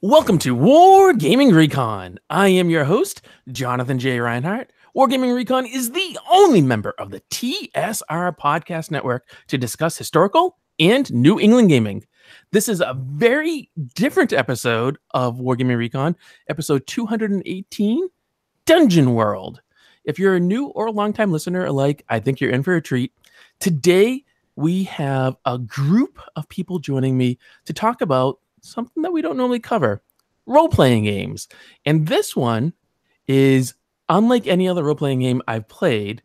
Welcome to Wargaming Recon. I am your host, Jonathan J. Reinhardt. Wargaming Recon is the only member of the TSR Podcast Network to discuss historical and New England gaming. This is a very different episode of Wargaming Recon, episode 218, Dungeon World. If you're a new or a longtime listener alike, I think you're in for a treat. Today, we have a group of people joining me to talk about something that we don't normally cover, role-playing games. And this one is unlike any other role-playing game I've played,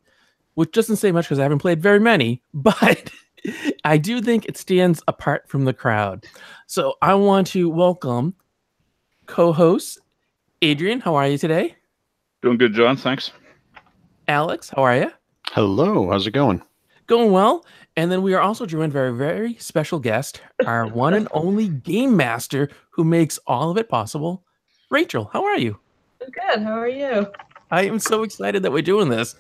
which doesn't say much because I haven't played very many, but I do think it stands apart from the crowd. So I want to welcome co-host Adrian. How are you today? Doing good, John. Thanks. Alex, how are you? Hello. How's it going? Going well. And then we are also joined by a very special guest, our one and only game master who makes all of it possible, Rachel. How are you? I'm good. How are you? I am so excited that we're doing this.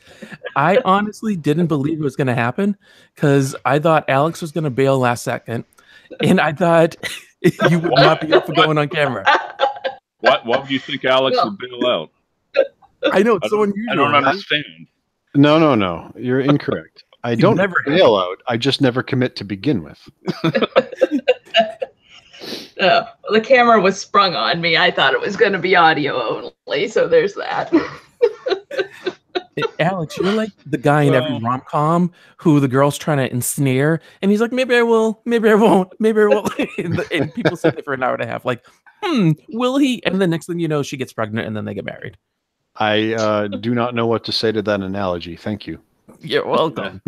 I honestly didn't believe it was going to happen because I thought Alex was going to bail last second, and I thought you would not be up for going on camera. Why would you think Alex would bail out? I know, it's so unusual. I don't understand. No. You're incorrect. I don't never bail out. I just never commit to begin with. The camera was sprung on me. I thought it was going to be audio only, so there's that. Alex, you're like the guy in every rom-com who the girl's trying to ensnare, and he's like, maybe I will, maybe I won't, maybe I won't. And people sit there for an hour and a half like, will he? And the next thing you know, she gets pregnant, and then they get married. I do not know what to say to that analogy. Thank you. You're welcome.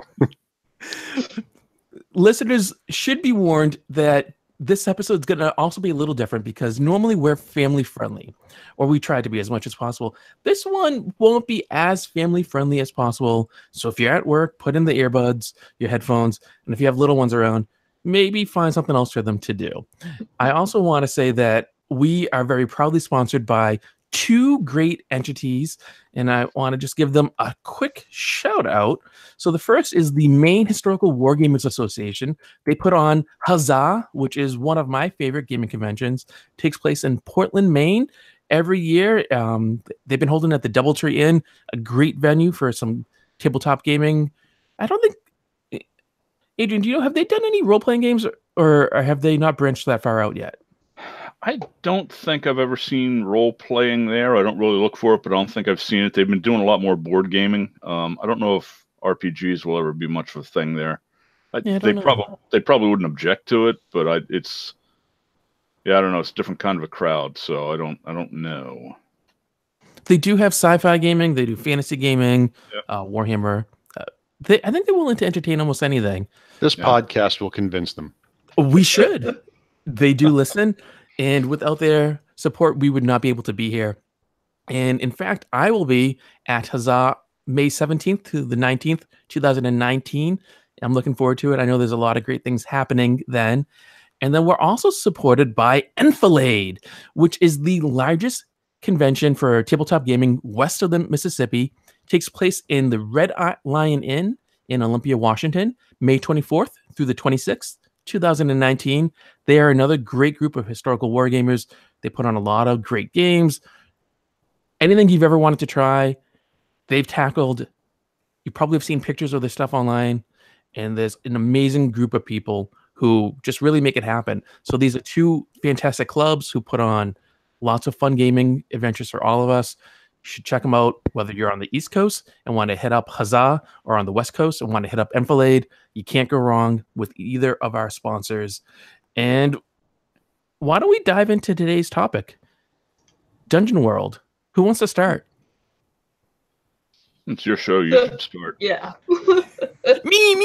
Listeners should be warned that this episode is going to also be a little different because normally we're family friendly, or we try to be as much as possible. This one won't be as family friendly as possible. So if you're at work, put in the earbuds, your headphones, and if you have little ones around, maybe find something else for them to do. I also want to say that we are very proudly sponsored by two great entities, and I want to just give them a quick shout out. So the first is the Maine Historical Wargamers Association. They put on Huzzah, which is one of my favorite gaming conventions. It takes place in Portland, Maine every year. They've been holding at the Doubletree Inn, a great venue for some tabletop gaming. I don't think, Adrian, do you know, have they done any role-playing games, or have they not branched that far out yet? I don't think I've ever seen role-playing there. I don't really look for it, but I don't think I've seen it. They've been doing a lot more board gaming. I don't know if RPGs will ever be much of a thing there. They probably wouldn't object to it, but I don't know. It's a different kind of a crowd, so I don't know. They do have sci-fi gaming. They do fantasy gaming, Warhammer. I think they're willing to entertain almost anything. This podcast will convince them. We should. They do listen. And without their support, we would not be able to be here. And in fact, I will be at Huzzah May 17th to the 19th, 2019. I'm looking forward to it. I know there's a lot of great things happening then. And then we're also supported by Enfilade, which is the largest convention for tabletop gaming west of the Mississippi. It takes place in the Red Lion Inn in Olympia, Washington, May 24th through the 26th. 2019. They are another great group of historical wargamers. They put on a lot of great games. Anything you've ever wanted to try, they've tackled. You probably have seen pictures of their stuff online, and there's an amazing group of people who just really make it happen. So these are two fantastic clubs who put on lots of fun gaming adventures for all of us. You should check them out, whether you're on the East Coast and want to hit up Huzzah, or on the West Coast and want to hit up Enfilade. You can't go wrong with either of our sponsors. And why don't we dive into today's topic? Dungeon World. Who wants to start? It's your show. You should start. Yeah. Me.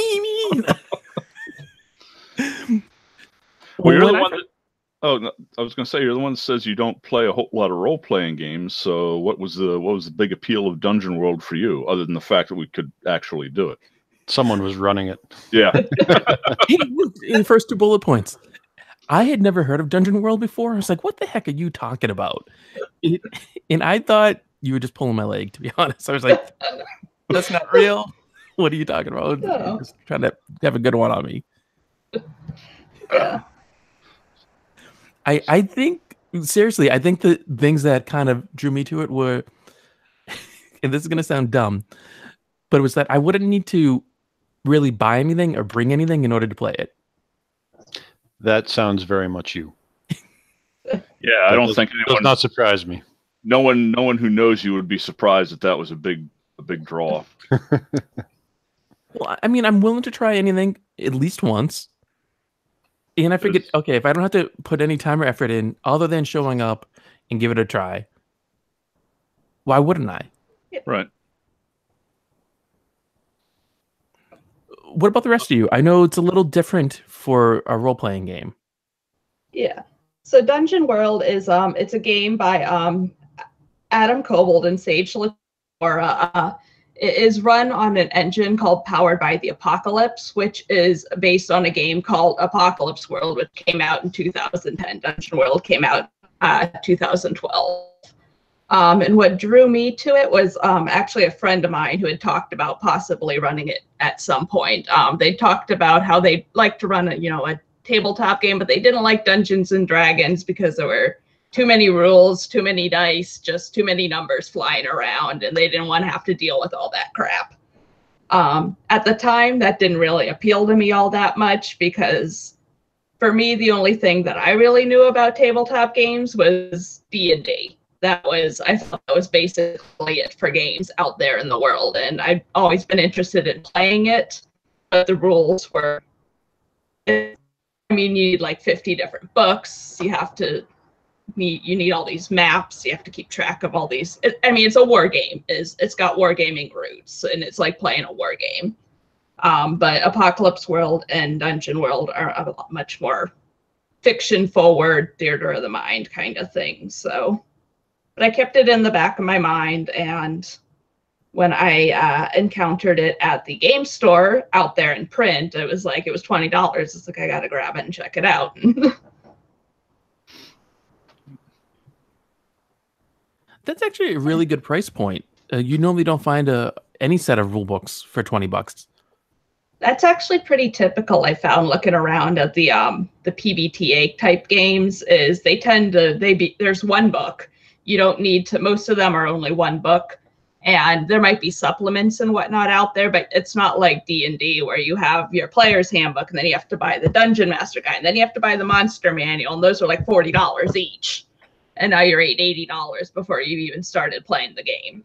Well, you're the one that... Oh, no, I was going to say, you're the one that says you don't play a whole lot of role-playing games. So what was the big appeal of Dungeon World for you, other than the fact that we could actually do it? Someone was running it. Yeah. In the first two bullet points, I had never heard of Dungeon World before. I was like, what the heck are you talking about? And I thought you were just pulling my leg, to be honest. I was like, that's not real. What are you talking about? No. Just trying to have a good one on me. Yeah. I think Seriously, I think the things that kind of drew me to it were, and this is going to sound dumb, but it was that I wouldn't need to really buy anything or bring anything in order to play it. That sounds very much you. Yeah, I don't think does not surprise me. No one who knows you would be surprised that was a big draw. Well, I mean, I'm willing to try anything at least once. And I figured, okay, if I don't have to put any time or effort in other than showing up and give it a try, why wouldn't I? Right. What about the rest of you? I know it's a little different for a role-playing game. Yeah. So Dungeon World is it's a game by Adam Kobold and Sage Latora. It is run on an engine called Powered by the Apocalypse, which is based on a game called Apocalypse World, which came out in 2010. Dungeon World came out 2012. And what drew me to it was actually a friend of mine who had talked about possibly running it at some point. They talked about how they like to run a tabletop game, but they didn't like Dungeons and Dragons because there were too many rules, too many dice, just too many numbers flying around, and they didn't want to have to deal with all that crap. At the time, that didn't really appeal to me all that much because for me, the only thing that I really knew about tabletop games was D&D. I thought that was basically it for games out there in the world, and I've always been interested in playing it, but the rules were, you need like 50 different books, you need all these maps, you have to keep track of all these. It's a war game. It's got wargaming roots, and it's like playing a war game. But Apocalypse World and Dungeon World are a lot much more fiction forward, theater of the mind kind of thing. So, but I kept it in the back of my mind, and when I encountered it at the game store out there in print, it was $20. It's like, I gotta grab it and check it out. That's actually a really good price point. You normally don't find any set of rule books for $20. That's actually pretty typical. I found looking around at the PBTA type games is they tend to there's one book. You don't need to. Most of them are only one book, and there might be supplements and whatnot out there, but it's not like D&D where you have your player's handbook and then you have to buy the Dungeon Master Guide and then you have to buy the Monster Manual, and those are like $40 each. And now you're $80 before you even started playing the game.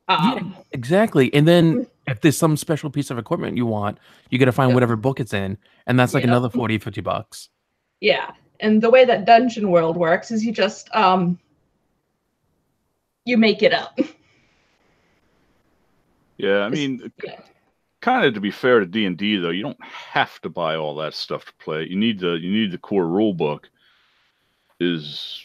Yeah, exactly. And then if there's some special piece of equipment you want, you got to find whatever book it's in, and that's like another $40, $50. Yeah, and the way that Dungeon World works is you just you make it up. Yeah, kind of to be fair to D&D though, you don't have to buy all that stuff to play. You need the core rule book. Is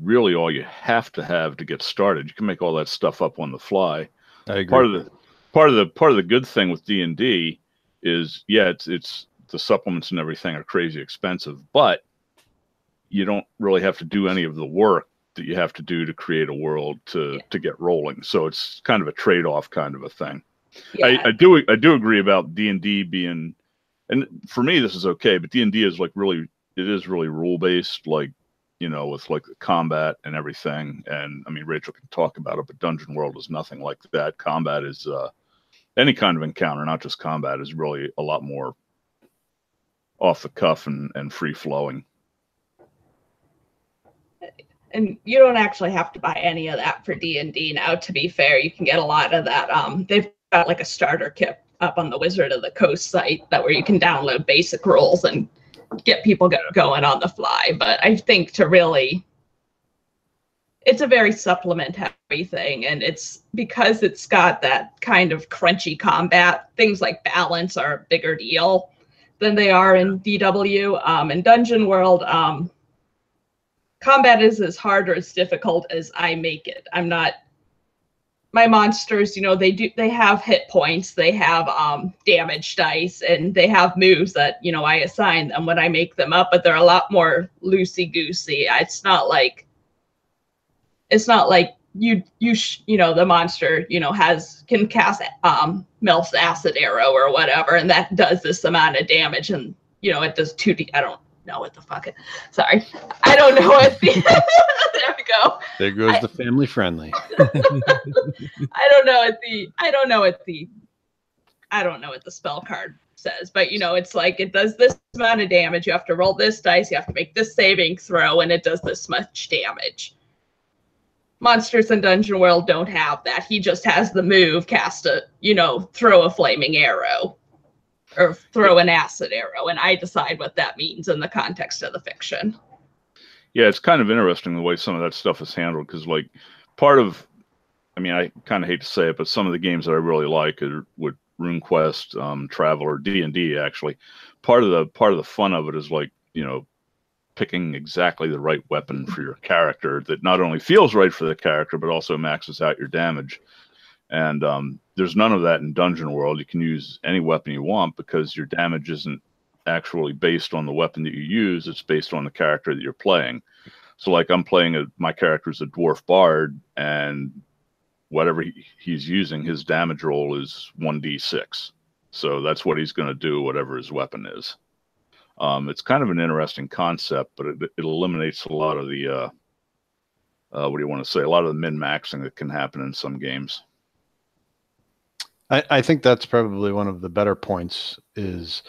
really all you have to get started. You can make all that stuff up on the fly. I agree. Part of the good thing with D&D is, it's the supplements and everything are crazy expensive, but you don't really have to do any of the work that you have to do to create a world to get rolling. So it's kind of a trade-off kind of a thing. Yeah. I do agree about D&D being, and for me this is okay, but D&D is really rule based, with like the combat and everything. And Rachel can talk about it, but Dungeon World is nothing like that. Combat is any kind of encounter, not just combat, is really a lot more off the cuff and free flowing. And you don't actually have to buy any of that for D&D now, to be fair. You can get a lot of that. They've got like a starter kit up on the Wizard of the Coast site where you can download basic rules and get people going on the fly. But I think it's a very supplement heavy thing, and it's because it's got that kind of crunchy combat. Things like balance are a bigger deal than they are in DW. In Dungeon World, combat is as hard or as difficult as I make it. My monsters, they have hit points, they have damage dice, and they have moves that, I assign them when I make them up, but they're a lot more loosey-goosey. It's not like the monster, can cast Melf's acid arrow or whatever, and that does this amount of damage, and, it does 2D. know what the fuck it. Sorry, I don't know what the. There we go. There goes the family friendly. I don't know what the spell card says, but you know, it's like it does this amount of damage. You have to roll this dice. You have to make this saving throw, and it does this much damage. Monsters in Dungeon World don't have that. He just has the move, throw a flaming arrow. Or throw an acid arrow, and I decide what that means in the context of the fiction. Yeah, it's kind of interesting the way some of that stuff is handled, because like I kind of hate to say it, but some of the games that I really like are with RuneQuest, Traveler, D&D actually. Part of the fun of it is like, you know, picking exactly the right weapon for your character that not only feels right for the character, but also maxes out your damage. And there's none of that in Dungeon World. You can use any weapon you want because your damage isn't actually based on the weapon that you use. It's based on the character that you're playing. So like I'm playing my character's a dwarf bard, and whatever he's using, his damage roll is 1d6. So that's what he's going to do, whatever his weapon is. It's kind of an interesting concept, but it eliminates a lot of the, a lot of the min-maxing that can happen in some games. I think that's probably one of the better points is,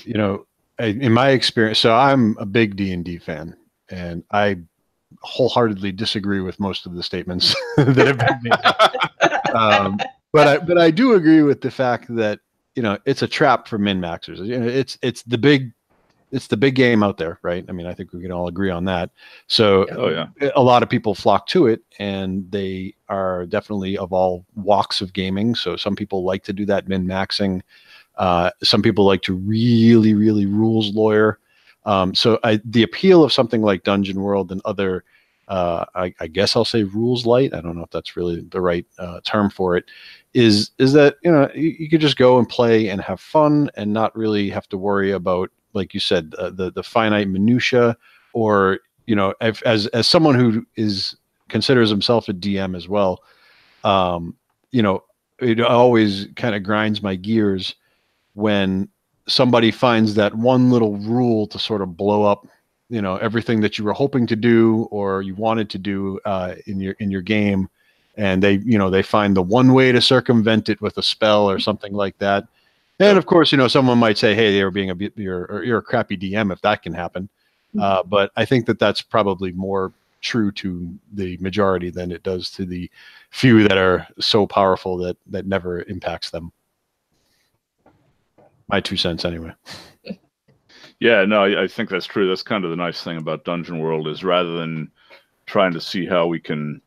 you know, in my experience, so I'm a big D&D fan, and I wholeheartedly disagree with most of the statements that have been made. But I do agree with the fact that, you know, it's a trap for min-maxers. You know, it's the big game out there, right? I mean, I think we can all agree on that. So a lot of people flock to it, and they are definitely of all walks of gaming. So some people like to do that min-maxing. Some people like to really, really rules lawyer. So the appeal of something like Dungeon World and other, I guess I'll say rules light, I don't know if that's really the right term for it, is that, you know, you could just go and play and have fun and not really have to worry about, like you said, the finite minutia, or, you know, as someone who considers himself a DM as well, you know, it always kind of grinds my gears when somebody finds that one little rule to sort of blow up, you know, everything that you were hoping to do or you wanted to do in your game, and they find the one way to circumvent it with a spell or something like that. And of course, you know, someone might say, "Hey, they were being you're a crappy DM if that can happen." But I think that's probably more true to the majority than it does to the few that are so powerful that never impacts them. My 2 cents, anyway. Yeah, no, I think that's true. That's kind of the nice thing about Dungeon World is rather than trying to see how we can,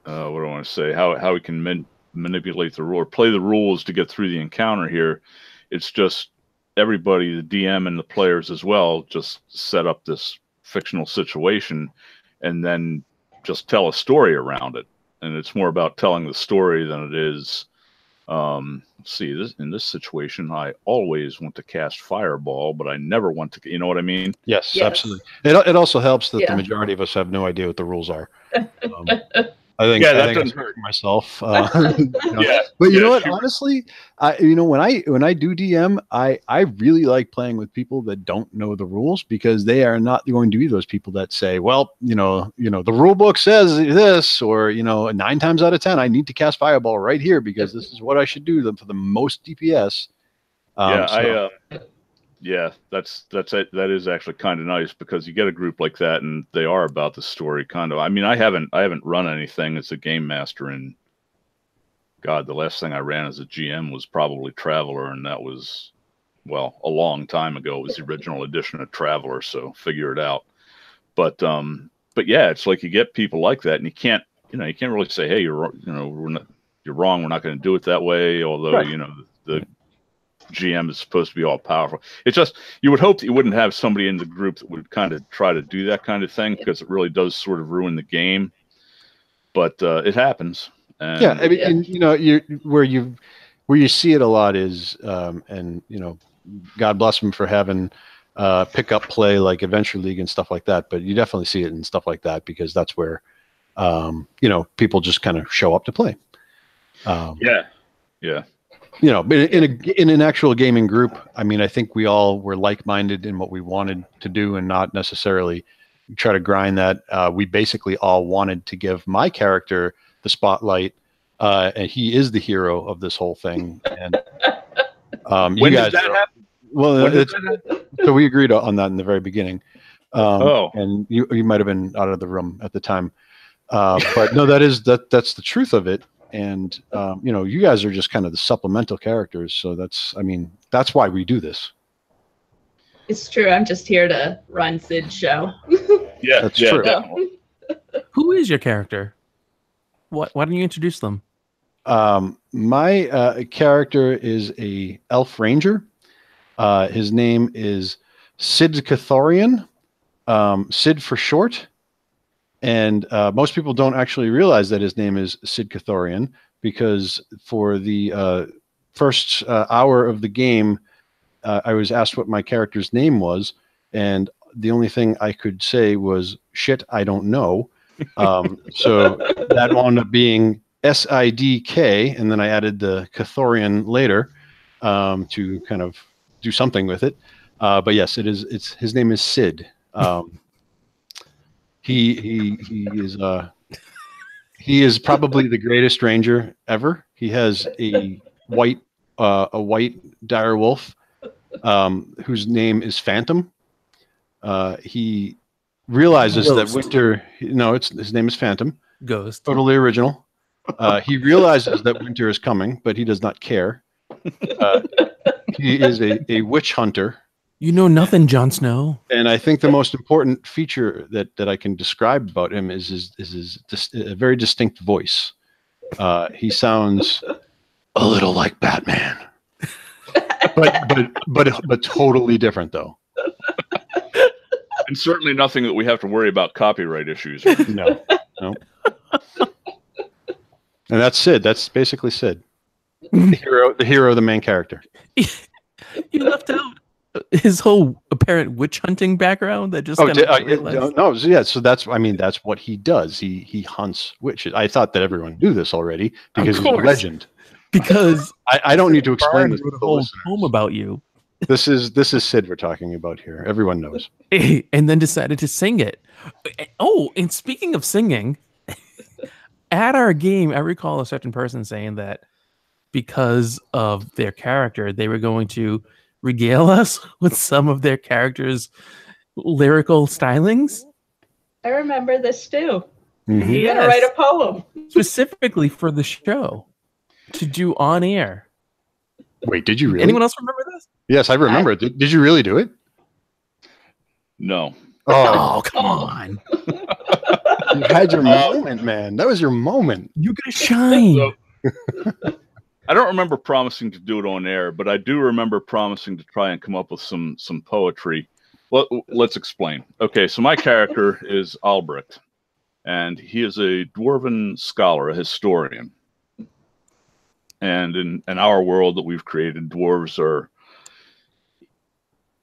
what do I want to say, how we can manipulate the rule or play the rules to get through the encounter here. It's just everybody, the DM and the players as well, just set up this fictional situation and then just tell a story around it. And it's more about telling the story than it is, in this situation, I always want to cast Fireball, but I never want to, you know what I mean? Yes. Absolutely. It also helps that the majority of us have no idea what the rules are. I think that doesn't hurt myself. But you know what? Honestly, when I do DM, I really like playing with people that don't know the rules, because they are not going to be those people that say, well, you know, the rule book says this, or, you know, 9 times out of 10, I need to cast Fireball right here because this is what I should do for the most DPS. That is actually kind of nice, because you get a group like that and they are about the story kind of. I mean, I haven't run anything as a game master in, God, the last thing I ran as a GM was probably Traveler, and that was, well, a long time ago. It was the original edition of Traveler, so figure it out. But yeah, it's like you get people like that, and you can't really say, hey, you're wrong, we're not going to do it that way, although you know, the GM is supposed to be all powerful. It's just, you would hope that you wouldn't have somebody in the group that would kind of try to do that kind of thing, because it really does sort of ruin the game. But it happens. And I mean, and, you know, where you see it a lot is, and, you know, God bless them for having pick up play like Adventure League and stuff like that. But you definitely see it in stuff like that, because that's where, you know, people just kind of show up to play. you know, in an actual gaming group, I mean, I think we all were like-minded in what we wanted to do and not necessarily try to grind that. We basically all wanted to give my character the spotlight, and he is the hero of this whole thing. And When did that happen? Well, so we agreed on that in the very beginning. And you might have been out of the room at the time, but no, that's the truth of it. And you know, you guys are just kind of the supplemental characters, so that's why we do this. It's true. I'm just here to run Sid's show. Yeah, that's true. Who is your character? Why don't you introduce them? My character is a elf ranger. His name is Sid Cathorian, Sid for short. And most people don't actually realize that his name is Sid Cathorian, because for the first hour of the game, I was asked what my character's name was, and the only thing I could say was, shit, I don't know. So that wound up being SIDK, and then I added the Cathorian later to kind of do something with it. But yes, his name is Sid. He is probably the greatest ranger ever. He has a white dire wolf whose name is Phantom. He realizes that winter. No, his name is Phantom. Ghost. Totally original. He realizes that winter is coming, but he does not care. He is a witch hunter. You know nothing, Jon Snow. And I think the most important feature that I can describe about him is his very distinct voice. He sounds a little like Batman, but totally different though. And certainly nothing that we have to worry about copyright issues. No. And that's Sid. That's basically Sid, the hero, the main character. You left out his whole apparent witch hunting background. That just no, yeah. So that's what he does. He hunts witches. I thought that everyone knew this already because he's a legend. Because I don't need to explain this to the whole poem about you. This is Sid we're talking about here. Everyone knows. And then decided to sing it. Oh, and speaking of singing, at our game, I recall a certain person saying that because of their character, they were going to regale us with some of their characters' lyrical stylings. I remember this too. Mm-hmm. You're gonna write a poem specifically for the show to do on air. Wait, did you really? Anyone else remember this? Yes, I remember it. Did you really do it? No. Oh, come on. You had your moment, man. That was your moment. You gotta shine. I don't remember promising to do it on air, but I do remember promising to try and come up with some poetry. Well, let's explain. Okay, so my character is Albrecht, and he is a Dwarven scholar, a historian. And in our world that we've created, dwarves are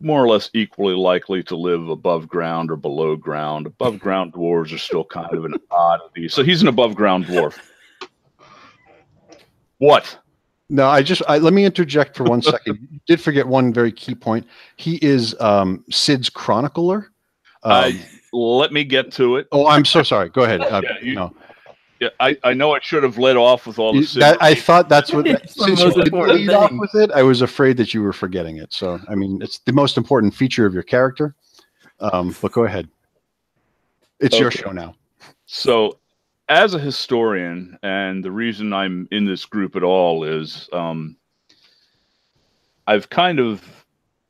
more or less equally likely to live above ground or below ground. Above ground dwarves are still kind of an oddity. So he's an above ground dwarf. What? No, let me interject for 1 second. You did forget one very key point. He is Sid's chronicler. Let me get to it. Oh, I'm so sorry. Go ahead. Yeah, I know I should have led off with all the Sid. I thought that's what. Since you did important lead off with it, I was afraid that you were forgetting it. So, I mean, it's the most important feature of your character. But go ahead. It's your show now. So, as a historian, and the reason I'm in this group at all is I've kind of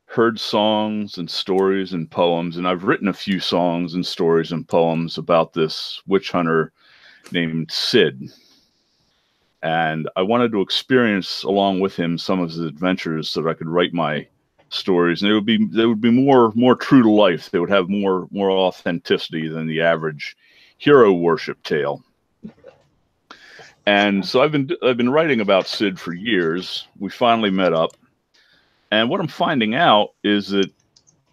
heard songs and stories and poems, and I've written a few songs and stories and poems about this witch hunter named Sid. And I wanted to experience along with him some of his adventures so that I could write my stories, and they would be more true to life. They would have more authenticity than the average hero worship tale. And so I've been writing about Sid for years. We finally met up, and what I'm finding out is that,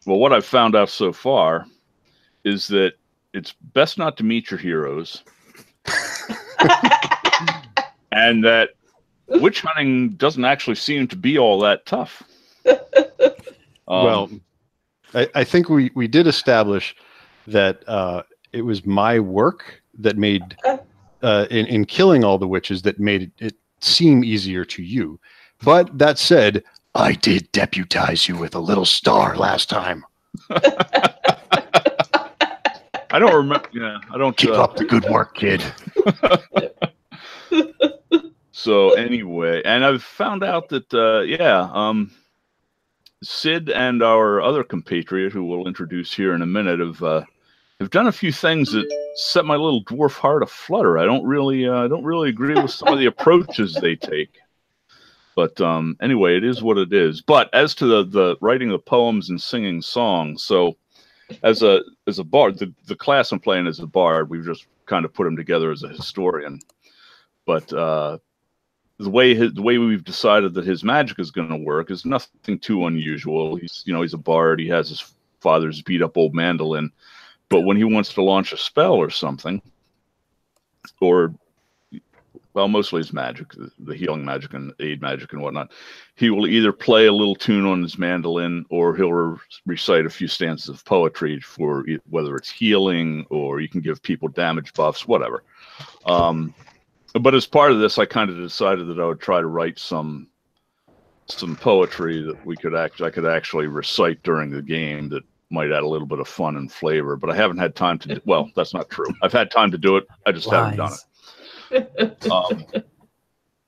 well, what I've found out so far is that it's best not to meet your heroes, and that witch hunting doesn't actually seem to be all that tough. Well, I think we did establish that it was my work that made in killing all the witches that made it seem easier to you. But that said, I did deputize you with a little star last time. I don't remember. Yeah, I don't Keep up the good work, kid. So anyway, and I've found out that Sid and our other compatriot, who we'll introduce here in a minute, have done a few things that set my little dwarf heart aflutter. I don't really agree with some of the approaches they take. But anyway, it is what it is. But as to the writing of poems and singing songs, so as a bard, the class I'm playing as a bard, we've just kind of put him together as a historian. But the way we've decided that his magic is going to work is nothing too unusual. He's a bard. He has his father's beat up old mandolin, but when he wants to launch a spell or something, or mostly his magic, the healing magic and aid magic and whatnot, he will either play a little tune on his mandolin or he'll recite a few stanzas of poetry for whether it's healing or you can give people damage buffs, whatever. But as part of this, I kind of decided that I would try to write some poetry that I could actually recite during the game that might add a little bit of fun and flavor. But I haven't had time to. Well, that's not true. I've had time to do it. I just haven't done it.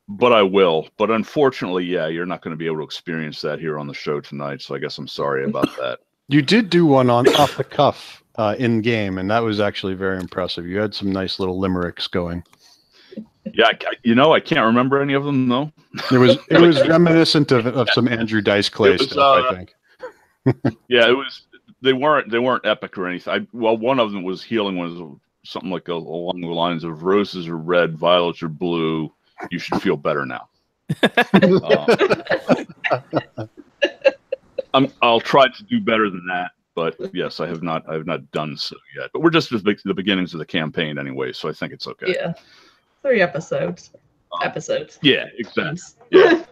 But I will. But unfortunately, you're not going to be able to experience that here on the show tonight. So I guess I'm sorry about that. You did do one off the cuff in game, and that was actually very impressive. You had some nice little limericks going. Yeah, I can't remember any of them though. It was reminiscent of some Andrew Dice Clay stuff, I think. Yeah, it was. They weren't epic or anything. One of them was healing. Was something like along the lines of roses are red, violets are blue. You should feel better now. I'll try to do better than that, but yes, I have not done so yet. But we're just at the beginnings of the campaign anyway, so I think it's okay. Yeah, 3 episodes. Yeah, exactly.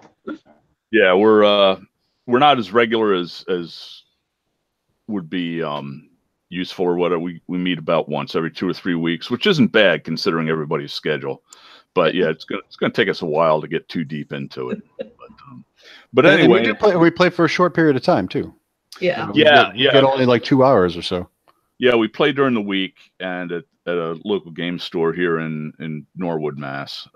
Yeah, we're not as regular as would be useful or whatever. We meet about once every 2 or 3 weeks, which isn't bad considering everybody's schedule. But yeah, it's gonna take us a while to get too deep into it. But anyway, we play for a short period of time too. Yeah. We get only like 2 hours or so. Yeah, we play during the week and at a local game store here in Norwood, Mass.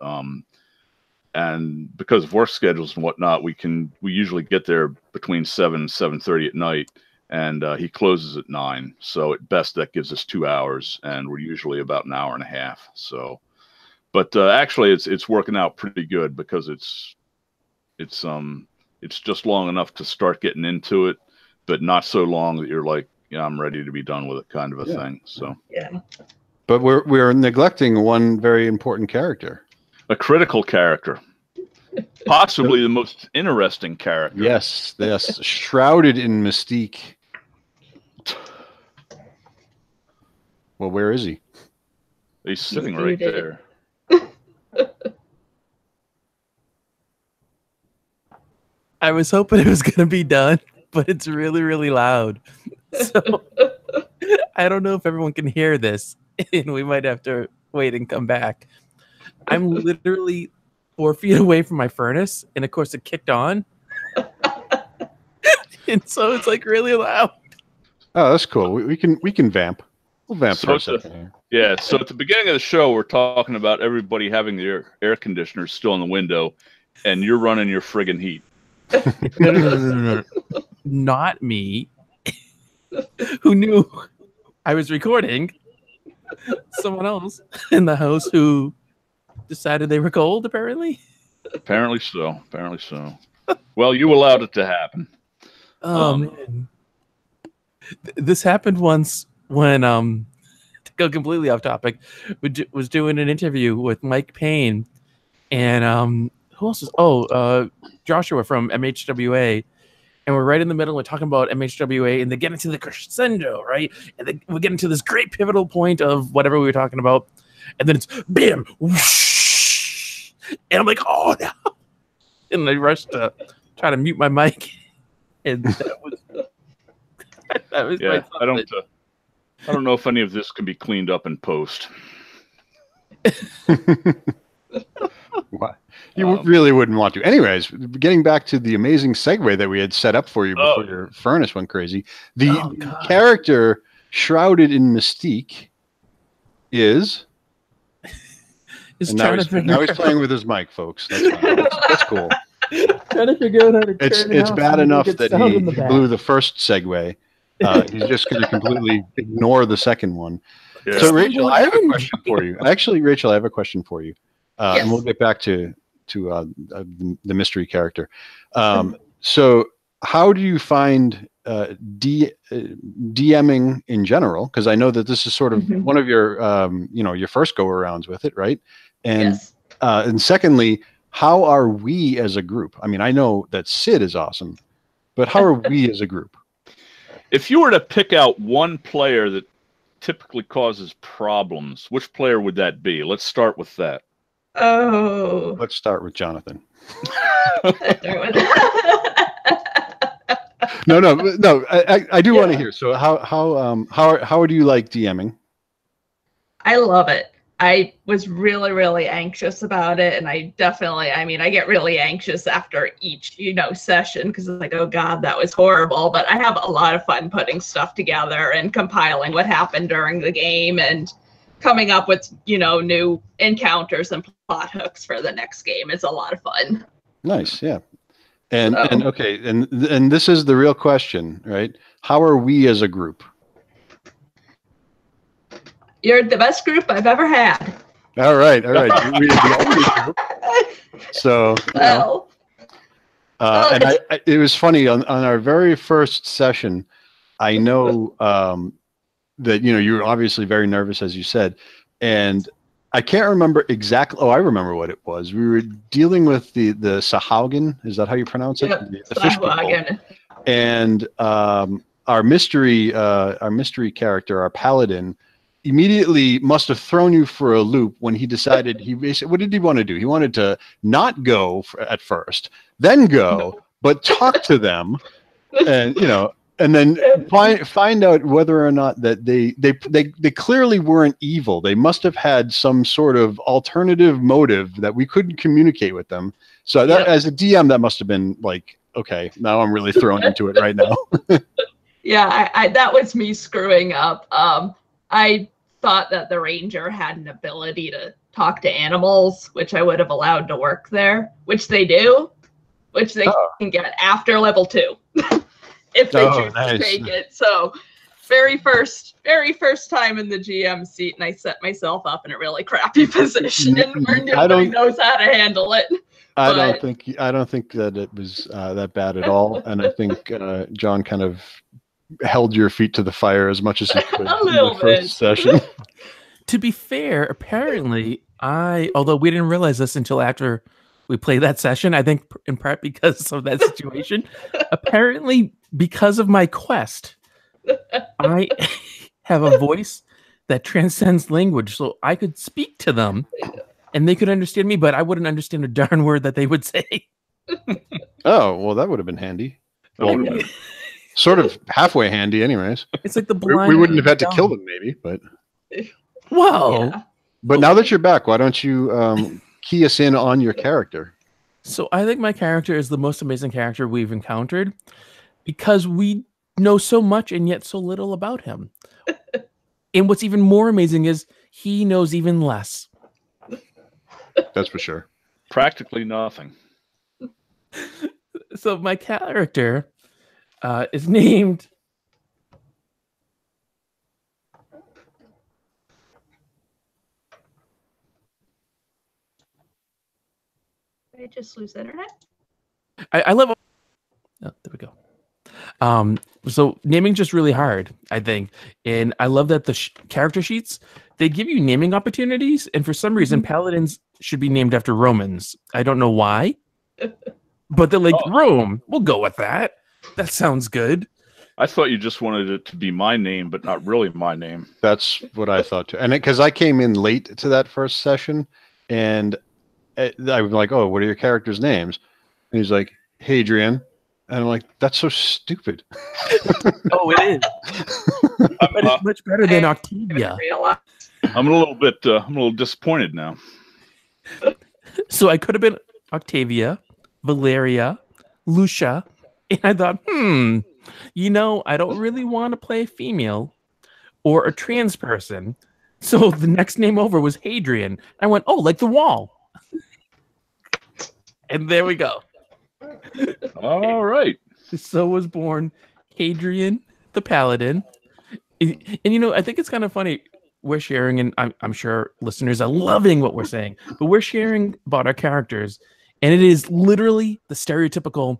And because of work schedules and whatnot, we usually get there between 7 and 7:30 at night, and he closes at 9. So at best that gives us 2 hours, and we're usually about an hour and a half. So, but actually it's working out pretty good because it's just long enough to start getting into it, but not so long that you're like, yeah, I'm ready to be done with it, kind of a thing. So yeah. But we're neglecting one very important character. A critical character. Possibly the most interesting character. Yes, shrouded in mystique. Well, where is he? He's sitting right there. I was hoping it was going to be done, but it's really, really loud. So I don't know if everyone can hear this, and we might have to wait and come back. I'm literally 4 feet away from my furnace, and of course it kicked on. And so it's like really loud. Oh, that's cool. We can vamp. We'll vamp for a second here. Yeah, so at the beginning of the show, we're talking about everybody having their air conditioners still in the window, and you're running your friggin' heat. No. Not me. Who knew I was recording? Someone else in the house who decided they were cold, apparently. Apparently so. Well, you allowed it to happen. Oh, man. This happened once when, to go completely off topic, was doing an interview with Mike Payne and who else was? Joshua from MHWA. And we're right in the middle. We're talking about MHWA, and they get into the crescendo, right? And then we get into this great pivotal point of whatever we were talking about, and then it's bam, whoosh, and I'm like, oh no! and I rushed to try to mute my mic, and that was Yeah, I don't know if any of this can be cleaned up in post. What? You really wouldn't want to. Anyways, getting back to the amazing segue that we had set up for you before your furnace went crazy. The character shrouded in mystique is... now he's playing with his mic, folks. That's cool. Trying to figure out how to it's bad enough that he blew the first segue. He's just going to completely ignore the second one. Yeah. So, Rachel, I have a question for you. Actually, Rachel, I have a question for you. Yes. And we'll get back to the mystery character. So how do you find DMing in general? Because I know that this is sort of one of your your first go-arounds with it, right? And yes. And secondly, how are we as a group? I mean, I know that Sid is awesome, but how are we as a group? If you were to pick out one player that typically causes problems, which player would that be? Let's start with that. Oh. Let's start with Jonathan. No. I do want to hear. So how do you like DMing? I love it. I was really, really anxious about it, and I get really anxious after each, session because it's like, oh God, that was horrible. But I have a lot of fun putting stuff together and compiling what happened during the game and coming up with, new encounters and plot hooks for the next game. It's a lot of fun. Nice, yeah. And okay, and this is the real question, right? How are we as a group? You're the best group I've ever had. All right. We are the only group. So, well, and it was funny on our very first session. I know that you were obviously very nervous, as you said, and I can't remember exactly. Oh, I remember what it was. We were dealing with the Sahaugen. Is that how you pronounce it? Yep, the fish people. And our mystery character, our Paladin, immediately must have thrown you for a loop when he decided what did he want to do? He wanted to not go at first, then go, but talk to them, and and then find out whether or not that they clearly weren't evil. They must have had some sort of alternative motive that we couldn't communicate with them. So that, as a DM, that must have been like, okay, now I'm really thrown into it right now. Yeah, that was me screwing up. I thought that the ranger had an ability to talk to animals, which I would have allowed to work there, which they do, which they can get after level 2 if they choose to take it. So very first time in the GM seat, and I set myself up in a really crappy position where nobody knows how to handle it. I don't think that it was that bad at all, and I think John kind of held your feet to the fire as much as he could in the first session. To be fair, apparently, although we didn't realize this until after we played that session, I think in part because of that situation, apparently because of my quest, I have a voice that transcends language, so I could speak to them and they could understand me, but I wouldn't understand a darn word that they would say. Oh, well, that would have been handy. Well, sort of halfway handy anyways. It's like the blind. We wouldn't have had to kill them maybe, but... Whoa. Yeah. But now that you're back, why don't you key us in on your character? So I think my character is the most amazing character we've encountered because we know so much and yet so little about him. And what's even more amazing is he knows even less. That's for sure. Practically nothing. So my character is named... Did I just lose internet? I love... Oh, there we go. So naming's just really hard, I think. And I love that the character sheets, they give you naming opportunities. And for some reason, Paladins should be named after Romans. I don't know why. But they're like, Rome, we'll go with that. That sounds good. I thought you just wanted it to be my name, but not really my name. That's what I thought too. And because I came in late to that first session, and I was like, oh, what are your characters' names? he's like, "Hey, Adrian," and I'm like, "That's so stupid." Oh, it is. But it's much better than Octavia. I'm a little disappointed now. So I could have been Octavia, Valeria, Lucia, and I thought, I don't really want to play a female or a trans person. So the next name over was Hadrian. I went, oh, like the wall. And there we go. All right. So was born Hadrian the Paladin. And I think it's kind of funny. We're sharing, and I'm sure listeners are loving what we're saying, but we're sharing about our characters, and it is literally the stereotypical,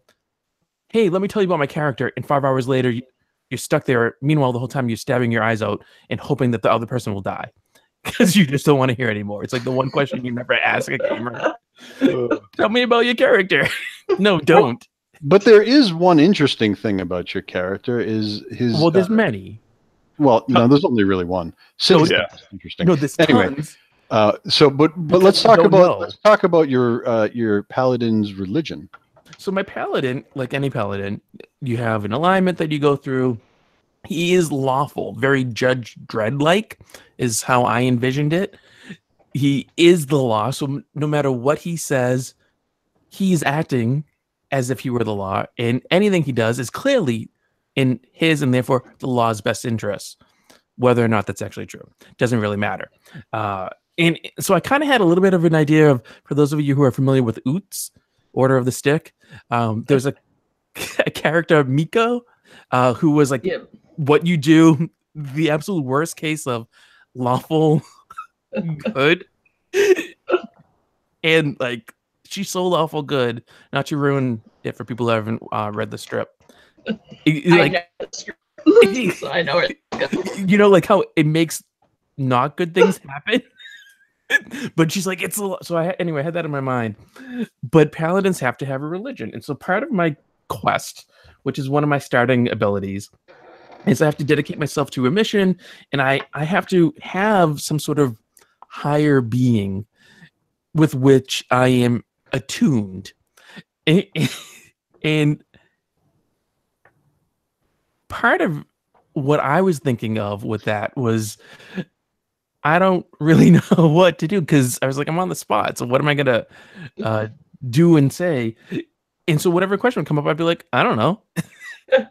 hey, let me tell you about my character, and 5 hours later, you're stuck there. Meanwhile, the whole time you're stabbing your eyes out and hoping that the other person will die because you just don't want to hear anymore. It's like the one question you never ask a gamer. Tell me about your character. No, don't. But there is one interesting thing about your character is his... Well, there's many. Well, no, there's only really one. Silly stuff is interesting. No, there's tons. But let's talk about your paladin's religion. So my paladin, like any paladin, you have an alignment that you go through. He is lawful, very Judge Dredd-like is how I envisioned it. He is the law, so no matter what he says, he's acting as if he were the law, and anything he does is clearly in his and therefore the law's best interests. Whether or not that's actually true doesn't really matter. And so I kind of had a little bit of an idea of, for those of you who are familiar with Oots, Order of the Stick, there's a character, Miko, who was like, what you do, the absolute worst case of lawful good. And like, she's so lawful good, not to ruin it for people who haven't read the strip. So I know it. Like how it makes not good things happen. But she's like, it's a lot. So I had that in my mind. But paladins have to have a religion. And so part of my quest, which is one of my starting abilities, is I have to dedicate myself to a mission, and I have to have some sort of higher being with which I am attuned. And part of what I was thinking of with that was I don't really know what to do, because I was like, I'm on the spot. So what am I going to do and say? And so whatever question would come up, I'd be like, I don't know.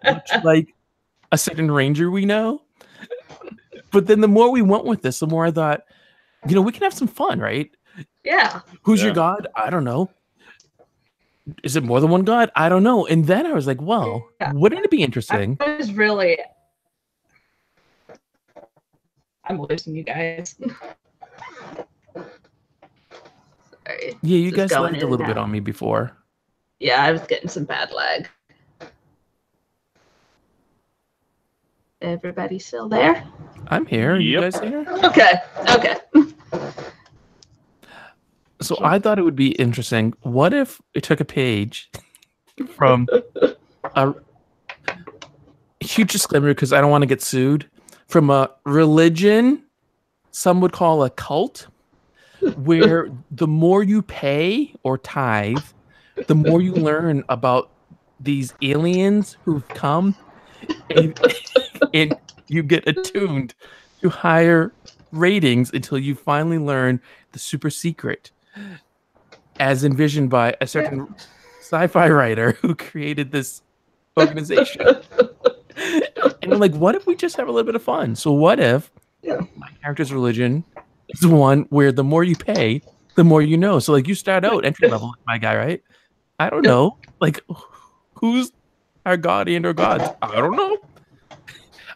Much like a certain ranger we know. But then the more we went with this, the more I thought, we can have some fun, right? Yeah. Who's your god? I don't know. Is it more than one god? I don't know. And then I was like, well, wouldn't it be interesting? I was really... I'm losing you guys. Sorry. Yeah, you guys lagged a little bit on me before. Yeah, I was getting some bad lag. Everybody still there? I'm here. You guys here? Okay. So I thought it would be interesting. What if it took a page from a huge disclaimer, because I don't want to get sued, from a religion some would call a cult, where the more you pay or tithe, the more you learn about these aliens who've come, and you get attuned to higher ratings until you finally learn the super secret, as envisioned by a certain sci-fi writer who created this organization. And I'm like, what if we just have a little bit of fun? So what if my character's religion is one where the more you pay, the more you know. So like, you start out entry level, my guy, right? I don't know. Like, who's our god and or gods? I don't know.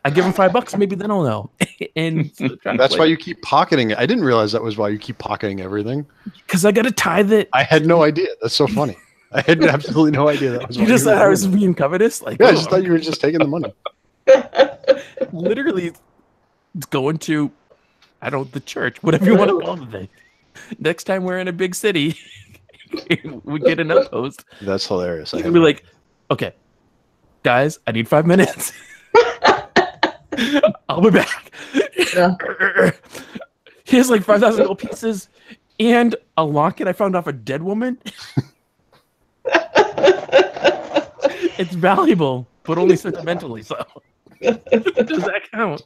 I give them $5, maybe then I'll know. And so that's why you keep pocketing it. I didn't realize that was why you keep pocketing everything. Because I got to tithe it. I had no idea. That's so funny. I had absolutely no idea that was. You just thought I was being covetous? Like, I just thought you were just taking the money. Literally, it's going to, the church, whatever you want to call it. Next time we're in a big city, we get an outpost. That's hilarious. You'll be like, okay, guys, I need 5 minutes. I'll be back. Yeah. Here's like 5,000 gold pieces and a locket I found off a dead woman. It's valuable, but only sentimentally so. Does that count?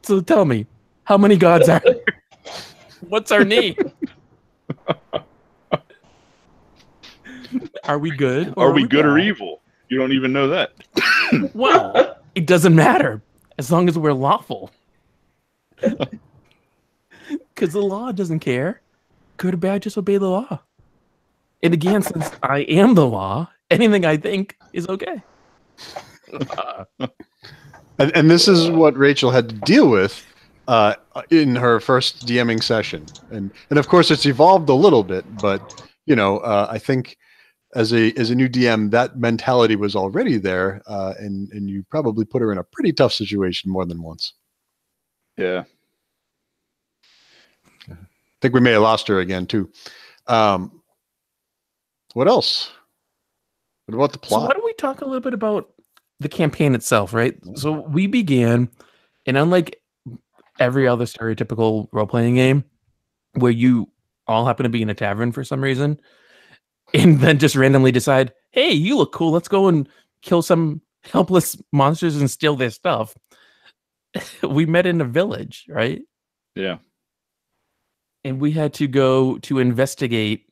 So tell me, how many gods are there? What's our name? Are we good? Are we good or evil? You don't even know that. Well, it doesn't matter as long as we're lawful. Because the law doesn't care. Good or bad, just obey the law. And again, since I am the law, anything I think is okay. And this is what Rachel had to deal with in her first DMing session. And of course, it's evolved a little bit, but I think as a new DM, that mentality was already there, and you probably put her in a pretty tough situation more than once. Yeah. I think we may have lost her again too. What else? What about the plot? So why don't we talk a little bit about the campaign itself, right? So we began, and unlike every other stereotypical role-playing game, where you all happen to be in a tavern for some reason, and then just randomly decide, hey, you look cool, let's go and kill some helpless monsters and steal their stuff. We met in a village, right? Yeah. And we had to go to investigate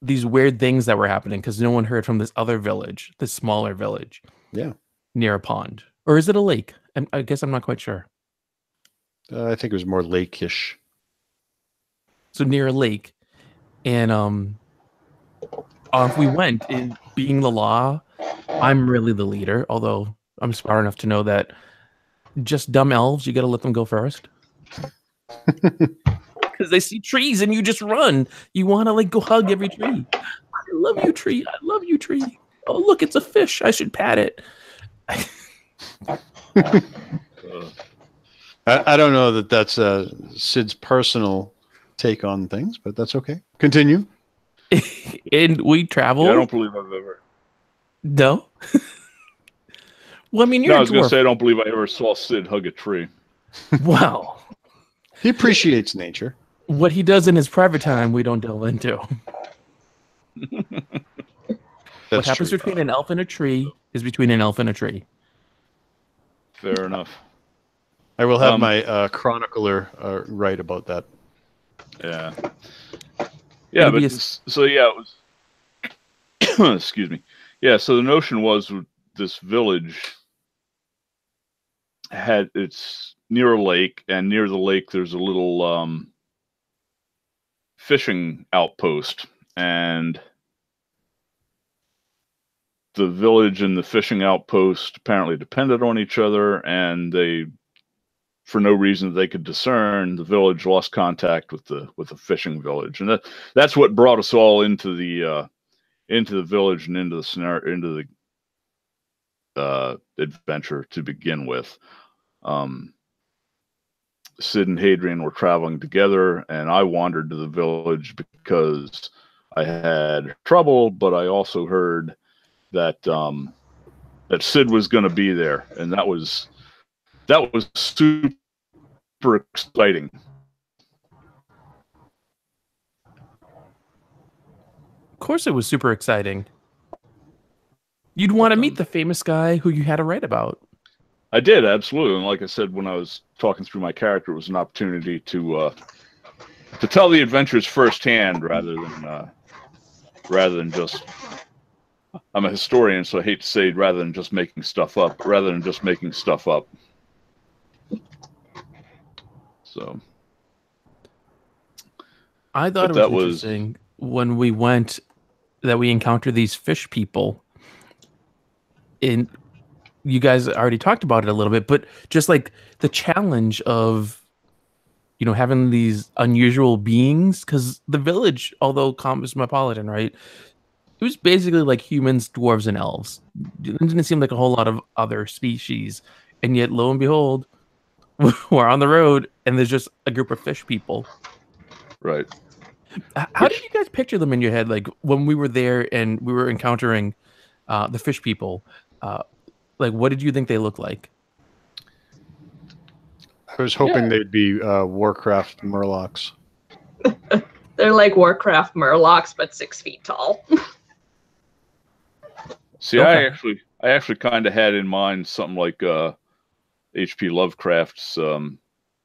these weird things that were happening because no one heard from this other village, this smaller village. Yeah. Near a pond. Or is it a lake? I guess I'm not quite sure. I think it was more lake-ish. So near a lake. And off we went. And being the law, I'm really the leader, although I'm smart enough to know that just dumb elves, you got to let them go first. Because they see trees and you just run. You want to go hug every tree. I love you, tree. I love you, tree. Oh, look, it's a fish. I should pat it. I don't know that that's Sid's personal take on things, but that's okay. Continue. And we traveled. Yeah, I don't believe I've ever. No. Well, I mean, you're I was a going dwarf. to say I don't believe I ever saw Sid hug a tree. Well, he appreciates nature. What he does in his private time, we don't delve into. What happens between an elf and a tree is between an elf and a tree. Fair enough. I will have my chronicler write about that. Yeah. Yeah, but so yeah, it was. Excuse me. Yeah, so the notion was this village it's near a lake, and near the lake there's a little fishing outpost, and the village and the fishing outpost apparently depended on each other, and they, for no reason that they could discern, the village lost contact with the fishing village, and that's what brought us all into the village and into the scenario, into the adventure to begin with. Sid and Adrian were traveling together, and I wandered to the village because I had trouble, but I also heard that that Sid was going to be there, and that was super exciting. Of course, it was super exciting. You'd want to meet the famous guy who you had to write about. I did, absolutely. And like I said, when I was talking through my character, it was an opportunity to tell the adventures firsthand rather than just. I'm a historian, so I hate to say rather than just making stuff up. So I thought it was interesting when we went that we encountered these fish people. And you guys already talked about it a little bit, but just like the challenge of, having these unusual beings, because the village, although cosmopolitan, right, it was basically like humans, dwarves, and elves. It didn't seem like a whole lot of other species, and yet lo and behold, we're on the road, and there's just a group of fish people. Right. How did you guys picture them in your head? Like when we were there and we were encountering the fish people, what did you think they looked like? I was hoping they'd be Warcraft Murlocs. They're like Warcraft Murlocs, but 6 feet tall. See, Okay. I actually kind of had in mind something like H.P. Lovecraft's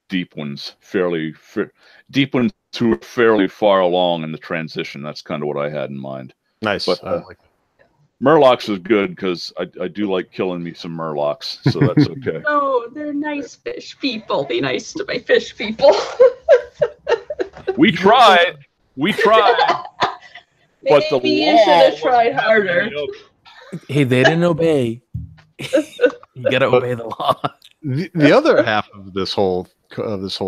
Deep Ones, Deep Ones who are fairly far along in the transition. That's kind of what I had in mind. Nice. But I like Murlocs is good because I do like killing me some Murlocs, so that's okay. No, they're nice fish people. Be nice to my fish people. We tried. But the Maybe you law should have wasn't tried having harder. any of it. Hey, they didn't obey. You gotta obey the law. the other half of this whole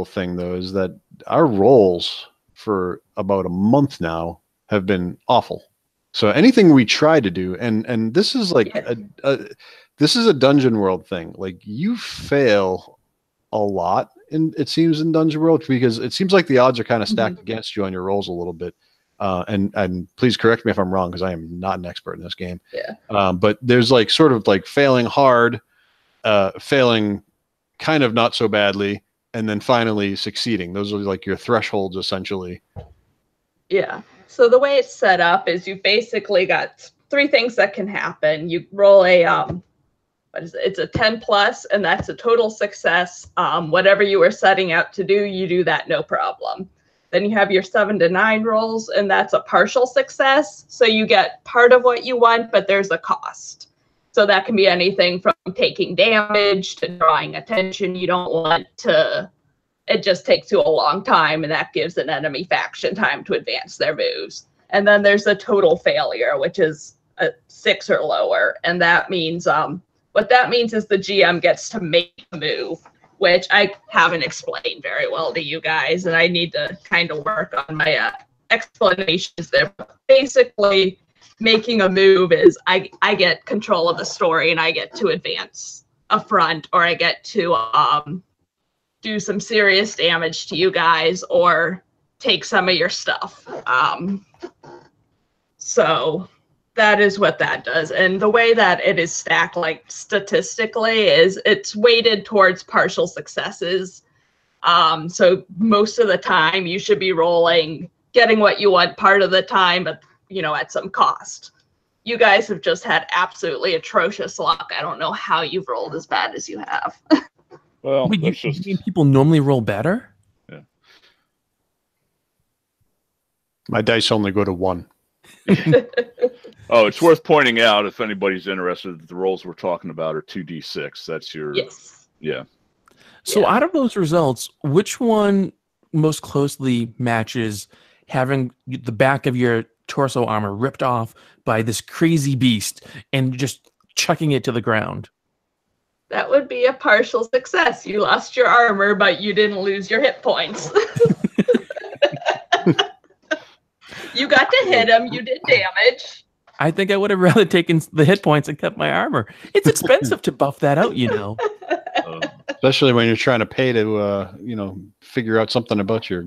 thing, though, is that our rolls for about a month now have been awful. So anything we try to do, and this is like this is a Dungeon World thing. Like, you fail a lot, it seems, in Dungeon World, because it seems like the odds are kind of stacked against you on your rolls a little bit. And please correct me if I'm wrong, because I am not an expert in this game. Yeah. But there's like sort of like failing hard, failing kind of not so badly, and then finally succeeding. Those are like your thresholds, essentially. Yeah. So the way it's set up is you basically got 3 things that can happen. You roll a what is it? It's a 10 plus, and that's a total success. Whatever you were setting out to do, you do that no problem. Then you have your 7 to 9 rolls, and that's a partial success. So you get part of what you want, but there's a cost. So that can be anything from taking damage to drawing attention you don't want to. It just takes you a long time, and that gives an enemy faction time to advance their moves. And then there's a total failure, which is a 6 or lower. And that means, what that means is the GM gets to make a move, which I haven't explained very well to you guys, and I need to kind of work on my explanations there. But basically, making a move is I get control of the story, and I get to advance a front, or I get to do some serious damage to you guys, or take some of your stuff. So that is what that does. And the way that it is stacked, like statistically, is it's weighted towards partial successes. So most of the time you should be rolling, getting what you want part of the time, but at some cost. You guys have just had absolutely atrocious luck. I don't know how you've rolled as bad as you have. Well, Wait, that's you just mean people normally roll better? yeah. My dice only go to 1. Oh, it's worth pointing out, if anybody's interested, that the rolls we're talking about are 2d6. That's your yeah. So out of those results, which one most closely matches having the back of your torso armor ripped off by this crazy beast and just chucking it to the ground? That would be a partial success. You lost your armor, but you didn't lose your hit points. You got to hit him. You did damage. I think I would have rather taken the hit points and kept my armor. It's expensive to buff that out, Especially when you're trying to pay to, figure out something about your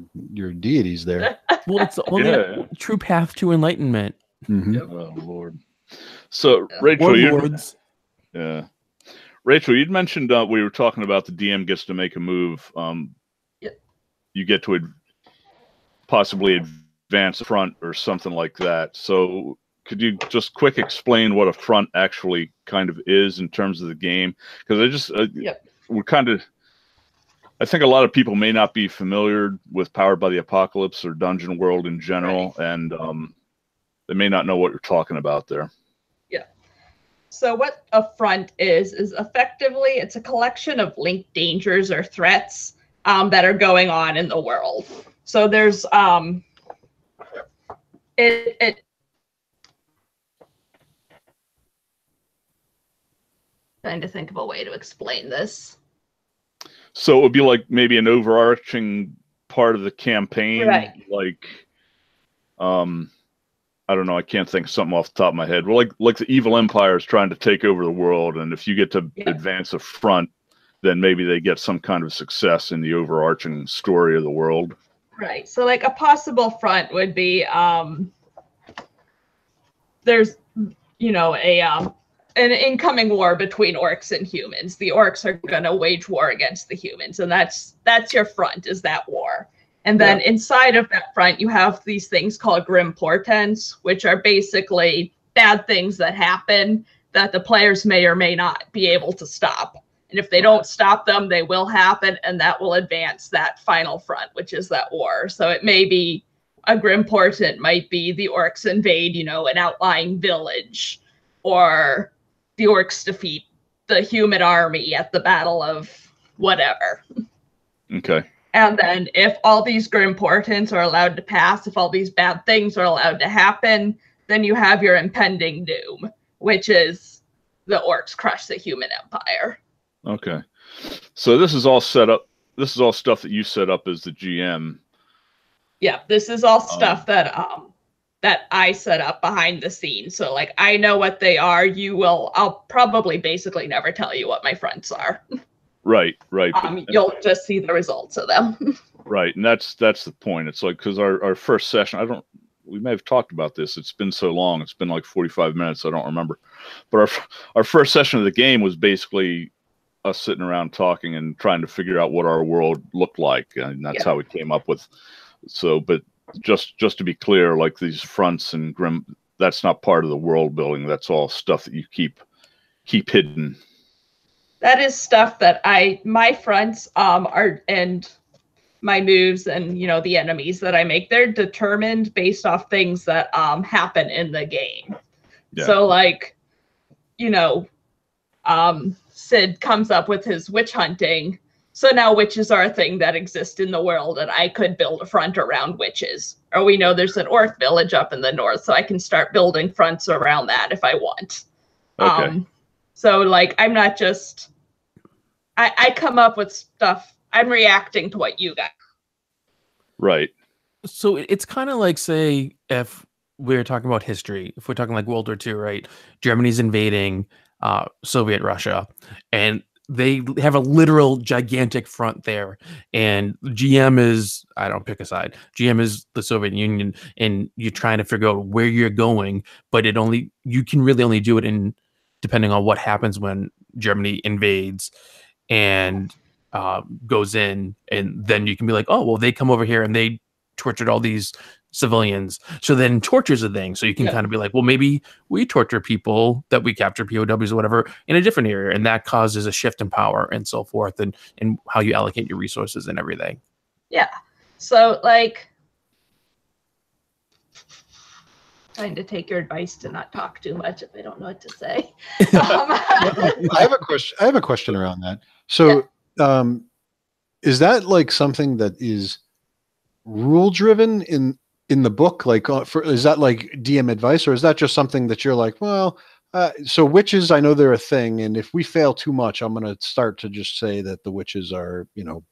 deities there. Well, it's the only true path to enlightenment. Mm-hmm. Oh, Lord. So, Rachel, Rachel, you'd mentioned we were talking about the DM gets to make a move. You get to possibly advance a front or something like that. So could you just quick explain what a front actually kind of is in terms of the game? Because we're kind of, I think a lot of people may not be familiar with Powered by the Apocalypse or Dungeon World in general, and they may not know what you're talking about there. Yeah. So what a front is effectively, it's a collection of linked dangers or threats that are going on in the world. So there's trying to think of a way to explain this. So it would be like maybe an overarching part of the campaign, right? Like, I don't know, I can't think of something off the top of my head. Well, like the evil empire is trying to take over the world, and if you get to advance a front, then maybe they get some kind of success in the overarching story of the world. Right. So like a possible front would be there's an incoming war between orcs and humans. The orcs are going to wage war against the humans, and that's your front, is that war. And then inside of that front, you have these things called grim portents, which are basically bad things that happen that the players may or may not be able to stop. And if they don't stop them, they will happen, and that will advance that final front, which is that war. So it may be a grim portent, might be the orcs invade, you know, an outlying village, or the orcs defeat the human army at the Battle of whatever. Okay. And then if all these grim portents are allowed to pass, if all these bad things are allowed to happen, then you have your impending doom, which is the orcs crush the human empire. Okay. So this is all set up. This is all stuff that you set up as the GM. Yeah, this is all stuff that I set up behind the scenes. So like I know what they are. I'll probably basically never tell you what my fronts are. Right. You'll just see the results of them. Right, and that's the point. It's like, because our first session, we may have talked about this. It's been so long. It's been like 45 minutes. I don't remember. But our first session of the game was basically us sitting around talking and trying to figure out what our world looked like, and that's how we came up with. So, but just to be clear, like these fronts and grim, that's not part of the world building. That's all stuff that you keep hidden. That is stuff that my fronts are, and my moves and, you know, the enemies that I make, they're determined based off things that happen in the game. Yeah. So like, you know, Sid comes up with his witch hunting. So now witches are a thing that exist in the world, and I could build a front around witches. Or we know there's an orc village up in the north, so I can start building fronts around that if I want. Okay. So like, I'm not just, I come up with stuff. I'm reacting to what you got. Right. So it's kind of like, say, if we're talking about history, if we're talking like World War II, right? Germany's invading Soviet Russia, and they have a literal gigantic front there. And GM is, I don't pick a side. GM is the Soviet Union, and you're trying to figure out where you're going, but you can really only do it depending on what happens when Germany invades and goes in, and then you can be like, oh, well, they come over here and they tortured all these civilians. So then torture's a thing. So you can kind of be like, well, maybe we torture people that we capture, POWs or whatever, in a different area, and that causes a shift in power and so forth, and how you allocate your resources and everything. Yeah. So like, trying to take your advice to not talk too much if I don't know what to say. I have a question around that. So is that like something that is rule driven in the book? Like, is that like DM advice, or is that just something that you're like, well, so witches, I know they're a thing, and if we fail too much, I'm going to start to just say that the witches are, you know,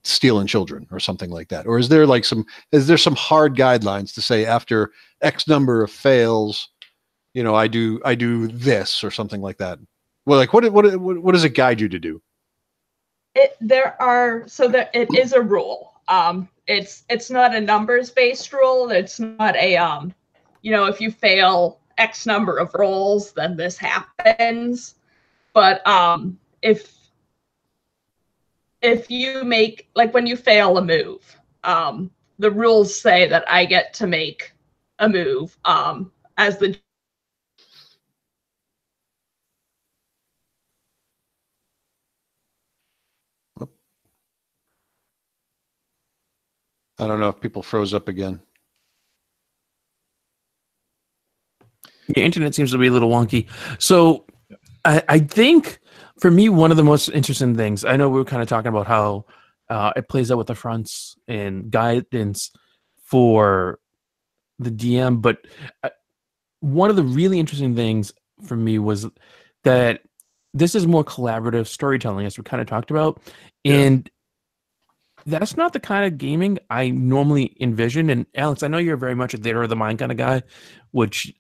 stealing children or something like that? Or is there some hard guidelines to say after X number of fails, you know, I do this or something like that? Well, like what does it guide you to do? It is a rule. It's not a numbers based rule. It's not a you know, if you fail X number of rolls, then this happens. But if you make, like, when you fail a move, the rules say that I get to make a move as the. I don't know if people froze up again. Your internet seems to be a little wonky. So I think for me, one of the most interesting things, I know we were kind of talking about how it plays out with the fronts and guidance for the DM, but one of the really interesting things for me was that this is more collaborative storytelling, as we kind of talked about. And that's not the kind of gaming I normally envision. And Alex, I know you're very much a theater of the mind kind of guy, which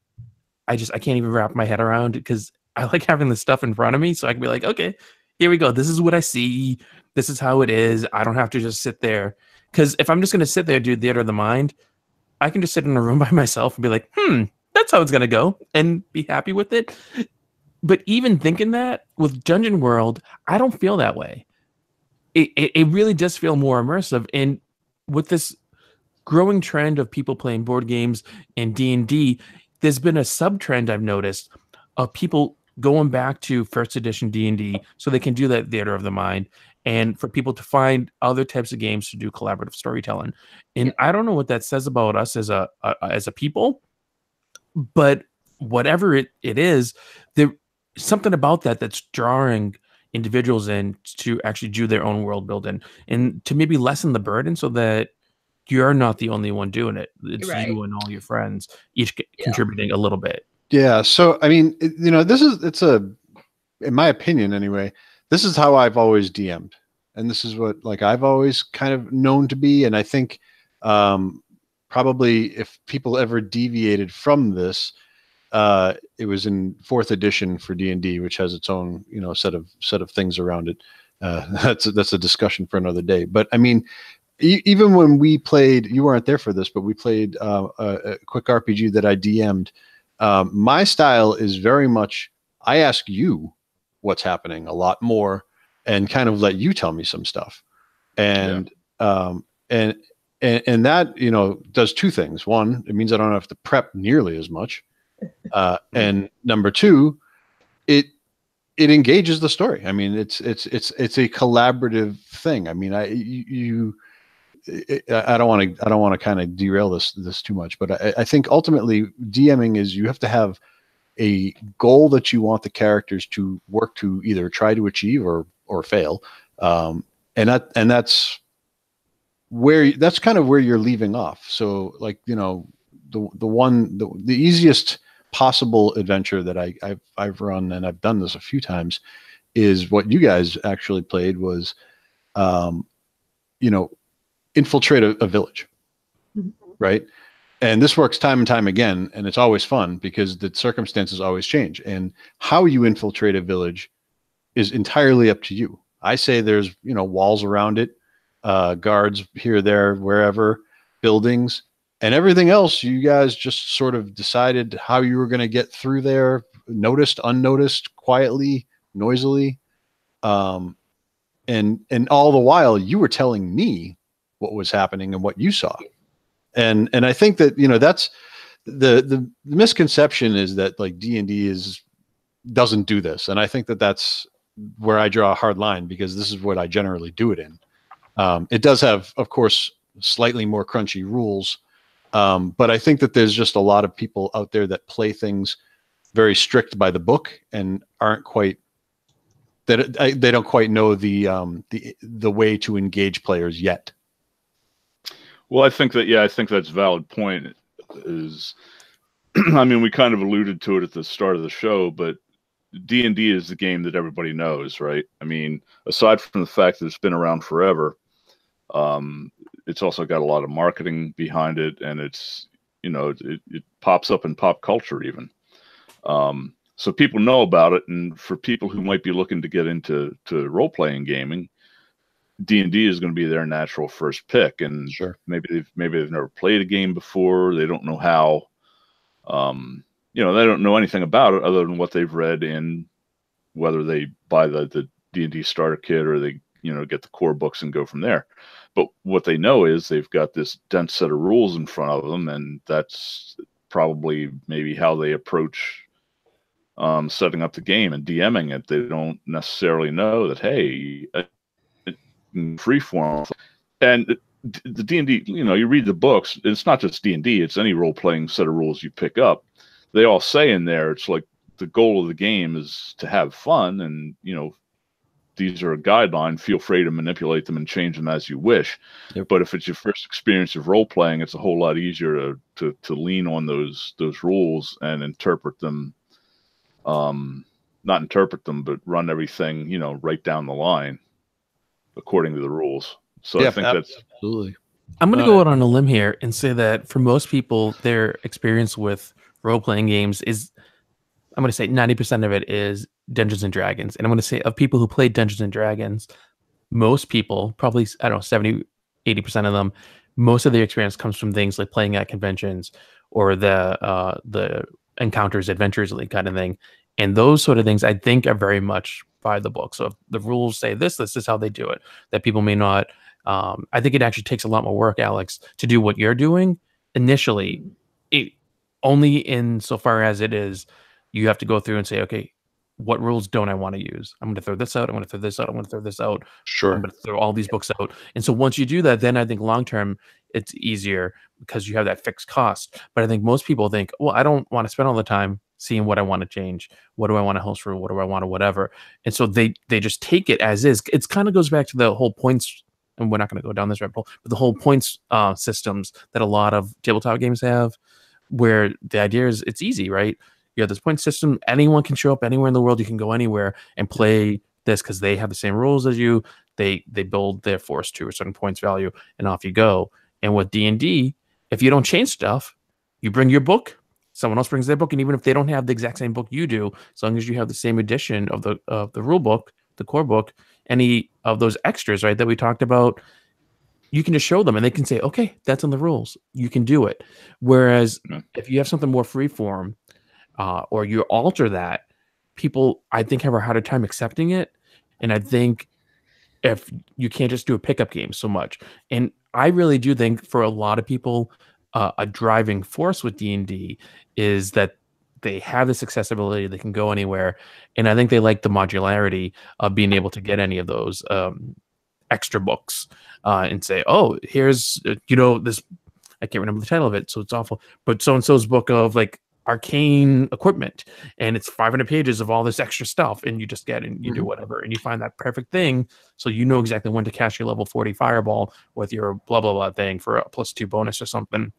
I can't even wrap my head around, because I like having the stuff in front of me so I can be like, okay, here we go. This is what I see. This is how it is. I don't have to just sit there. Because if I'm just going to sit there and do theater of the mind, I can just sit in a room by myself and be like, that's how it's going to go, and be happy with it. But even thinking that with Dungeon World, I don't feel that way. It really does feel more immersive. And with this growing trend of people playing board games and D&D, there's been a sub-trend I've noticed of people going back to first edition D&D so they can do that theater of the mind, and for people to find other types of games to do collaborative storytelling. And I don't know what that says about us as a people, but whatever it is, there something about that's drawing individuals in to actually do their own world building and to maybe lessen the burden so that you're not the only one doing it. It's you and all your friends each contributing a little bit. Yeah. So, I mean, in my opinion anyway, this is how I've always DM'd. And this is what I've always kind of known to be. And I think probably if people ever deviated from this, it was in 4th edition for D&D, which has its own, set of things around it. That's a discussion for another day. But I mean, even when we played, you weren't there for this, but we played a quick RPG that I DM'd. My style is very much, I ask you what's happening a lot more and kind of let you tell me some stuff. And that, does two things. One, it means I don't have to prep nearly as much. And number two, it engages the story. I mean, it's a collaborative thing. I mean, I don't want to kind of derail this too much, but I think ultimately DMing is you have to have a goal that you want the characters to work to either try to achieve or fail. And that's kind of where you're leaving off. So the easiest possible adventure that I've run, and I've done this a few times, is what you guys actually played was, infiltrate a village, right? And this works time and time again, and it's always fun because the circumstances always change. And how you infiltrate a village is entirely up to you. I say there's, walls around it, guards here, there, wherever, buildings, and everything else. You guys just sort of decided how you were going to get through there, noticed, unnoticed, quietly, noisily. And all the while you were telling me what was happening and what you saw. And I think that, that's the misconception is that D&D doesn't do this. And I think that that's where I draw a hard line, because this is what I generally do it in. It does have, of course, slightly more crunchy rules. But I think that there's just a lot of people out there that play things very strict by the book and aren't quite, they don't quite know the way to engage players yet. Well, I think that's a valid point. Is, I mean, we kind of alluded to it at the start of the show, but D&D is the game that everybody knows, right? I mean, aside from the fact that it's been around forever, it's also got a lot of marketing behind it, and it's, it pops up in pop culture even. So people know about it, and for people who might be looking to get into role-playing gaming, D&D is going to be their natural first pick. And sure, maybe they've never played a game before. They don't know how, they don't know anything about it other than what they've read in, whether they buy the D&D starter kit or they, get the core books and go from there. But what they know is they've got this dense set of rules in front of them, and that's probably maybe how they approach setting up the game and DMing it. They don't necessarily know that, hey, freeform. And the D&D, you read the books, it's not just D&D, it's any role-playing set of rules you pick up. They all say in there, it's like the goal of the game is to have fun, and, these are a guideline. Feel free to manipulate them and change them as you wish. Yep. But if it's your first experience of role-playing, it's a whole lot easier to lean on those rules and interpret them. Not interpret them, but run everything, right down the line according to the rules. So yeah, I think that's absolutely. I'm going to go out on a limb here and say that for most people, their experience with role-playing games is, I'm going to say 90% of it is Dungeons and Dragons. And I'm going to say of people who play Dungeons and Dragons, most people, probably, 70, 80% of them, most of their experience comes from things like playing at conventions or the encounters, adventures, like kind of thing. And those sort of things, I think, are very much by the book. So if the rules say this is how they do it. That people may not. I think it actually takes a lot more work, Alex, to do what you're doing. Initially, only in so far as it is, you have to go through and say, okay, what rules don't I want to use? I'm going to throw this out. I'm going to throw this out. I'm going to throw this out. Sure. I'm going to throw all these books out. And so once you do that, then I think long term it's easier because you have that fixed cost. But I think most people think, well, I don't want to spend all the time seeing what I want to change. What do I want to host for? What do I want to whatever? And so they just take it as is. It kind of goes back to the whole points, and we're not going to go down this rabbit hole, but the whole points systems that a lot of tabletop games have, where the idea is it's easy, right? You have this point system. Anyone can show up anywhere in the world. You can go anywhere and play this because they have the same rules as you. They build their force to a certain points value, and off you go. And with D&D, if you don't change stuff, you bring your book. Someone else brings their book, and even if they don't have the exact same book you do, as long as you have the same edition of the rule book, the core book, any of those extras, right, that we talked about, you can just show them, and they can say, "Okay, that's in the rules. You can do it." Whereas if you have something more freeform, or you alter that, people, I think, have a harder time accepting it. And I think if you can't just do a pickup game so much, and I really do think for a lot of people, a driving force with D&D is that they have this accessibility, they can go anywhere, and I think they like the modularity of being able to get any of those extra books and say, oh, here's this, I can't remember the title of it, so it's awful, but so and so's book of like arcane equipment, and it's 500 pages of all this extra stuff, and you just get and you do whatever, and you find that perfect thing, so you know exactly when to cast your level 40 fireball with your blah blah blah thing for a +2 bonus or something.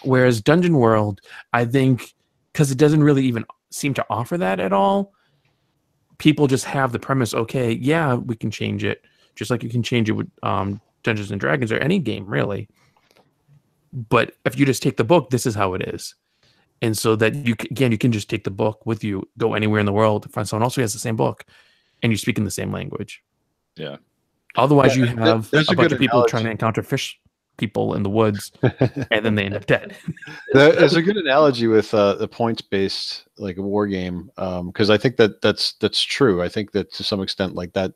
Whereas Dungeon World, I think, because it doesn't really even seem to offer that at all, people just have the premise, okay, yeah, we can change it, just like you can change it with Dungeons and Dragons or any game really. But if you just take the book, this is how it is. And so that you can just take the book with you, go anywhere in the world, find someone else who has the same book, and you speak in the same language. Yeah. Otherwise, you have there's a bunch good of people analogy. trying to encounter fish people in the woods, and then they end up dead. There's a good analogy with the points-based, like a war game, because I think that's true. I think that to some extent, like that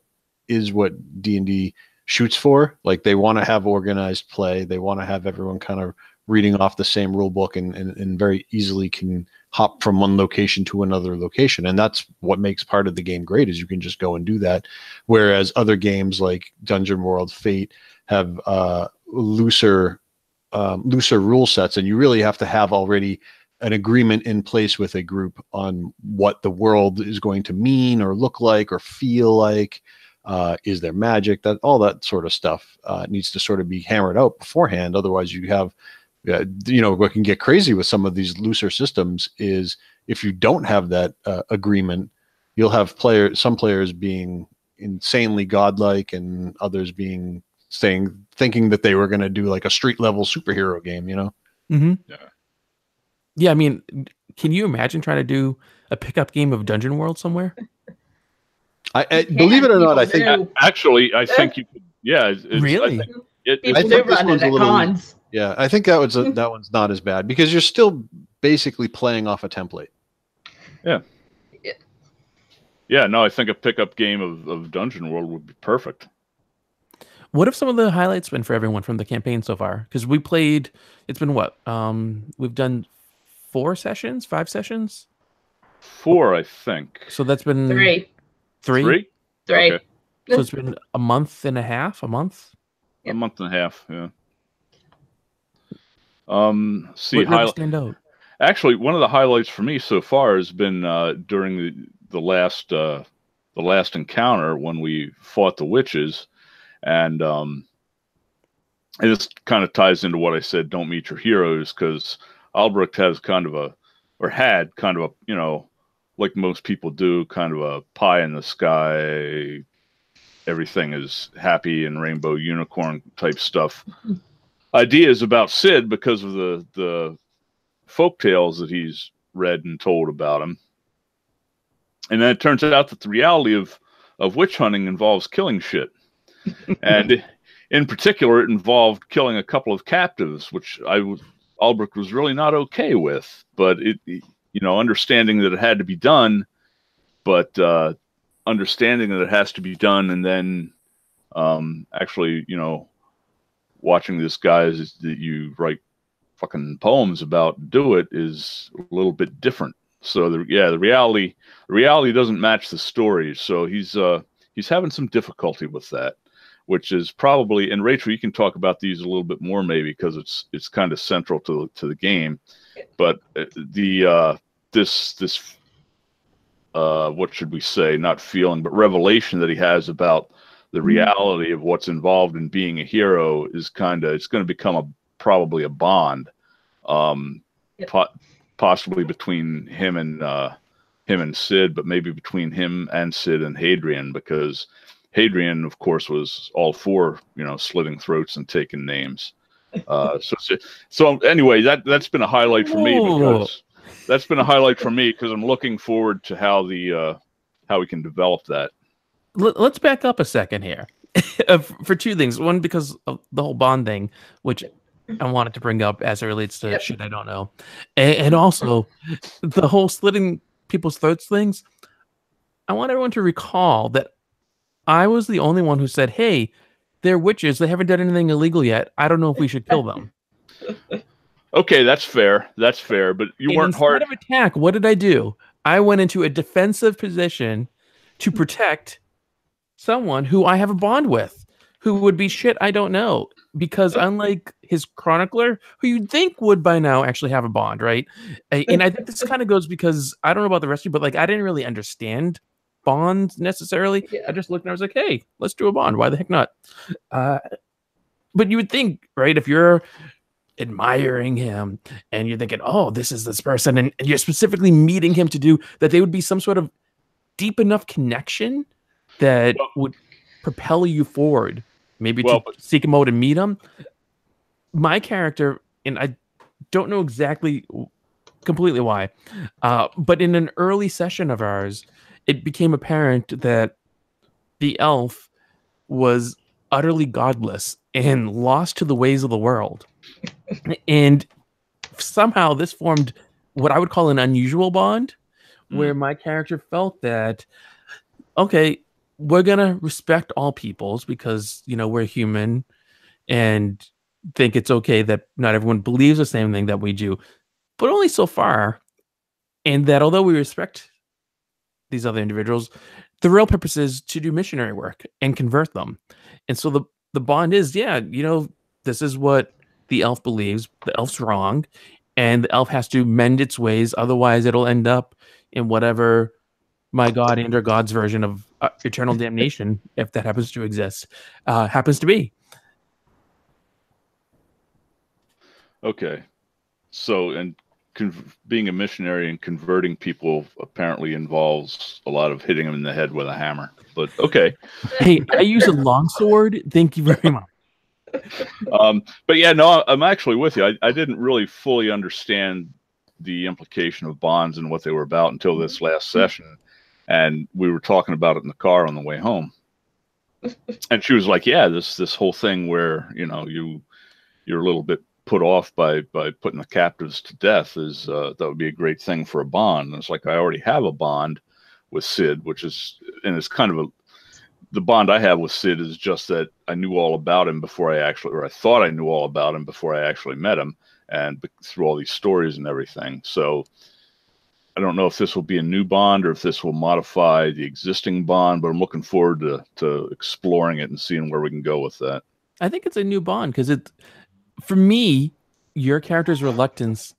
is what D&D shoots for. Like they want to have organized play. They want to have everyone kind of reading off the same rule book and very easily can hop from one location to another location. And that's what makes part of the game great, is you can just go and do that. Whereas other games like Dungeon World, Fate have looser rule sets, and you really have to have already an agreement in place with a group on what the world is going to mean or look like or feel like. Is there magic? That all that sort of stuff needs to sort of be hammered out beforehand. Otherwise, you have what can get crazy with some of these looser systems is if you don't have that agreement, you'll have some players being insanely godlike and others thinking that they were going to do like a street level superhero game, Mm-hmm. Yeah. I mean, can you imagine trying to do a pickup game of Dungeon World somewhere? I believe it or not, I think actually, I think you could. Yeah, really. People do run it at cons. Yeah, I think that one's not as bad because you're still basically playing off a template. Yeah. Yeah, no, I think a pickup game of Dungeon World would be perfect. What have some of the highlights been for everyone from the campaign so far? Because we played, it's been what? We've done 5 sessions? 4, I think. So that's been 3. 3? 3. Okay. So it's been a month and a half? Yep. A month and a half, yeah. What really stand out? Actually, one of the highlights for me so far has been during the last encounter when we fought the witches, and this kind of ties into what I said. Don't meet your heroes, because Albrecht had kind of a, like most people do, kind of a pie in the sky. Everything is happy and rainbow unicorn type stuff. Ideas about Sid because of the folk tales that he's read and told about him. And then it turns out that the reality of witch hunting involves killing shit. And in particular, it involved killing a couple of captives, which Albrecht was really not okay with. But understanding that it had to be done, but understanding that it has to be done, and then actually, watching this guy that you write fucking poems about do it is a little bit different. So the reality doesn't match the story. So he's having some difficulty with that, which is probably, and Rachel, you can talk about these a little bit more maybe because it's kind of central to the game. But this what should we say? Not feeling, but revelation that he has about the reality of what's involved in being a hero is it's going to become probably a bond, possibly between him and Sid, but maybe between him and Sid and Adrian, because Adrian, of course, was all for slitting throats and taking names. So anyway, that's been a highlight for me because I'm looking forward to how we can develop that. Let's back up a second here for two things. One, because of the whole bond thing, which I wanted to bring up as it relates to shit I don't know, and also the whole slitting people's throats things. I want everyone to recall that I was the only one who said, "Hey, they're witches. They haven't done anything illegal yet. I don't know if we should kill them." Okay, that's fair. That's fair. But you weren't hard. Instead of attack, what did I do? I went into a defensive position to protect someone who I have a bond with, who would be shit I don't know. Because unlike his chronicler, who you'd think would by now actually have a bond, right? And I think this kind of goes because I don't know about the rest of you, but like I didn't really understand bonds necessarily. I just looked and I was like, hey, let's do a bond. Why the heck not? But you would think, right, if you're admiring him and you're thinking, oh, this is this person, and you're specifically meeting him to do that, they would be some sort of deep enough connection that would propel you forward. Maybe to seek him out and meet him. My character, and I don't know exactly completely why, but in an early session of ours, it became apparent that the elf was utterly godless and lost to the ways of the world. And somehow this formed what I would call an unusual bond, where my character felt that, okay, we're going to respect all peoples because, we're human and think it's okay that not everyone believes the same thing that we do, but only so far. And that although we respect these other individuals, the real purpose is to do missionary work and convert them. And so the bond is, this is what the elf believes. The elf's wrong, and the elf has to mend its ways. Otherwise, it'll end up in whatever my God and or God's version of eternal damnation, if that happens to exist, happens to be. Okay. So, and being a missionary and converting people apparently involves a lot of hitting them in the head with a hammer. But okay. Hey, I use a longsword. Thank you very much. But yeah, no, I'm actually with you. I didn't really fully understand the implication of bonds and what they were about until this last session. And we were talking about it in the car on the way home. And she was like, yeah, this whole thing where, you're a little bit put off by putting the captives to death is that would be a great thing for a bond. And it's like, I already have a bond with Sid, it's kind of the bond I have with Sid is just that I knew all about him before I thought I knew all about him before I actually met him, and through all these stories and everything. So I don't know if this will be a new bond or if this will modify the existing bond, but I'm looking forward to exploring it and seeing where we can go with that. I think it's a new bond because for me, your character's reluctance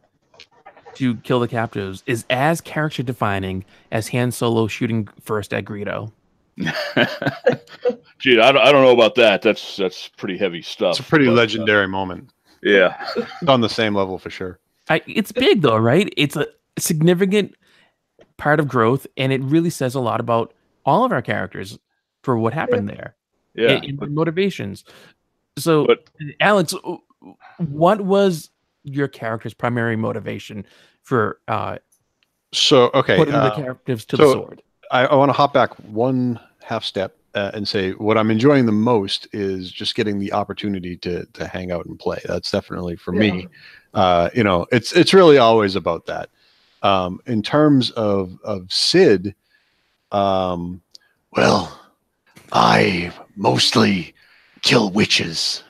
to kill the captives is as character defining as Han Solo shooting first at Greedo. Gee, I don't know about that. That's pretty heavy stuff. It's a pretty legendary moment. Yeah. It's on the same level for sure. It's big though, right? It's a significant part of growth, and it really says a lot about all of our characters for what happened there. Yeah. And their motivations. So, Alex, what was your character's primary motivation for putting the captives to the sword? I want to hop back one half step and say what I'm enjoying the most is just getting the opportunity to hang out and play. That's definitely for me. It's really always about that. In terms of Sid, well, I mostly kill witches.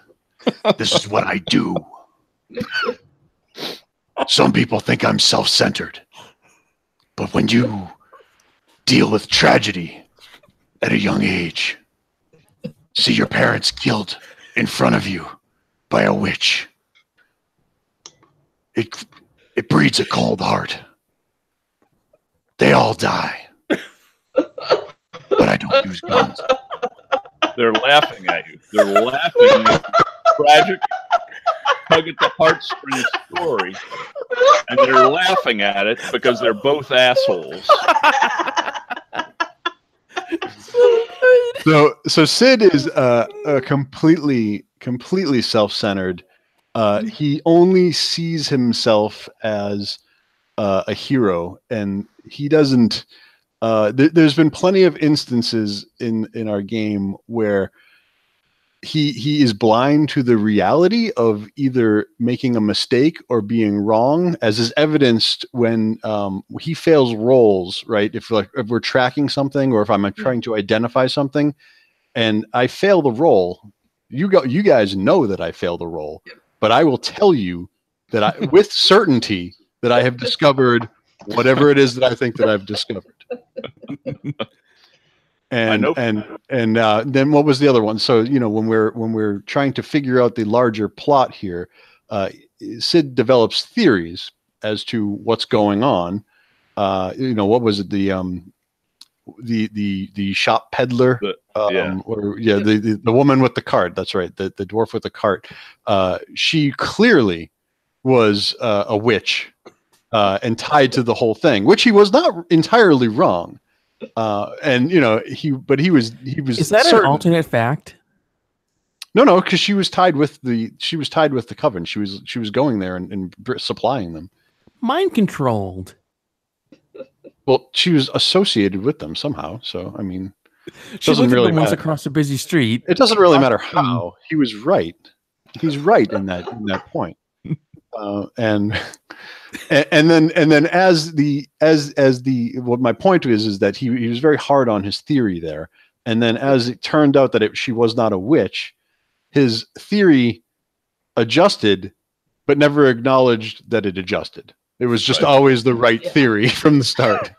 This is what I do. Some people think I'm self-centered. But when you deal with tragedy at a young age, see your parents killed in front of you by a witch, it breeds a cold heart. They all die. But I don't use guns. They're laughing at you. They're laughing at your tragic, tug at the heartstrings story. And they're laughing at it because they're both assholes. So Sid is completely self-centered. He only sees himself as a hero, and he doesn't. There's been plenty of instances in our game where he is blind to the reality of either making a mistake or being wrong, as is evidenced when he fails rolls, right? If we're tracking something, or if I'm trying to identify something and I fail the roll, you guys know that I failed the roll, but I will tell you that with certainty that I have discovered whatever it is that I think that I've discovered. And then what was the other one? So, when we're trying to figure out the larger plot here, Sid develops theories as to what's going on. What was it? The shop peddler, the woman with the cart. That's right. The dwarf with the cart. She clearly was a witch, and tied to the whole thing, which he was not entirely wrong. He was. Is that certain. An alternate fact? No, because she was tied with the coven. She was going there and supplying them. Mind controlled. Well, she was associated with them somehow. So I mean, she doesn't really matter. Across a busy street. It doesn't really matter how. He was right. He's right in that point. And then what my point is that he was very hard on his theory there, and then as it turned out that she was not a witch, his theory adjusted, but never acknowledged that it adjusted. It was just always the right theory from the start.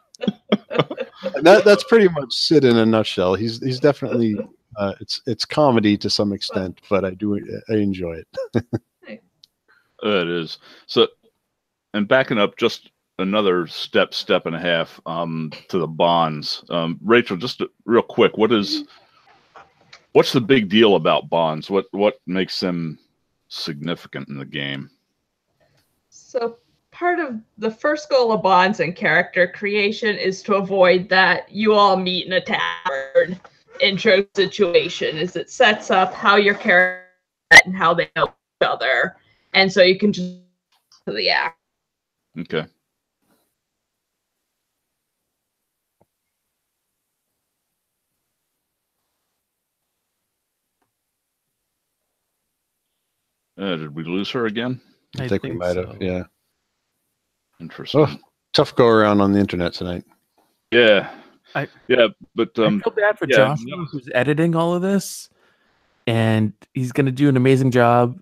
And that's pretty much Sid in a nutshell. He's definitely it's comedy to some extent, but I enjoy it. It is. So, and backing up just another step and a half to the bonds. Rachel, just real quick, what's the big deal about bonds? What makes them significant in the game? So part of the first goal of bonds and character creation is to avoid that you all meet in a tavern intro situation. Is it sets up how your character and how they know each other. And so you can just to the act. Okay. Did we lose her again? I think we might have. Yeah. Interesting. Oh, tough go around on the internet tonight. Yeah. But I feel bad for Josh, who's editing all of this, and he's going to do an amazing job.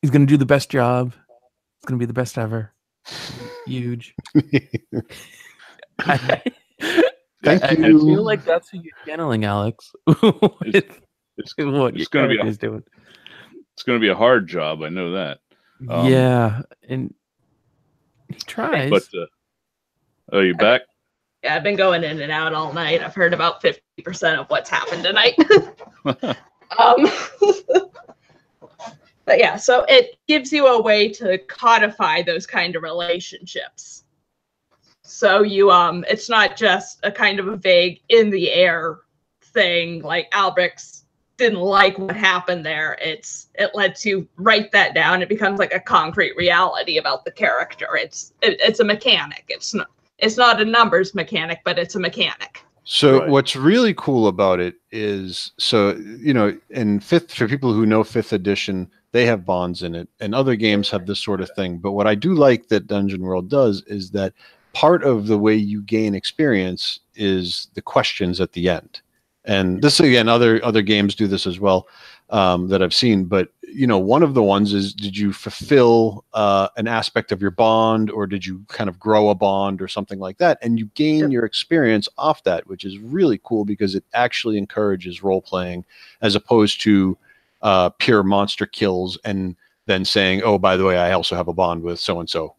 He's going to do the best job. It's going to be the best ever. Huge. Thank I you. feel like that's who you're channeling, Alex. It's what it's going to be doing. It's going to be a hard job. I know that. Yeah, and he tries. But are you back? Yeah, I've been going in and out all night. I've heard about 50% of what's happened tonight. But yeah, so it gives you a way to codify those kind of relationships. So you it's not just a kind of a vague in the air thing like Albrecht's didn't like what happened there. It lets you write that down. It becomes like a concrete reality about the character. It's a mechanic. It's not a numbers mechanic, but it's a mechanic. So what's really cool about it is, in for people who know 5th edition, they have bonds in it, and other games have this sort of thing. But what I do like that Dungeon World does is that part of the way you gain experience is the questions at the end. And this, again, other games do this as well, that I've seen. But you know, one of the ones is, did you fulfill an aspect of your bond, or did you kind of grow a bond or something like that? And you gain your experience off that, which is really cool because it actually encourages role playing as opposed to pure monster kills and then saying, oh, by the way, I also have a bond with so and so.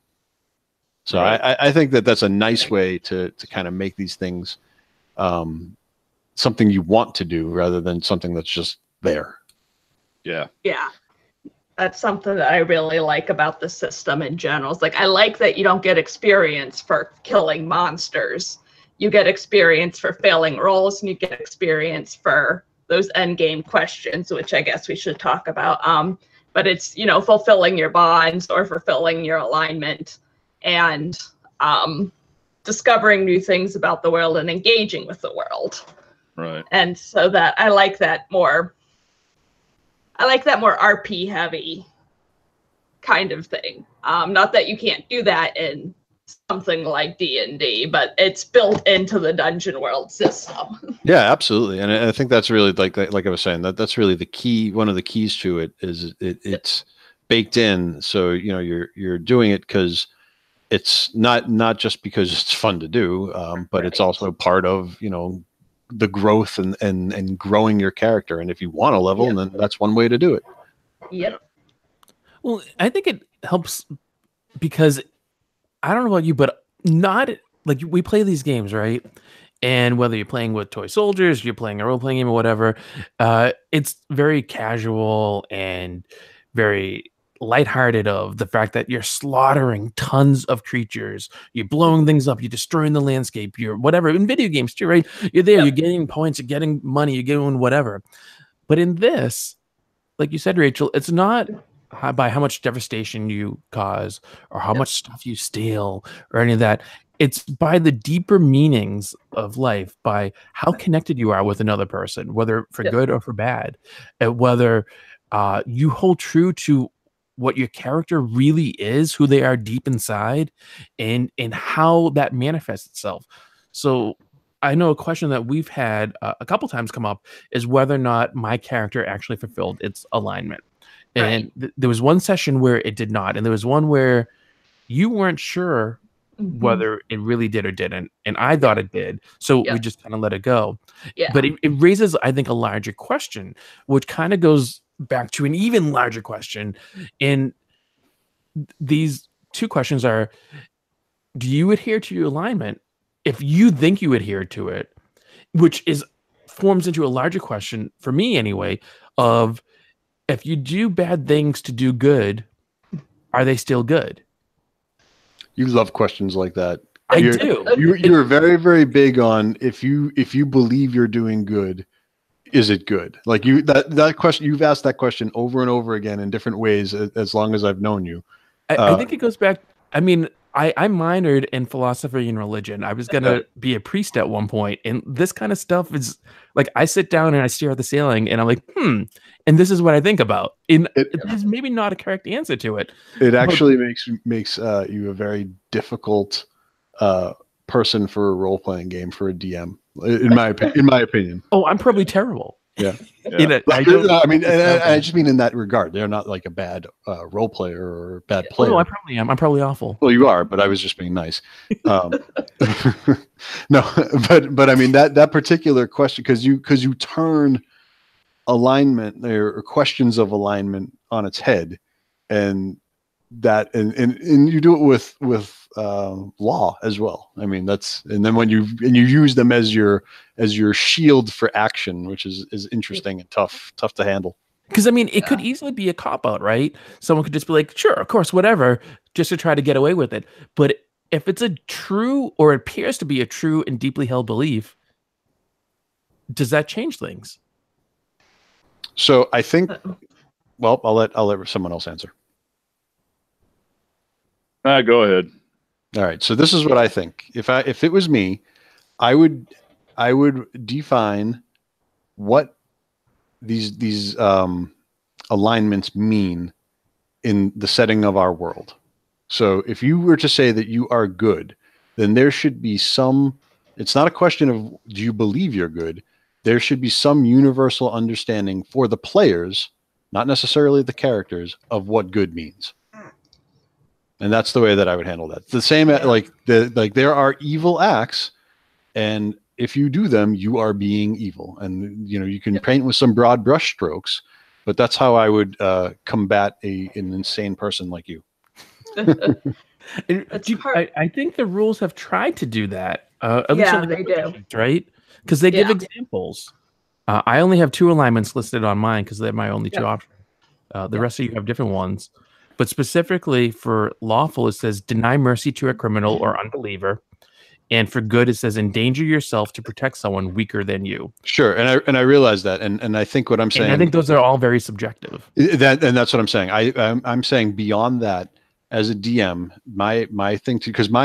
So I think that that's a nice way to kind of make these things something you want to do rather than something that's just there. Yeah. Yeah. That's something that I really like about the system in general. It's like, I like that you don't get experience for killing monsters. You get experience for failing rolls, and you get experience for those end game questions, which I guess we should talk about. But it's, you know, fulfilling your bonds or fulfilling your alignment and discovering new things about the world and engaging with the world. Right. And so that I like that more RP heavy kind of thing. Not that you can't do that in something like D&D, but it's built into the Dungeon World system. Yeah, absolutely. And I think that's really like I was saying, that's really the key. One of the keys to it is it's baked in. So, you know, you're doing it because it's not just because it's fun to do, but it's also part of, you know, the growth and growing your character. And if you want to level, then that's one way to do it. Yep. Well, I think it helps because I don't know about you, but not like we play these games, right? And whether you're playing with toy soldiers, you're playing a role-playing game or whatever, it's very casual and very lighthearted of the fact that you're slaughtering tons of creatures, you're blowing things up, you're destroying the landscape, you're whatever. In video games too, right? You're there, you're getting points, you're getting money, you're getting whatever. But in this, like you said, Rachel, it's not by how much devastation you cause or how much stuff you steal or any of that. It's by the deeper meanings of life, by how connected you are with another person, whether for good or for bad, and whether you hold true to what your character really is, who they are deep inside, and how that manifests itself. So I know a question that we've had a couple times come up is whether or not my character actually fulfilled its alignment. And there was one session where it did not, and there was one where you weren't sure whether it really did or didn't, and I thought it did, so we just kind of let it go. But it raises, I think, a larger question, which kind of goes back to an even larger question. And these two questions are: do you adhere to your alignment? If you think you adhere to it, which forms into a larger question for me anyway, of if you do bad things to do good, are they still good? You love questions like that. I do. You're very, very big on if you believe you're doing good, is it good? Like that question, you've asked that question over and over again in different ways as long as I've known you. I think it goes back. I mean, I minored in philosophy and religion. I was gonna be a priest at one point, and this kind of stuff is like I sit down and I stare at the ceiling, and I'm like, and this is what I think about. And there's maybe not a correct answer to it. It actually makes you a very difficult person for a role playing game for a DM, in my opinion. Oh, I'm probably terrible. Yeah. I just mean in that regard. They're not like a bad role player or bad player. No, I probably am. I'm probably awful. Well, you are, but I was just being nice. No, but I mean that particular question, because you turn alignment or questions of alignment on its head, and you do it with law as well. I mean, and then when you use them as your shield for action, which is interesting and tough to handle. Because I mean, it could easily be a cop out, right? Someone could just be like, sure, of course, whatever, just to try to get away with it. But if it's a true, or it appears to be a true and deeply held belief, does that change things? So I think, well, I'll let someone else answer. Go ahead. All right. So this is what I think. If it was me, I would define what these alignments mean in the setting of our world. So if you were to say that you are good, then there should be some. It's not a question of do you believe you're good. There should be some universal understanding for the players not necessarily the characters, of what good means. And that's the way that I would handle that. It's the same, like there are evil acts, and if you do them, you are being evil. And you can paint with some broad brush strokes, but that's how I would combat an insane person like you. I think the rules have tried to do that. At least they do. Right? Because they give examples. I only have 2 alignments listed on mine because they're my only 2 options. The rest of you have different ones. But specifically for lawful, it says deny mercy to a criminal or unbeliever. And for good, it says endanger yourself to protect someone weaker than you. Sure, and I realize that, and I think what I'm saying. And I think those are all very subjective. That's what I'm saying. I'm saying beyond that, as a DM, my thing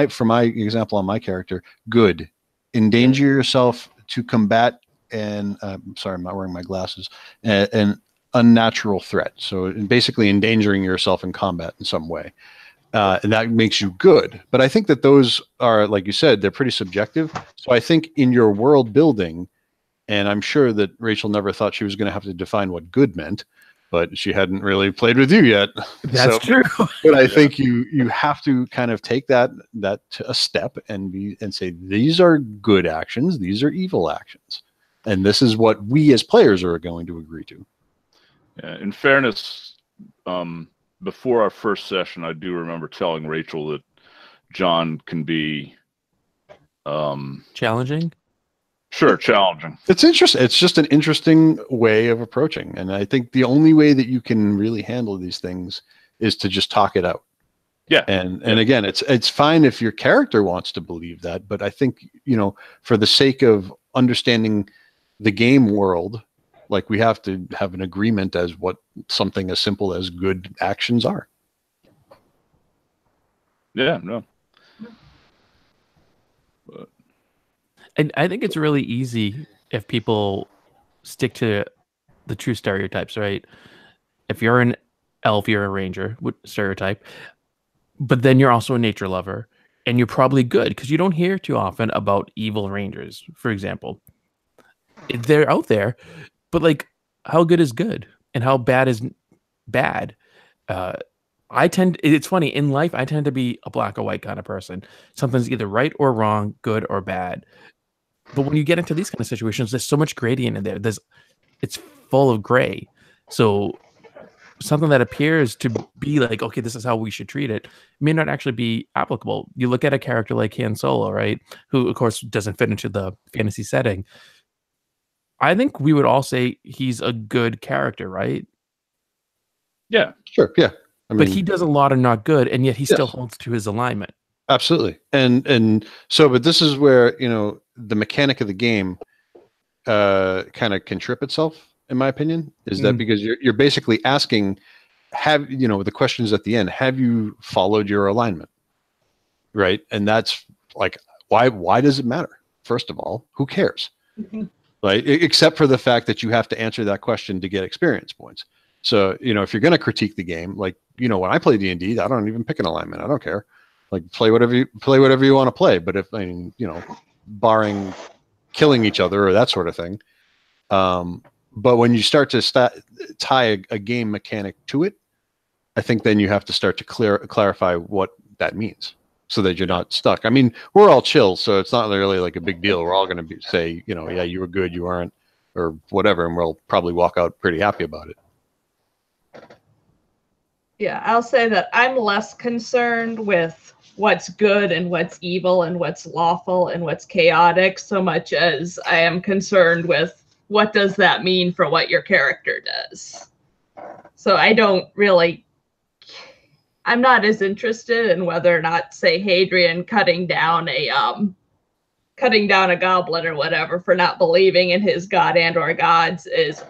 for my example on my character, good, endanger yourself to combat and sorry, I'm not wearing my glasses. An unnatural threat. So basically endangering yourself in combat in some way. And that makes you good. But I think that those are, like you said, they're pretty subjective. So I think in your world building, and I'm sure that Rachel never thought she was going to have to define what good meant, but she hadn't really played with you yet. That's true. But I think you have to kind of take that to a step and say, these are good actions, these are evil actions. And this is what we as players are going to agree to. Yeah, in fairness, before our first session, I do remember telling Rachel that John can be challenging. Sure, challenging. It's interesting. It's just an interesting way of approaching, and I think the only way that you can really handle these things is to just talk it out. Yeah, and again, it's fine if your character wants to believe that, but I think for the sake of understanding the game world, like we have to have an agreement as what something as simple as good actions are. Yeah, no. But. And I think it's really easy if people stick to the true stereotypes, right? If you're an elf, you're a ranger, stereotype, but then you're also a nature lover, and you're probably good because you don't hear too often about evil rangers, for example. They're out there, but like, how good is good and how bad is bad? It's funny, in life, I tend to be a black or white kind of person. Something's either right or wrong, good or bad. But when you get into these kind of situations, there's so much gradient in there. It's full of gray. So something that appears to be like, okay, this is how we should treat it, may not actually be applicable. You look at a character like Han Solo, right? Who, of course, doesn't fit into the fantasy setting. I think we would all say he's a good character, right? Yeah, sure. Yeah. But he does a lot of not good, and yet he still holds to his alignment. Absolutely. And so, but this is where, the mechanic of the game kind of can trip itself, in my opinion, is that because you're basically asking, the questions at the end, have you followed your alignment? Right. And that's like, why does it matter? First of all, who cares? Right. Except for the fact that you have to answer that question to get experience points. So, if you're going to critique the game, like, when I play D&D, I don't even pick an alignment. I don't care. Like, play whatever you want to play. But barring killing each other or that sort of thing. But when you start to tie a game mechanic to it, I think then you have to start to clarify what that means so that you're not stuck. I mean, we're all chill, so it's not really like a big deal. We're all going to say, yeah, you were good, you aren't, or whatever, and we'll probably walk out pretty happy about it. Yeah, I'll say that I'm less concerned with what's good and what's evil and what's lawful and what's chaotic so much as I am concerned with what does that mean for what your character does. So I'm not as interested in whether or not, say, Adrian cutting down a goblin or whatever for not believing in his god and or gods is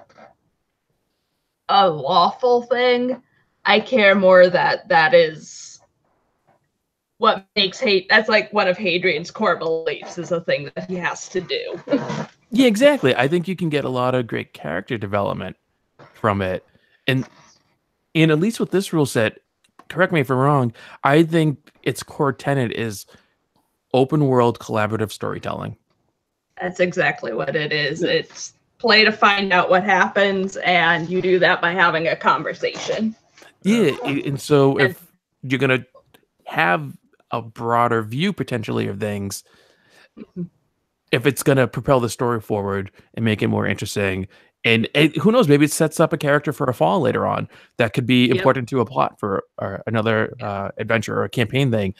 a lawful thing. I care more that is what makes that's like one of Hadrian's core beliefs, is a thing that he has to do. Yeah, exactly. I think you can get a lot of great character development from it. And at least with this rule set, correct me if I'm wrong, I think its core tenet is open world collaborative storytelling. That's exactly what it is. It's play to find out what happens, and you do that by having a conversation. Yeah, and so if you're gonna have a broader view potentially of things, if it's gonna propel the story forward and make it more interesting, and who knows, maybe it sets up a character for a fall later on that could be important to a plot for another adventure or a campaign thing.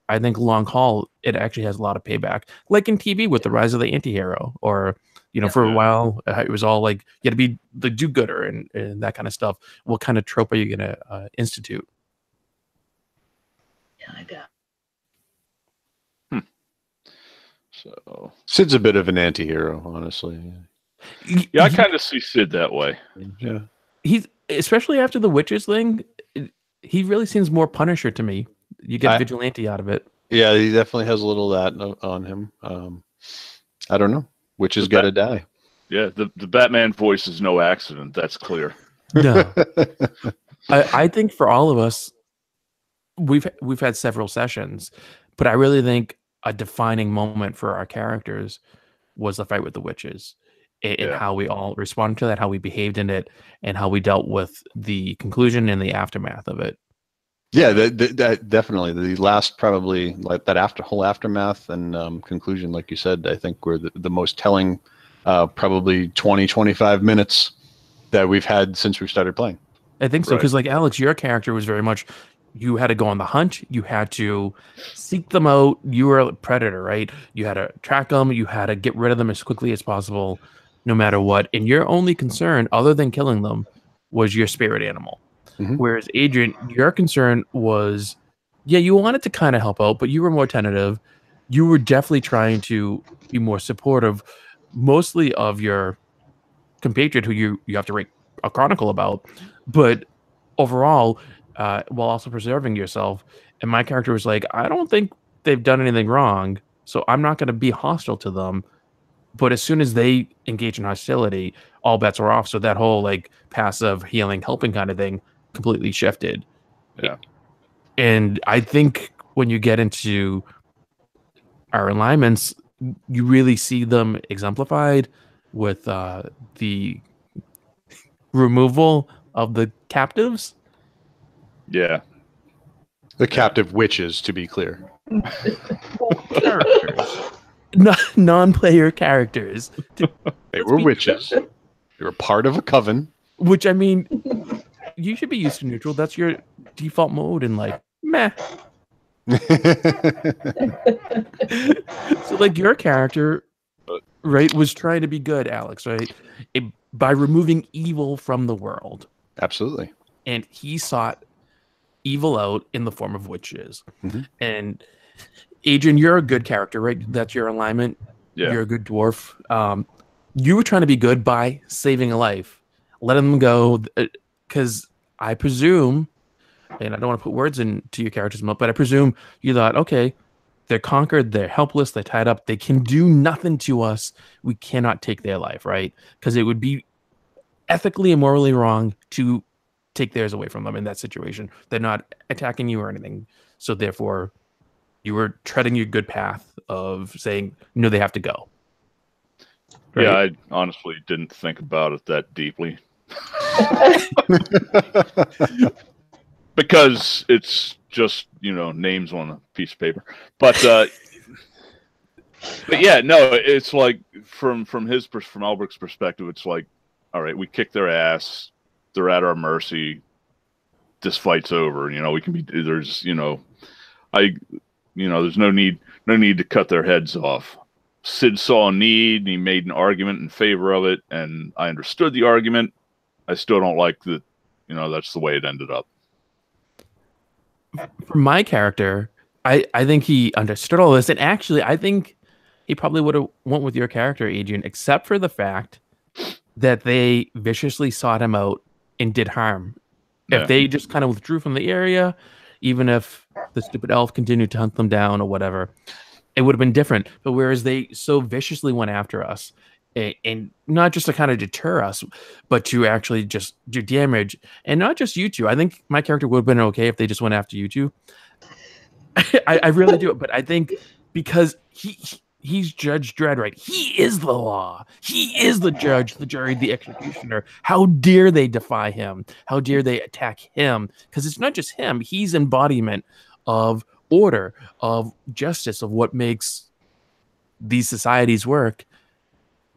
I think long haul, it actually has a lot of payback, like in TV with the rise of the anti-hero, or for a while it was all like you had to be the do-gooder and that kind of stuff. What kind of trope are you gonna institute? Yeah, I got. So Sid's a bit of an anti-hero, honestly. yeah, I kind of see Sid that way. Yeah. He's, especially after the witches thing, he really seems more Punisher to me. You get vigilante out of it. Yeah, he definitely has a little of that on him. I don't know. Witches got to die. Yeah, the Batman voice is no accident. That's clear. No. I think for all of us, we've had several sessions, but I really think a defining moment for our characters was the fight with the witches, and how we all responded to that, how we behaved in it, and how we dealt with the conclusion and the aftermath of it. Yeah, that definitely the last, probably like that whole aftermath and conclusion, like you said, I think were the most telling, probably 20-25 minutes that we've had since we started playing. I think so, because like Alex, your character was very much, you had to go on the hunt, you had to seek them out, you were a predator, right? You had to track them, you had to get rid of them as quickly as possible, no matter what. And your only concern, other than killing them, was your spirit animal. Mm-hmm. Whereas Adrian, your concern was, you wanted to kind of help out, but you were more tentative. You were definitely trying to be more supportive, mostly of your compatriot, who you have to write a chronicle about, but overall, while also preserving yourself. And my character was like, I don't think they've done anything wrong, so I'm not going to be hostile to them. But as soon as they engage in hostility, all bets are off. So that whole like passive healing, helping kind of thing completely shifted. Yeah. And I think when you get into our alignments, you really see them exemplified with the removal of the captives. Yeah. The captive witches, to be clear. Characters. Non-player characters. They were witches. They were part of a coven. Which, I mean, you should be used to neutral. That's your default mode in life. Meh. So, like, your character, right, was trying to be good, Alex, right? By removing evil from the world. Absolutely. And he sought evil out in the form of witches. Mm-hmm. And Adrian, you're a good character, right? That's your alignment. Yeah. You're a good dwarf. You were trying to be good by saving a life, letting them go, because I presume, and I don't want to put words into your character's mouth, but I presume you thought, okay, they're conquered, they're helpless, they're tied up, they can do nothing to us. We cannot take their life, right? Because it would be ethically and morally wrong to take theirs away from them in that situation. They're not attacking you or anything. So therefore, you were treading your good path of saying, no, they have to go. Right? Yeah, I honestly didn't think about it that deeply. Because it's just, names on a piece of paper. But yeah, no, it's like from Albert's perspective, it's like, all right, we kicked their ass. They're at our mercy. This fight's over. We can be, there's no need to cut their heads off. Sid saw a need and he made an argument in favor of it, and I understood the argument. I still don't like that, that's the way it ended up. For my character, I think he understood all this, and actually I think he probably would have went with your character, Adrian, except for the fact that they viciously sought him out and did harm. Yeah. If they just kind of withdrew from the area, even if the stupid elf continued to hunt them down or whatever, it would have been different. But whereas they so viciously went after us, and not just to kind of deter us, but to actually just do damage, and not just you two. I think my character would have been okay if they just went after you two. I really do. But I think because he's Judge Dredd, right? He is the law. He is the judge, the jury, the executioner. How dare they defy him? How dare they attack him? Because it's not just him. He's embodiment of order, of justice, of what makes these societies work.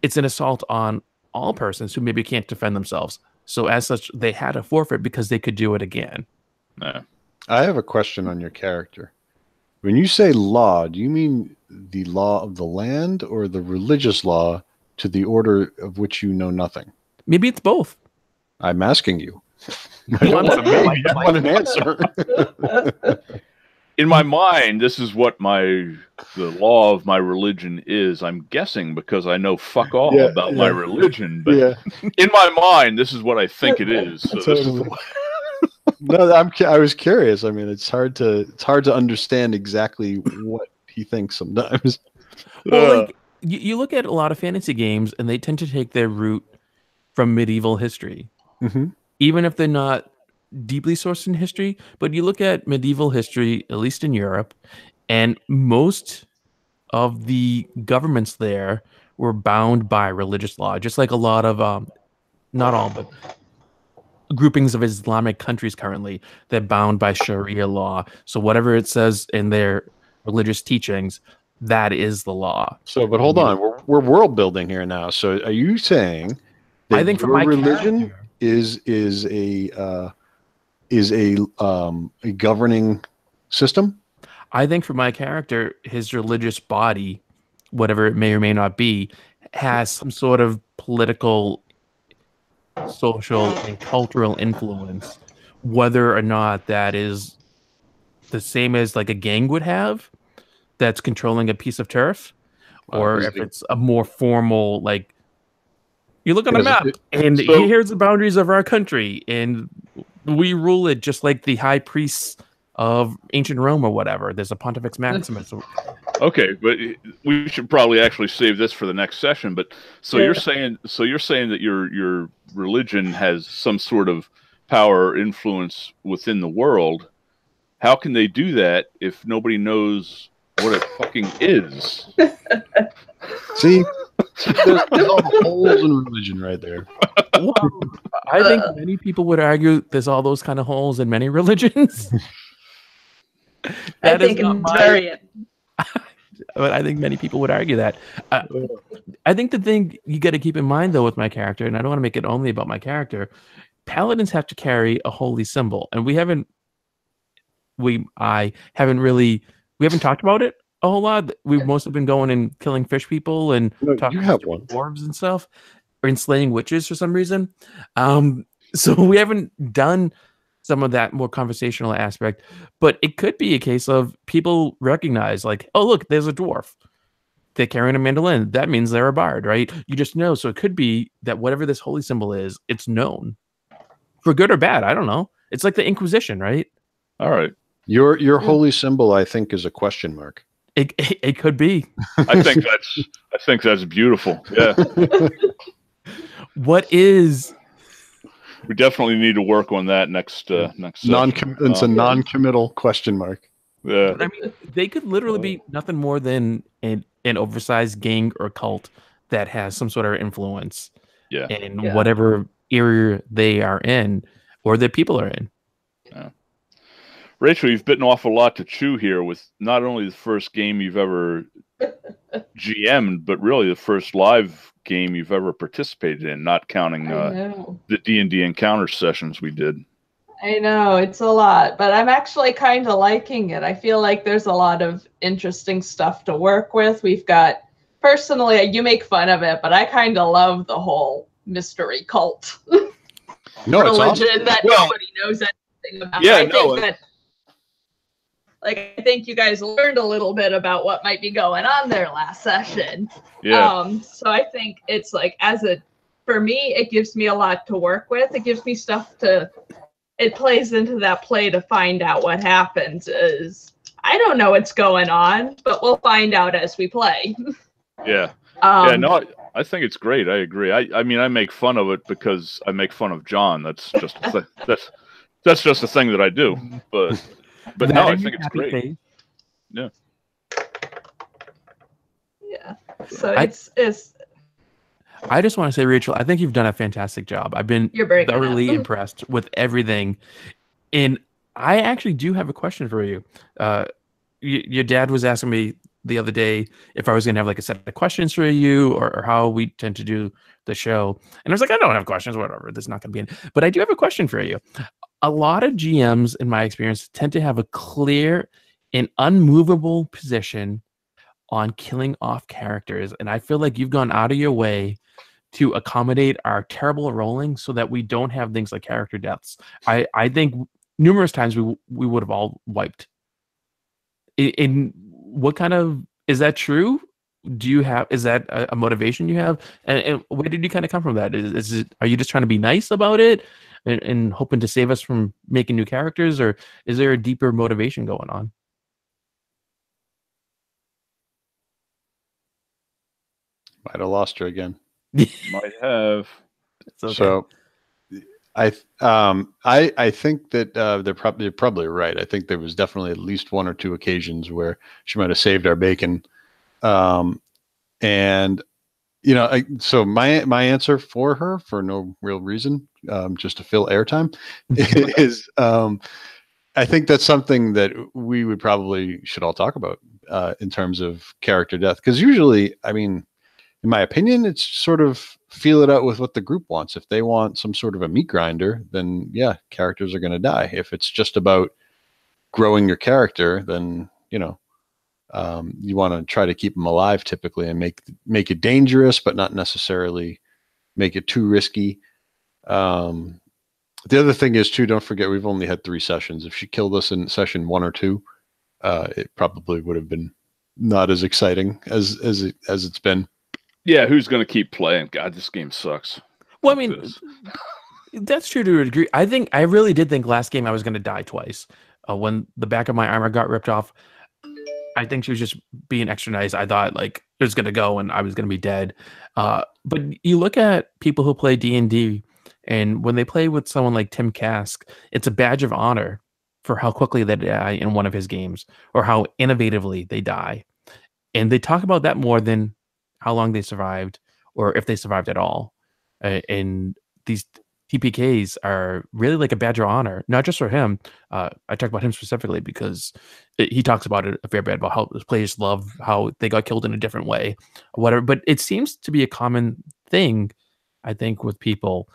It's an assault on all persons who maybe can't defend themselves. So as such, they had to forfeit because they could do it again. Yeah. I have a question on your character. When you say law, do you mean the law of the land or the religious law to the order of which you know nothing? Maybe it's both. I'm asking you. You want I maybe. want an answer. In my mind, this is what the law of my religion is. I'm guessing because I know fuck all about my religion, but in my mind, this is what I think it is. So Totally. No, I was curious. I mean, it's hard to understand exactly what he thinks sometimes. Well, like, you look at a lot of fantasy games, and they tend to take their root from medieval history, even if they're not deeply sourced in history. But you look at medieval history, at least in Europe, and most of the governments there were bound by religious law, just like a lot of not all, but groupings of Islamic countries currently, they're bound by Sharia law. So whatever it says in their religious teachings, that is the law. So, but hold on, we're world building here now. So, are you saying that I think for your my religion character, is a governing system? I think for my character, his religious body, whatever it may or may not be, has some sort of political, social, and cultural influence, whether or not that is the same as like a gang would have that's controlling a piece of turf, or if it's a more formal, like you look on a map and here's the boundaries of our country and we rule it just like the high priests of ancient Rome or whatever. There's a Pontifex Maximus. Okay, but we should probably actually save this for the next session. But you're saying that your religion has some sort of power or influence within the world. How can they do that if nobody knows what it fucking is? See, there's all the holes in religion right there. Well, I think many people would argue there's all those kind of holes in many religions. I think it's very. But I think many people would argue that. I think the thing you got to keep in mind, though, with my character, and I don't want to make it only about my character, paladins have to carry a holy symbol, and we haven't talked about it a whole lot. We've mostly been going and killing fish people and talking to dwarves and stuff, or slaying witches for some reason. So we haven't done some of that more conversational aspect, but it could be a case of people recognize, like, oh, look, there's a dwarf. They're carrying a mandolin. That means they're a bard, right? You just know. So it could be that whatever this holy symbol is, it's known for good or bad. I don't know. It's like the Inquisition, right? All right. Your holy symbol, I think, is a question mark. It could be. I think that's beautiful. Yeah. What is? We definitely need to work on that next session. It's a non-committal question mark. Yeah. I mean, they could literally be nothing more than an oversized gang or cult that has some sort of influence in whatever area they are in or that people are in. Yeah. Rachel, you've bitten off a lot to chew here with not only the first game you've ever GM'd, but really the first live game you've ever participated in, not counting the D&D encounter sessions we did. I know, it's a lot, but I'm actually kind of liking it. I feel like there's a lot of interesting stuff to work with. We've got, personally, you make fun of it, but I kind of love the whole mystery cult religion that nobody knows anything about. Yeah, I think you guys learned a little bit about what might be going on there last session. Yeah. So I think it's like, for me, it gives me a lot to work with. It gives me stuff it plays into that play to find out what happens. I don't know what's going on, but we'll find out as we play. Yeah. I think it's great. I agree. I mean, I make fun of it because I make fun of John. That's just that's just a thing that I do. But no, I think it's great. Face. Yeah. Yeah. So I just want to say, Rachel, I think you've done a fantastic job. I've been You're very good at thoroughly it. impressed with everything. And I actually do have a question for you. Your dad was asking me the other day if I was going to have like a set of questions for you or how we tend to do the show. And I was like, I don't have questions, whatever. There's not going to be any. But I do have a question for you. A lot of GMs, in my experience, tend to have a clear and unmovable position on killing off characters. And I feel like you've gone out of your way to accommodate our terrible rolling so that we don't have things like character deaths. I think numerous times we would have all wiped. In what kind of, is that true? Is that a motivation you have? And where did you kind of come from that? Is it, are you just trying to be nice about it and hoping to save us from making new characters, or is there a deeper motivation going on? Might have lost her again. Might have. It's okay. So I think that they're probably right. I think there was definitely at least one or two occasions where she might have saved our bacon. And so my answer for her, for no real reason, just to fill airtime, is I think that's something that we would probably should all talk about in terms of character death, because usually, I mean, in my opinion, it's sort of feel it out with what the group wants. If they want some sort of a meat grinder, then yeah, characters are going to die. If it's just about growing your character, then you want to try to keep them alive typically and make it dangerous, but not necessarily make it too risky. The other thing is too, don't forget we've only had 3 sessions. If she killed us in session 1 or 2, it probably would have been not as exciting as it's been. Yeah, who's going to keep playing? God, this game sucks. Well, I mean, that's true to a degree. I really did think last game I was going to die twice. When the back of my armor got ripped off, I think she was just being extra nice. I thought like it was going to go and I was going to be dead. But you look at people who play D&D, and when they play with someone like Tim Kask, it's a badge of honor for how quickly they die in one of his games or how innovatively they die. And they talk about that more than how long they survived or if they survived at all. And these TPKs are really like a badge of honor, not just for him. I talk about him specifically because he talks about it a fair bit about how the players love how they got killed in a different way or whatever. But it seems to be a common thing, I think, with people.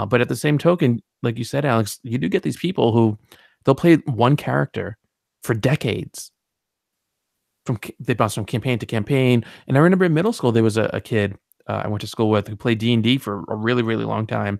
But at the same token, like you said, Alex, you do get these people who they'll play one character for decades. They bounce from campaign to campaign. And I remember in middle school, there was a kid I went to school with who played D&D for a really, really long time.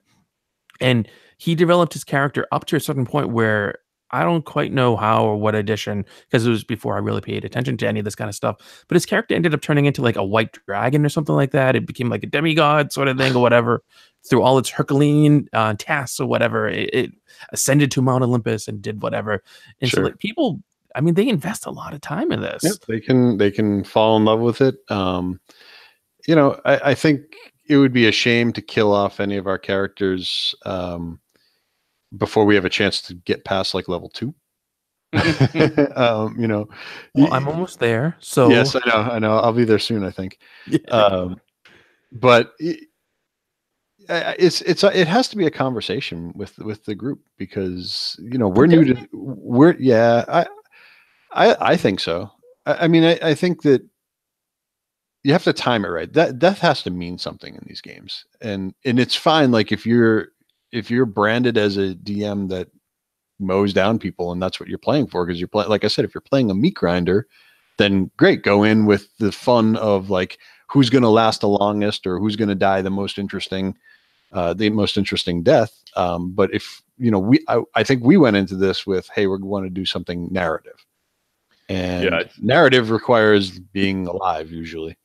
And he developed his character up to a certain point where I don't quite know how or what edition, because it was before I really paid attention to any of this kind of stuff. But his character ended up turning into like a white dragon or something like that. It became like a demigod sort of thing or whatever. Through all its Herculean tasks or whatever, it ascended to Mount Olympus and did whatever. And so like people, I mean, they invest a lot of time in this. Yep, they can fall in love with it. I think it would be a shame to kill off any of our characters before we have a chance to get past like level 2. Well, I'm almost there. So yes, I know. I'll be there soon, I think. Yeah. But it has to be a conversation with the group, because we're new to I think so. I mean, I think that you have to time it right. That death has to mean something in these games, and it's fine. Like if you're branded as a DM that mows down people, and that's what you're playing for, because you're playing, like I said, if you're playing a meat grinder, then great, go in with the fun of like who's going to last the longest or who's going to die the most interesting death. But if I think we went into this with, hey, we want to do something narrative. And narrative requires being alive usually.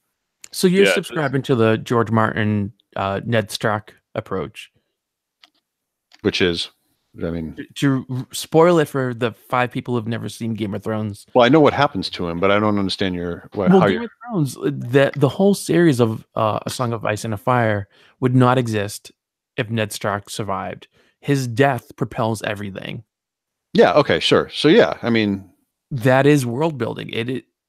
So you're subscribing to the George Martin, Ned Stark approach, which is, I mean, to spoil it for the 5 people who've never seen Game of Thrones. Well, I know what happens to him, but I don't understand Game of Thrones. The whole series of A Song of Ice and a Fire would not exist if Ned Stark survived. His death propels everything. Yeah. Okay. Sure. So yeah, I mean, that is world building.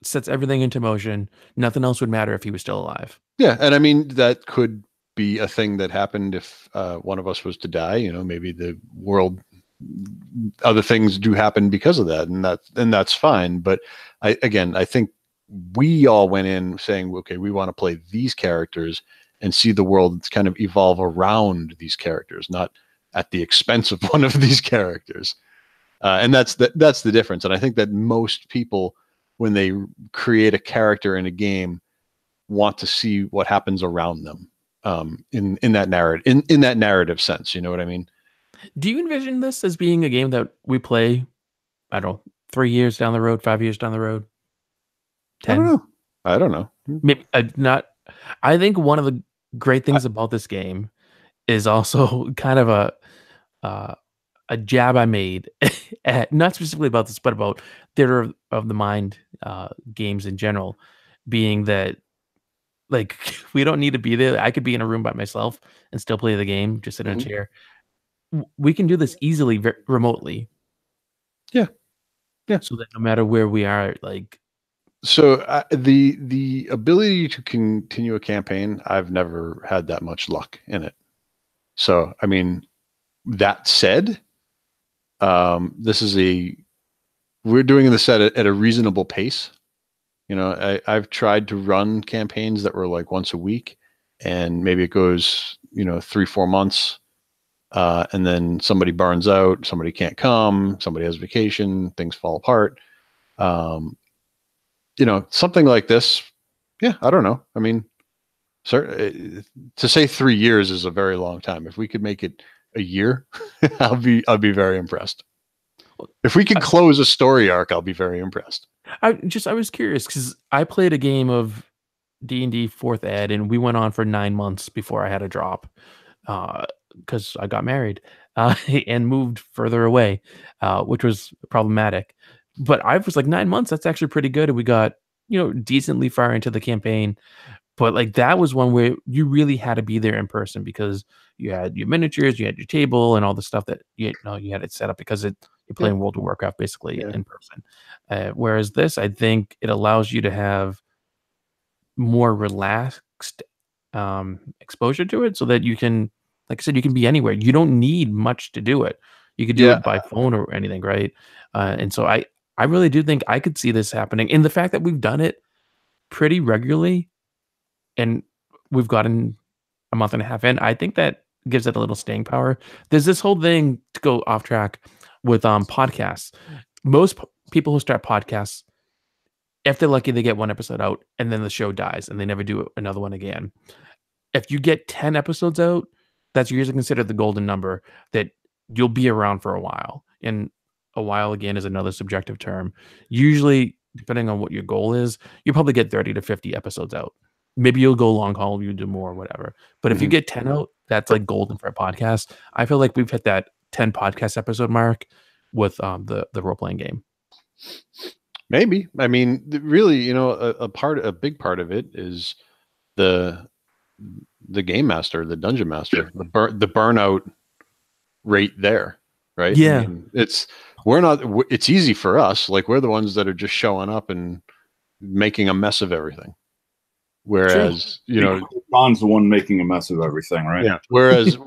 sets everything into motion. Nothing else would matter if he was still alive. Yeah, and I mean that could be a thing that happened if one of us was to die. You know, maybe the world, other things do happen because of that, and that's fine. But I think we all went in saying, okay, we want to play these characters and see the world kind of evolve around these characters, not at the expense of one of these characters. And that's the difference. And I think that most people, when they create a character in a game, want to see what happens around them in that narrative sense. You know what I mean? Do you envision this as being a game that we play, I don't know, 3 years down the road, 5 years down the road? 10? I don't know. Maybe not. I think one of the great things about this game is also kind of a jab I made at, not specifically about this, but about theater of the mind games in general, being that, like, we don't need to be there. I could be in a room by myself and still play the game, just sit in a chair. We can do this easily remotely. Yeah. So that no matter where we are, like. So the ability to continue a campaign, I've never had that much luck in it. So, I mean, that said, we're doing this at a reasonable pace. You know, I've tried to run campaigns that were like once a week, and maybe it goes, 3-4 months. And then somebody burns out, somebody can't come, somebody has vacation, things fall apart. Something like this. Yeah, I don't know. I mean, to say 3 years is a very long time. If we could make it a year, I'll be very impressed. If we could close a story arc, I'll be very impressed. I was curious because I played a game of D&D 4th Ed, and we went on for 9 months before I had a drop because I got married and moved further away, which was problematic. But I was like, 9 months, that's actually pretty good. And we got, decently far into the campaign. But like that was one where you really had to be there in person because you had your miniatures, you had your table, and all the stuff that you had it set up because you're playing World of Warcraft basically in person. Whereas this, I think it allows you to have more relaxed exposure to it, so that you can, like I said, you can be anywhere. You don't need much to do it. You could do it by phone or anything, right? And so I really do think I could see this happening. And the fact that we've done it pretty regularly, and we've gotten a month and a half in, I think that gives it a little staying power. There's this whole thing, to go off track, with podcasts. Most people who start podcasts, if they're lucky, they get one episode out and then the show dies and they never do another one again. If you get 10 episodes out, that's usually considered the golden number, that you'll be around for a while. And a while, again, is another subjective term. Usually, depending on what your goal is, you probably get 30 to 50 episodes out. Maybe you'll go long haul, you do more, whatever. But if you get 10 out, that's like golden for a podcast. I feel like we've hit that 10 podcast episode mark with the role-playing game. Maybe. I mean, really, a big part of it is the game master, the dungeon master, the burnout rate there, right? Yeah. I mean, it's easy for us. Like, we're the ones that are just showing up and making a mess of everything. Whereas, Ron's the one making a mess of everything, right? Yeah. Whereas,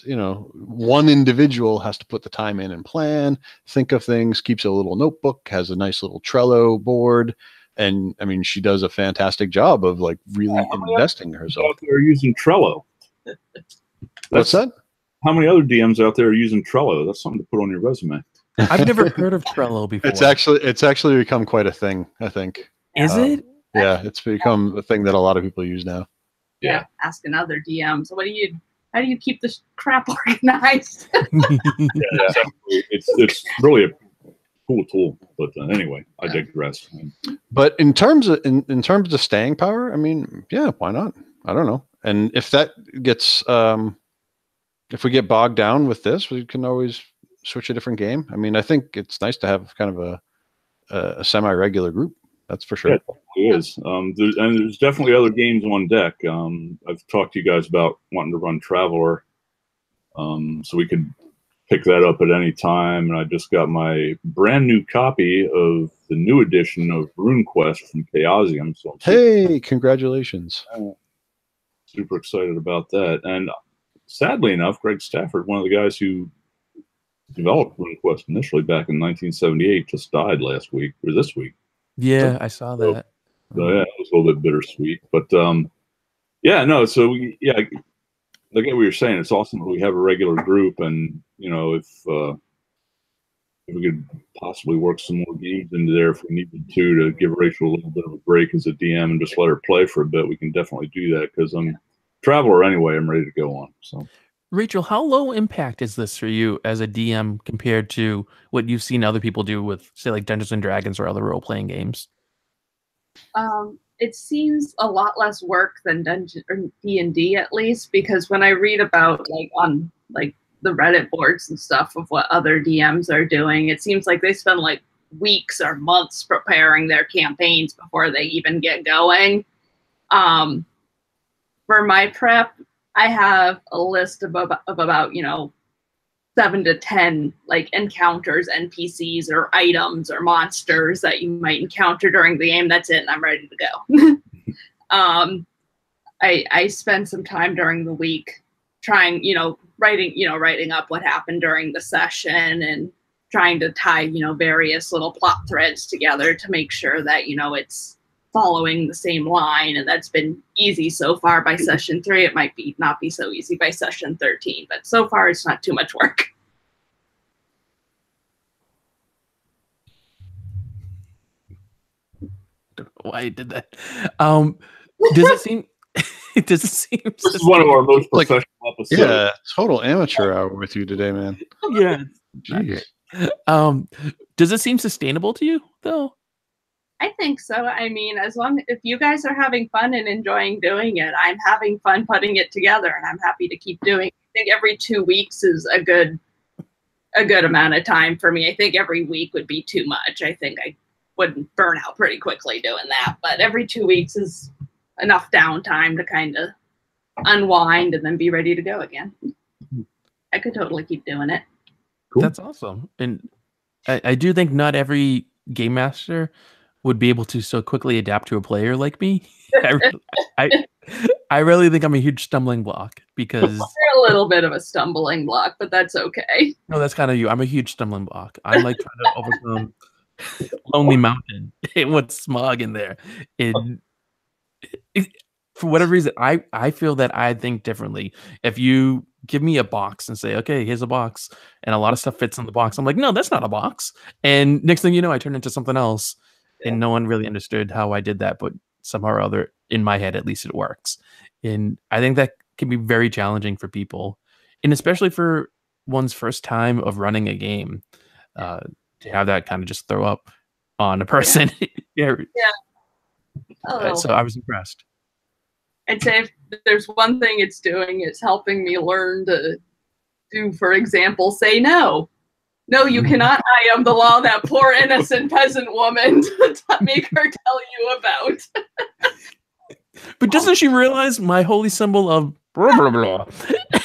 one individual has to put the time in and plan, think of things, keeps a little notebook, has a nice little Trello board. And I mean, she does a fantastic job of like really investing herself. Out there using Trello. What's that? How many other DMs out there are using Trello? That's something to put on your resume. I've never heard of Trello before. It's actually become quite a thing, I think. Is it? Yeah, it's become a thing that a lot of people use now. Yeah, asking other DMs, how do you keep this crap organized? It's really a cool tool, but anyway, I digress. But in terms of staying power, I mean, yeah, why not? I don't know. And if that gets if we get bogged down with this, we can always switch a different game. I mean, I think it's nice to have kind of a semi-regular group. That's for sure. Yeah, it is. There's definitely other games on deck. I've talked to you guys about wanting to run Traveler, so we could pick that up at any time. And I just got my brand new copy of the new edition of RuneQuest from Chaosium. So Hey, congratulations. super excited about that. And sadly enough, Greg Stafford, one of the guys who developed RuneQuest initially back in 1978, just died last week or this week. Yeah, I saw that. So yeah, it was a little bit bittersweet. But yeah, no, so yeah, I get what you're saying. It's awesome that we have a regular group, and you know, if we could possibly work some more games into there if we needed to give Rachel a little bit of a break as a DM and just let her play for a bit, we can definitely do that, because I'm a traveler anyway. I'm ready to go on. So, Rachel, how low impact is this for you as a DM compared to what you've seen other people do with, say, like Dungeons and Dragons or other role-playing games? It seems a lot less work than Dungeon or D&D, at least, because when I read about like on like the Reddit boards and stuff of what other DMs are doing, it seems like they spend like weeks or months preparing their campaigns before they even get going. For my prep, I have a list of about, you know, 7 to 10 like encounters, NPCs or items or monsters that you might encounter during the game. That's it, and I'm ready to go. I spend some time during the week trying, writing up what happened during the session and trying to tie, various little plot threads together to make sure that, it's following the same line. And that's been easy so far by session 3. It might not be so easy by session 13, but so far it's not too much work. Why I did that? Does it seem? Does it seem? This is one of our most professional episodes. Yeah, total amateur hour with you today, man. Yeah. Jeez. Does it seem sustainable to you, though? I think so. I mean, if you guys are having fun and enjoying doing it, I'm having fun putting it together, and I'm happy to keep doing it. I think every 2 weeks is a good amount of time for me. I think every week would be too much. I think I would burn out pretty quickly doing that, but every 2 weeks is enough downtime to kind of unwind and then be ready to go again. I could totally keep doing it. Cool. That's awesome. And I do think not every game master would be able to so quickly adapt to a player like me. I really think I'm a huge stumbling block because you're a little bit of a stumbling block, but that's okay. No, that's kind of you. I'm a huge stumbling block. I'm like trying to overcome Lonely Mountain and what's smog in there. For whatever reason, I feel that I think differently. If you give me a box and say, okay, here's a box, and a lot of stuff fits in the box, I'm like, no, that's not a box. And next thing you know, I turn into something else. And no one really understood how I did that, but somehow or other, in my head, at least it works. And I think that can be very challenging for people, and especially for one's first time of running a game, to have that kind of just throw up on a person. Yeah. So I was impressed. I'd say if there's one thing it's doing, it's helping me learn to do, for example, say no. No, you cannot. I am the law, that poor innocent peasant woman to make her tell you about. But doesn't she realize my holy symbol of blah, blah, blah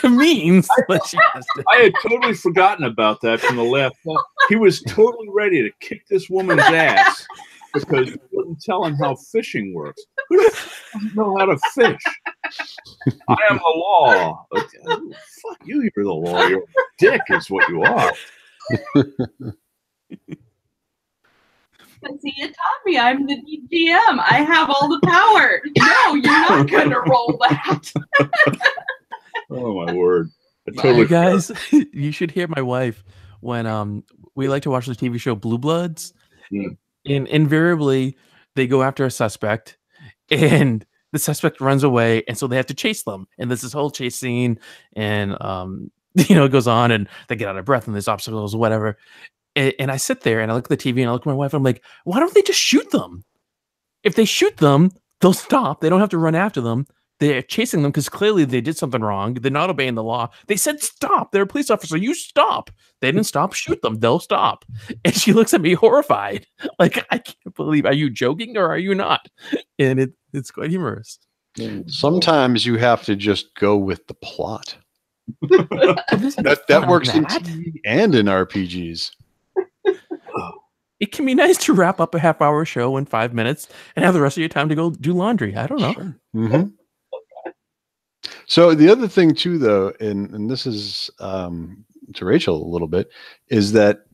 means what she has to? I had totally forgotten about that from the last one. He was totally ready to kick this woman's ass because he wouldn't tell him how fishing works. Who doesn't know how to fish? I am the law. Okay. Oh, fuck you, you're the law. You're a dick is what you are. But see, it taught me I'm the GM. I have all the power. No, you're not gonna roll that. Oh my word! Totally guys, you should hear my wife when we like to watch the TV show Blue Bloods, and invariably they go after a suspect, and the suspect runs away, and so they have to chase them, and there's this whole chase scene, and it goes on, and they get out of breath, and there's obstacles, whatever. And I sit there, and I look at the TV, and I look at my wife, and I'm like, why don't they just shoot them? If they shoot them, they'll stop. They don't have to run after them. They're chasing them because clearly they did something wrong. They're not obeying the law. They said stop. They're a police officer. You stop. They didn't stop. Shoot them. They'll stop. And she looks at me horrified. Like, I can't believe, are you joking or are you not? And it's quite humorous. Sometimes you have to just go with the plot. That works in TV and in RPGs. It can be nice to wrap up a half-hour show in 5 minutes and have the rest of your time to go do laundry. I don't know. Sure. Mm-hmm. So the other thing too, though, and this is to Rachel a little bit, is that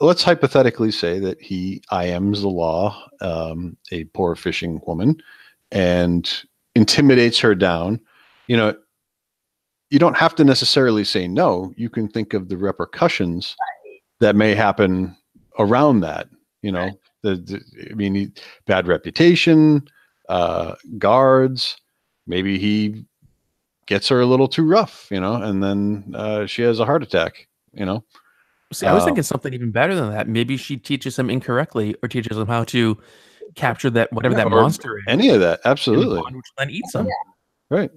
let's hypothetically say that he IMs the law, a poor fishing woman, and intimidates her down. You know, you don't have to necessarily say no. You can think of the repercussions that may happen around that. You know, bad reputation, guards. Maybe he gets her a little too rough, you know, and then she has a heart attack, you know. See, I was thinking something even better than that. Maybe she teaches him incorrectly or teaches him how to capture that, whatever that monster is. Any of that. Absolutely. Which then eats them. Right.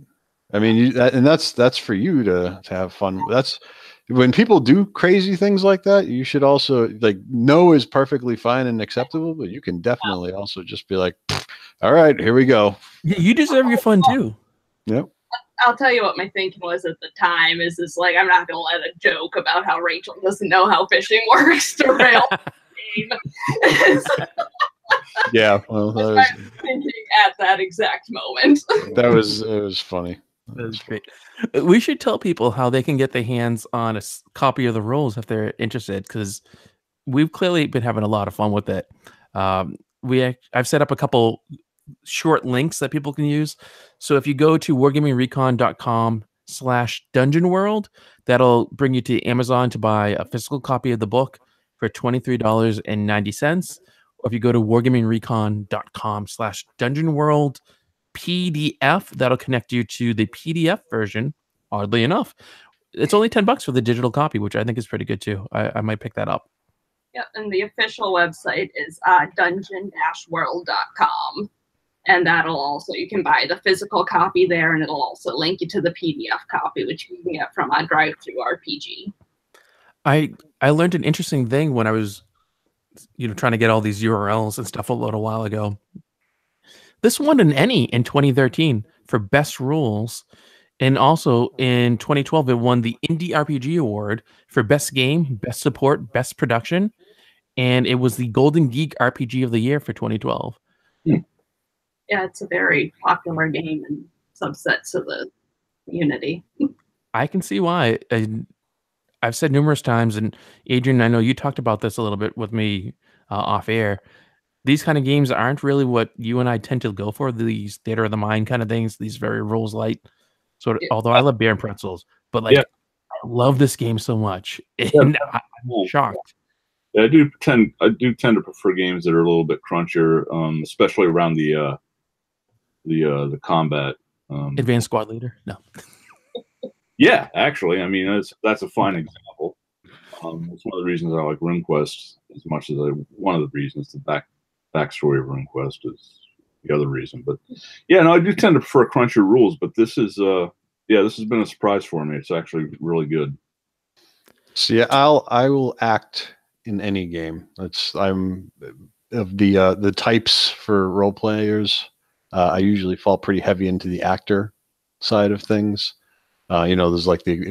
I mean, that's for you to have fun. That's when people do crazy things like that. You should also, like, no is perfectly fine and acceptable, but you can definitely also just be like, all right, here we go. Yeah, you deserve your fun too. Yep. I'll tell you what my thinking was at the time is like, I'm not going to let a joke about how Rachel doesn't know how fishing works derail the game. Yeah, well, that was thinking at that exact moment. It was funny. That was great. We should tell people how they can get their hands on a copy of the rules if they're interested, because we've clearly been having a lot of fun with it. I've set up a couple short links that people can use. So if you go to wargamingrecon.com/dungeon world, that'll bring you to Amazon to buy a physical copy of the book for $23.90. Or if you go to wargamingrecon.com/dungeon world PDF, that'll connect you to the PDF version. Oddly enough, it's only $10 for the digital copy, which I think is pretty good too. I might pick that up. Yep, and the official website is dungeon-world.com. And that'll also, you can buy the physical copy there, and it'll also link you to the PDF copy, which you can get from a drive-through RPG. I learned an interesting thing when I was, trying to get all these URLs and stuff a little while ago. This won an ENnie in 2013 for best rules, and also in 2012 it won the Indie RPG Award for best game, best support, best production, and it was the Golden Geek RPG of the Year for 2012. Yeah, it's a very popular game and subsets of the community. I can see why. I've said numerous times, and Adrian, I know you talked about this a little bit with me off air. These kind of games aren't really what you and I tend to go for, these theater of the mind kind of things, these very rules light sort of, although I love beer and pretzels, but I love this game so much. And I'm shocked. Yeah, I do tend to prefer games that are a little bit crunchier, especially around the combat. Advanced Squad Leader? No. Yeah, actually, I mean that's a fine example. It's one of the reasons I like RuneQuest as much as one of the reasons the backstory of RuneQuest is the other reason. But yeah, no, I do tend to prefer crunchier rules. But this is this has been a surprise for me. It's actually really good. So yeah, I will act in any game. I'm of the types for role players. I usually fall pretty heavy into the actor side of things. There's like the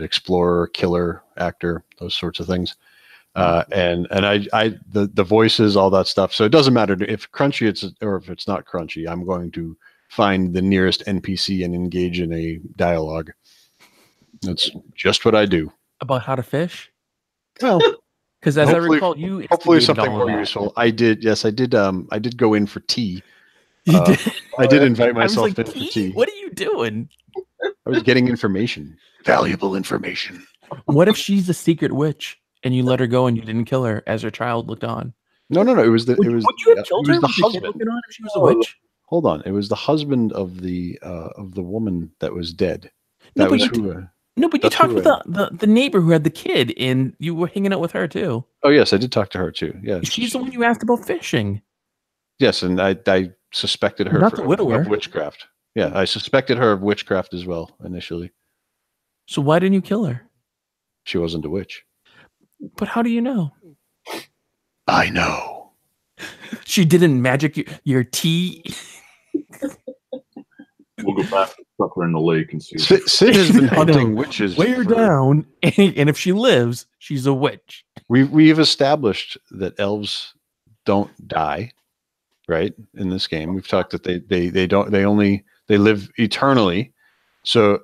explorer, killer, actor, those sorts of things. And the voices, all that stuff. So it doesn't matter if crunchy or if it's not crunchy. I'm going to find the nearest NPC and engage in a dialogue. That's just what I do. About how to fish? Well, because as I recall, you hopefully something more useful. I did go in for tea. You did? I did invite myself in for tea. What are you doing? I was getting information, valuable information. What if she's a secret witch and you let her go and you didn't kill her as her child looked on? No. It was would you have killed her? The husband. Looking on if she was a witch? Hold on. It was the husband of the woman that was dead. But you talked with the neighbor who had the kid, and you were hanging out with her too. Oh yes, I did talk to her too. Yeah, she's the one you asked about fishing. Yes, and I suspected her of witchcraft. Yeah, I suspected her of witchcraft as well initially. So why didn't you kill her? She wasn't a witch. But how do you know? I know. She didn't magic your tea. We'll go back. stuff her in the lake and see. Sid has been I hunting know. witches. Weigh her down, and if she lives, she's a witch. We've established that elves don't die, right? In this game, we've talked that they live eternally. So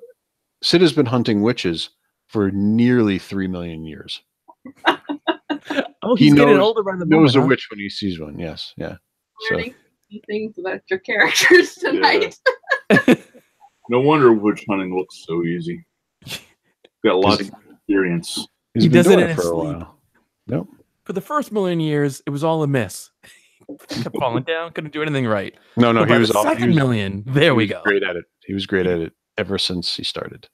Sid has been hunting witches for nearly 3 million years. Oh, he's getting older by the moment. Knows a Huh? witch when he sees one. Yes, yeah. So Learning things about your characters tonight. No wonder witch hunting looks so easy. Got a lot of experience. he's He been does it doing in it his for a sleep. while. Nope. For the first million years, it was all a miss. Kept falling down, couldn't do anything right. No, But by he was the second million. There he we was go. Great at it. He was great at it ever since he started.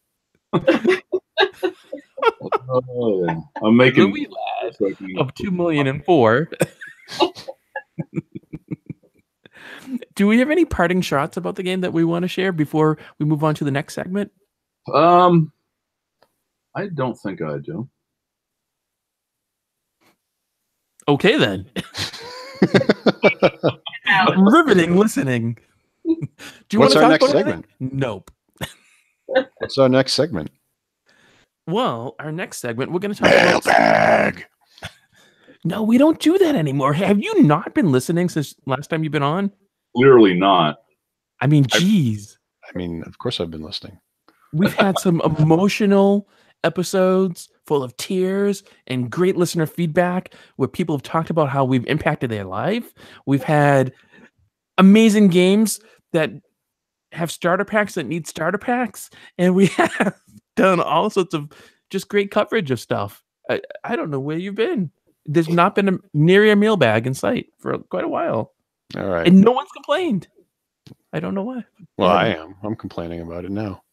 Oh, yeah. I'm making Louis Lad of 2,000,004. Do we have any parting shots about the game that we want to share before we move on to the next segment? I don't think I do. Okay, then. Riveting listening. Do you What's want our to next talk about segment? anything? Nope. What's our next segment? Well, our next segment, we're going to talk about... Mailbag. No, we don't do that anymore. Have you not been listening since last time you've been on? Clearly not. I mean, geez. I mean, of course I've been listening. We've had some emotional episodes full of tears and great listener feedback where people have talked about how we've impacted their life. We've had amazing games that have starter packs that need starter packs. And we have done all sorts of just great coverage of stuff. I don't know where you've been. There's not been near a mailbag in sight for quite a while. All right. And no one's complained. I don't know why. Well, I am. I'm complaining about it now.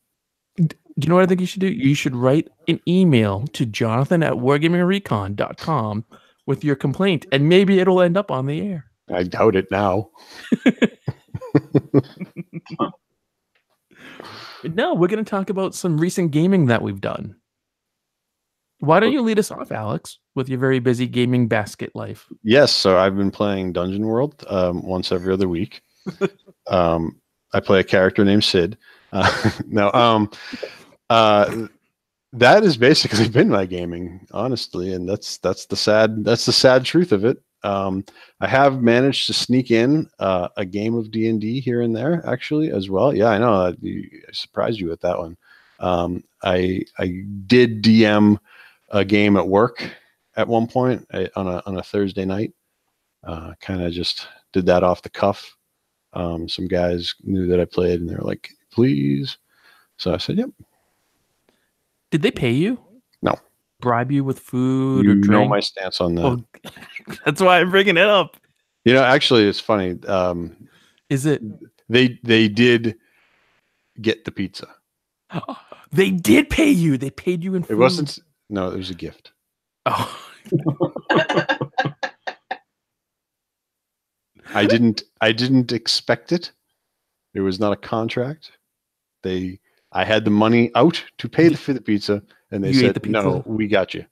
Do you know what I think you should do? You should write an email to jonathan@wargamingrecon.com with your complaint, and maybe it'll end up on the air. I doubt it now. No, we're going to talk about some recent gaming that we've done. Why don't you lead us off, Alex, with your very busy gaming basket life? Yes, so I've been playing Dungeon World once every other week. I play a character named Sid. That has basically been my gaming, honestly, and that's the sad truth of it. I have managed to sneak in a game of D&D here and there, actually, as well. Yeah, I know. I surprised you with that one. I did DM a game at work at one point on a Thursday night. Kind of just did that off the cuff. Some guys knew that I played, and they were like, "Please." So I said, "Yep." Did they pay you? No. Bribe you with food You or know drink? my stance on that. Well, that's why I'm bringing it up. You know, actually, it's funny. Is it? They did get the pizza. They did pay you. They paid you in food. It wasn't. No, it was a gift. Oh. I didn't expect it. It was not a contract. I had the money out to pay for the pizza, and they You ate said, the pizza? "No, we got you."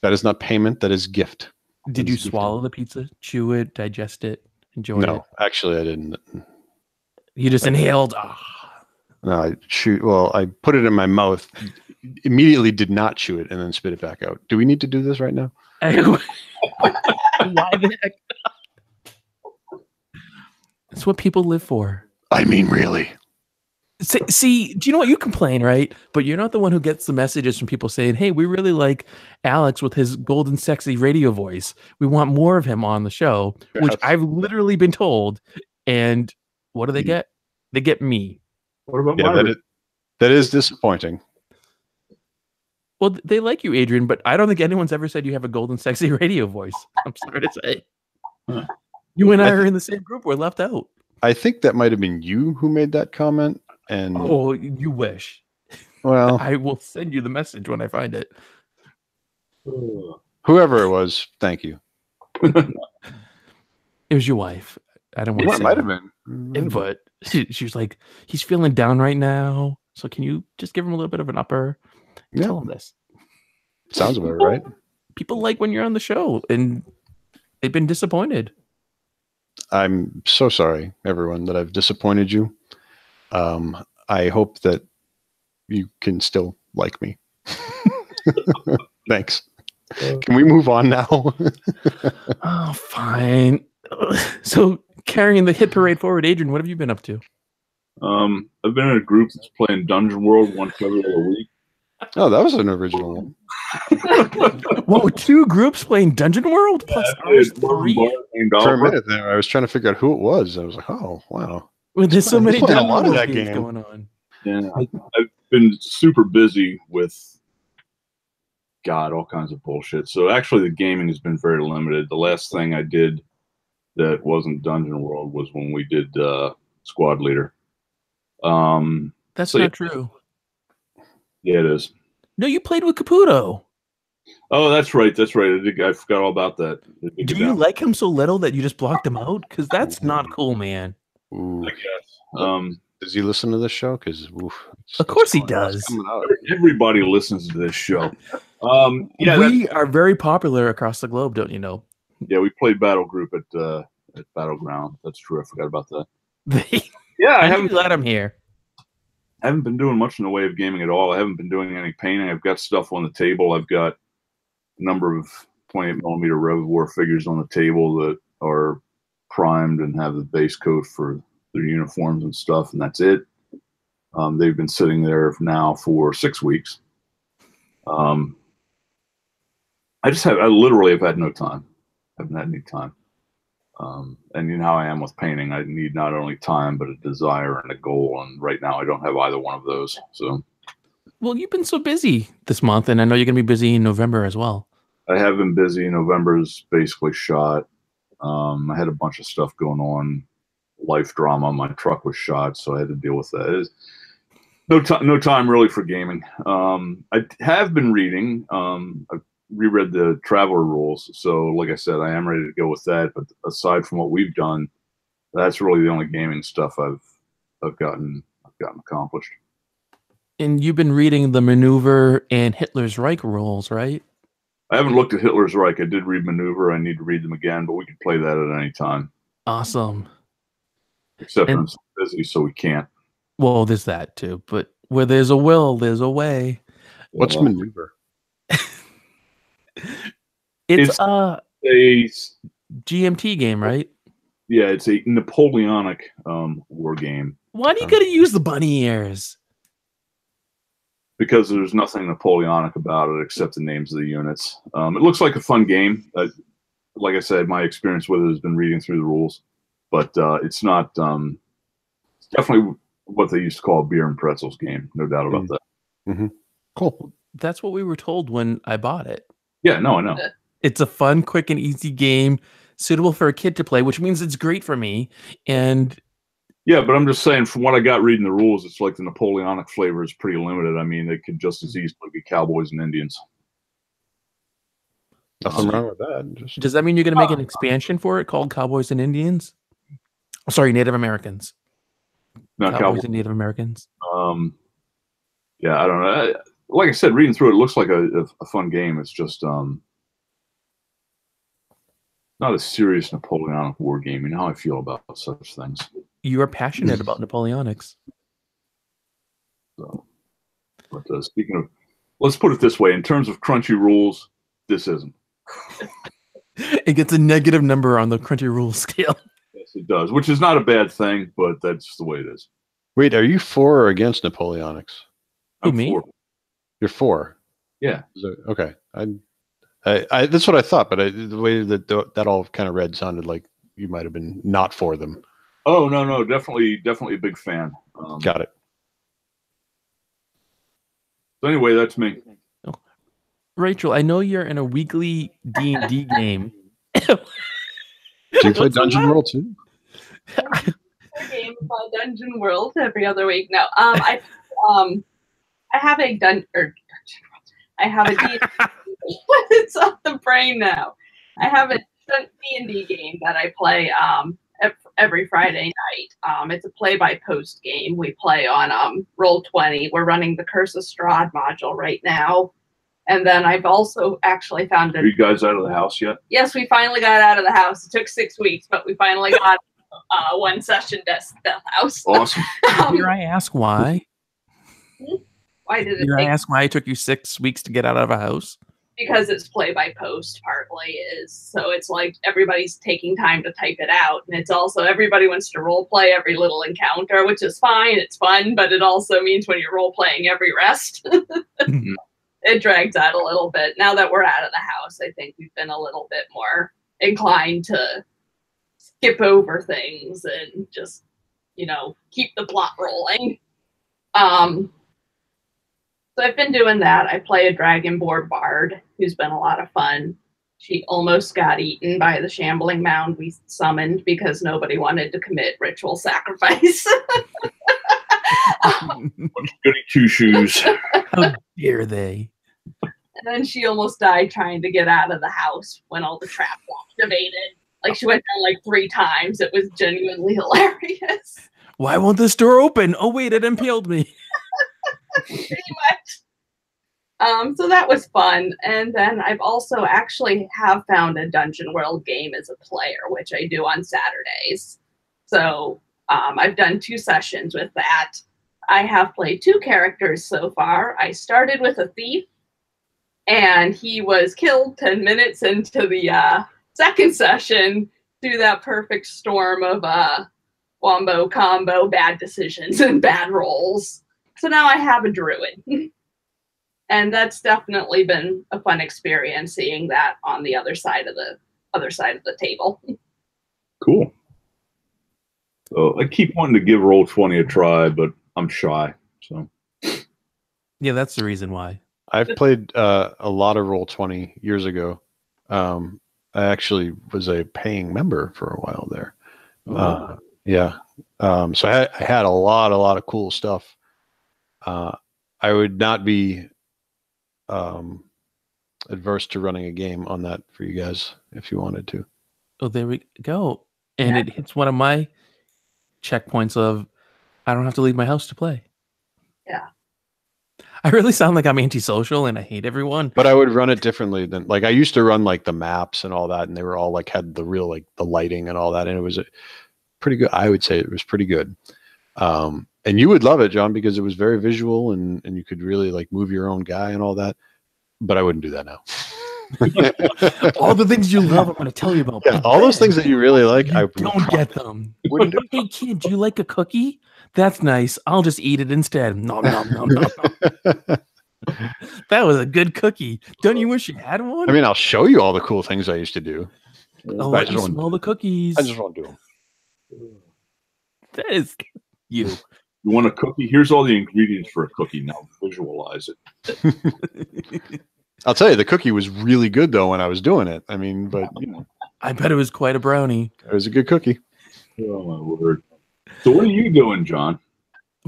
That is not payment. That is gift. Did you swallow the pizza, chew it, digest it, enjoy it? No, actually, I didn't. You just inhaled. No, I put it in my mouth. Immediately did not chew it and then spit it back out. Do we need to do this right now? Why the heck? That's what people live for. I mean, really. See, do you know what? You complain, right? But you're not the one who gets the messages from people saying, "Hey, we really like Alex with his golden sexy radio voice. We want more of him on the show," which I've literally been told. And what do they get? They get me. What about that is disappointing. Well, they like you, Adrian, but I don't think anyone's ever said you have a golden sexy radio voice. I'm sorry to say. Huh. You and I are in the same group. We're left out. I think that might have been you who made that comment. And oh, you wish. Well, I will send you the message when I find it. Whoever it was, thank you. It was your wife. I don't want to say. It might have been. But she was like, "He's feeling down right now. So can you just give him a little bit of an upper? Yeah. Tell him this." Sounds about right. People like when you're on the show, and they've been disappointed. I'm so sorry, everyone, that I've disappointed you. I hope that you can still like me. Thanks. Can we move on now? Oh, fine. So, carrying the hit parade forward, Adrian, what have you been up to? I've been in a group that's playing Dungeon World once every other week. Oh, that was an original one. Whoa, 2 groups playing Dungeon World plus ours 3? For a minute there, I was trying to figure out who it was. I was like, oh, wow. Well, there's so many playing a lot of Dungeon that games game going on. Yeah, I've been super busy with all kinds of bullshit. So actually, the gaming has been very limited. The last thing I did that wasn't Dungeon World was when we did Squad Leader. That's not true. Yeah, it is. No, you played with Caputo. Oh, that's right. That's right. I forgot all about that. Do you like him so little that you just blocked him out? Because that's not cool, man. Ooh. I guess. Does he listen to this show? Because of course he does. Everybody listens to this show. Yeah, we are very popular across the globe, don't you know? Yeah, we played Battle Group at Battleground. That's true. I forgot about that. Yeah, I haven't let him here. I haven't been doing much in the way of gaming at all. I haven't been doing any painting. I've got stuff on the table. I've got a number of 28mm Reservoir figures on the table that are primed and have the base coat for their uniforms and stuff, and that's it. They've been sitting there now for 6 weeks. I literally have had no time. I haven't had any time. And you know how I am with painting. I need not only time, but a desire and a goal. And right now I don't have either one of those. So, well, you've been so busy this month, and I know you're going to be busy in November as well. I have been busy. November's basically shot. I had a bunch of stuff going on, life drama. My truck was shot, so I had to deal with that. No time really for gaming. I have been reading. I've reread the Traveler rules, so like I said, I am ready to go with that. But aside from what we've done, that's really the only gaming stuff I've gotten accomplished. And you've been reading the Maneuver and Hitler's Reich rules, right? I haven't looked at Hitler's Reich. I did read Maneuver. I need to read them again, but we can play that at any time. Awesome. Except I'm so busy, so we can't. Well, there's that too. But where there's a will, there's a way. What's Maneuver? It's a GMT game, right? Yeah, it's a Napoleonic war game. Why do you gotta use the bunny ears? Because there's nothing Napoleonic about it except the names of the units. It looks like a fun game. Like I said, my experience with it has been reading through the rules, but it's not. It's definitely what they used to call a beer and pretzels game. No doubt about that. Mm-hmm. Cool. That's what we were told when I bought it. Yeah, no, I know. It's a fun, quick, and easy game, suitable for a kid to play, which means it's great for me. And yeah, but I'm just saying, from what I got reading the rules, it's like the Napoleonic flavor is pretty limited. I mean, they could just as easily be cowboys and Indians. Nothing wrong with that. Does that mean you're going to make an expansion for it called Cowboys and Indians? Oh, sorry, Native Americans. No, Cowboys and Native Americans. Yeah, I don't know. Like I said, reading through it looks like a fun game. It's just not a serious Napoleonic war game. You know how I feel about such things. You are passionate about Napoleonics. So, but speaking of, let's put it this way: in terms of crunchy rules, this isn't. It gets a negative number on the crunchy rule scale. Yes, it does, which is not a bad thing, but that's the way it is. Wait, are you for or against Napoleonics? Who, me? For. You're for? Yeah. Okay. I that's what I thought, but the way that all kind of read sounded like you might have been not for them. Oh no, definitely a big fan. Got it. So anyway, that's me. Oh. Rachel, I know you're in a weekly D&D game. Do you play Dungeon World too? Game called Dungeon World every other week. No, I have a it's on the brain now. I have a D&D game that I play every Friday night. It's a play-by-post game. We play on Roll20. We're running the Curse of Strahd module right now. And then I've also actually found Are you guys out of the house yet? Yes, we finally got out of the house. It took 6 weeks, but we finally got one session death house. Awesome. Dare I ask why? Why did it Dare I take? ask why it took you 6 weeks to get out of a house? Because it's play by post partly is, so it's like everybody's taking time to type it out, and it's also everybody wants to role play every little encounter, which is fine, it's fun, but it also means when you're role playing every rest it drags out a little bit. Now that we're out of the house, I think we've been a little bit more inclined to skip over things and just, you know, keep the plot rolling. So I've been doing that. I play a Dragonborn bard who's been a lot of fun. She almost got eaten by the shambling mound we summoned because nobody wanted to commit ritual sacrifice. Goody two shoes. How dare they? And then she almost died trying to get out of the house when all the traps activated. Like, she went down like 3 times. It was genuinely hilarious. Why won't this door open? Oh wait, it impaled me. Pretty much. So that was fun. And then I've also actually have found a Dungeon World game as a player, which I do on Saturdays. So I've done 2 sessions with that. I have played 2 characters so far. I started with a thief, and he was killed 10 minutes into the second session through that perfect storm of wombo combo, bad decisions, and bad rolls. So now I have a druid. And that's definitely been a fun experience, seeing that on the other side of the table. Cool. So I keep wanting to give Roll20 a try, but I'm shy. So Yeah, that's the reason why. I've played a lot of Roll20 years ago. I actually was a paying member for a while there. Yeah. So I had a lot of cool stuff. I would not be adverse to running a game on that for you guys if you wanted to. Oh, there we go. And it hits one of my checkpoints of I don't have to leave my house to play. Yeah. I really sound like I'm antisocial and I hate everyone. But I would run it differently than, like, I used to run like the maps and all that, and they were all like had the real, like, the lighting and all that, and it was pretty good. I would say it was pretty good. And you would love it, John, because it was very visual and you could really like move your own guy and all that. But I wouldn't do that now. All the things you love, I'm going to tell you about. Yeah, all those things that you really like, I don't get them. wouldn't do. Hey kid, do you like a cookie? That's nice. I'll just eat it instead. Nom, nom, nom, nom, nom. That was a good cookie. Don't you wish you had one? I mean, I'll show you all the cool things I used to do. I'll let you smell the cookies. I just won't do them. That is you. you want a cookie? Here's all the ingredients for a cookie. Now visualize it. I'll tell you, the cookie was really good though when I was doing it. I mean, but you know, I bet it was quite a brownie. it was a good cookie. Oh my word! So what are you doing, John?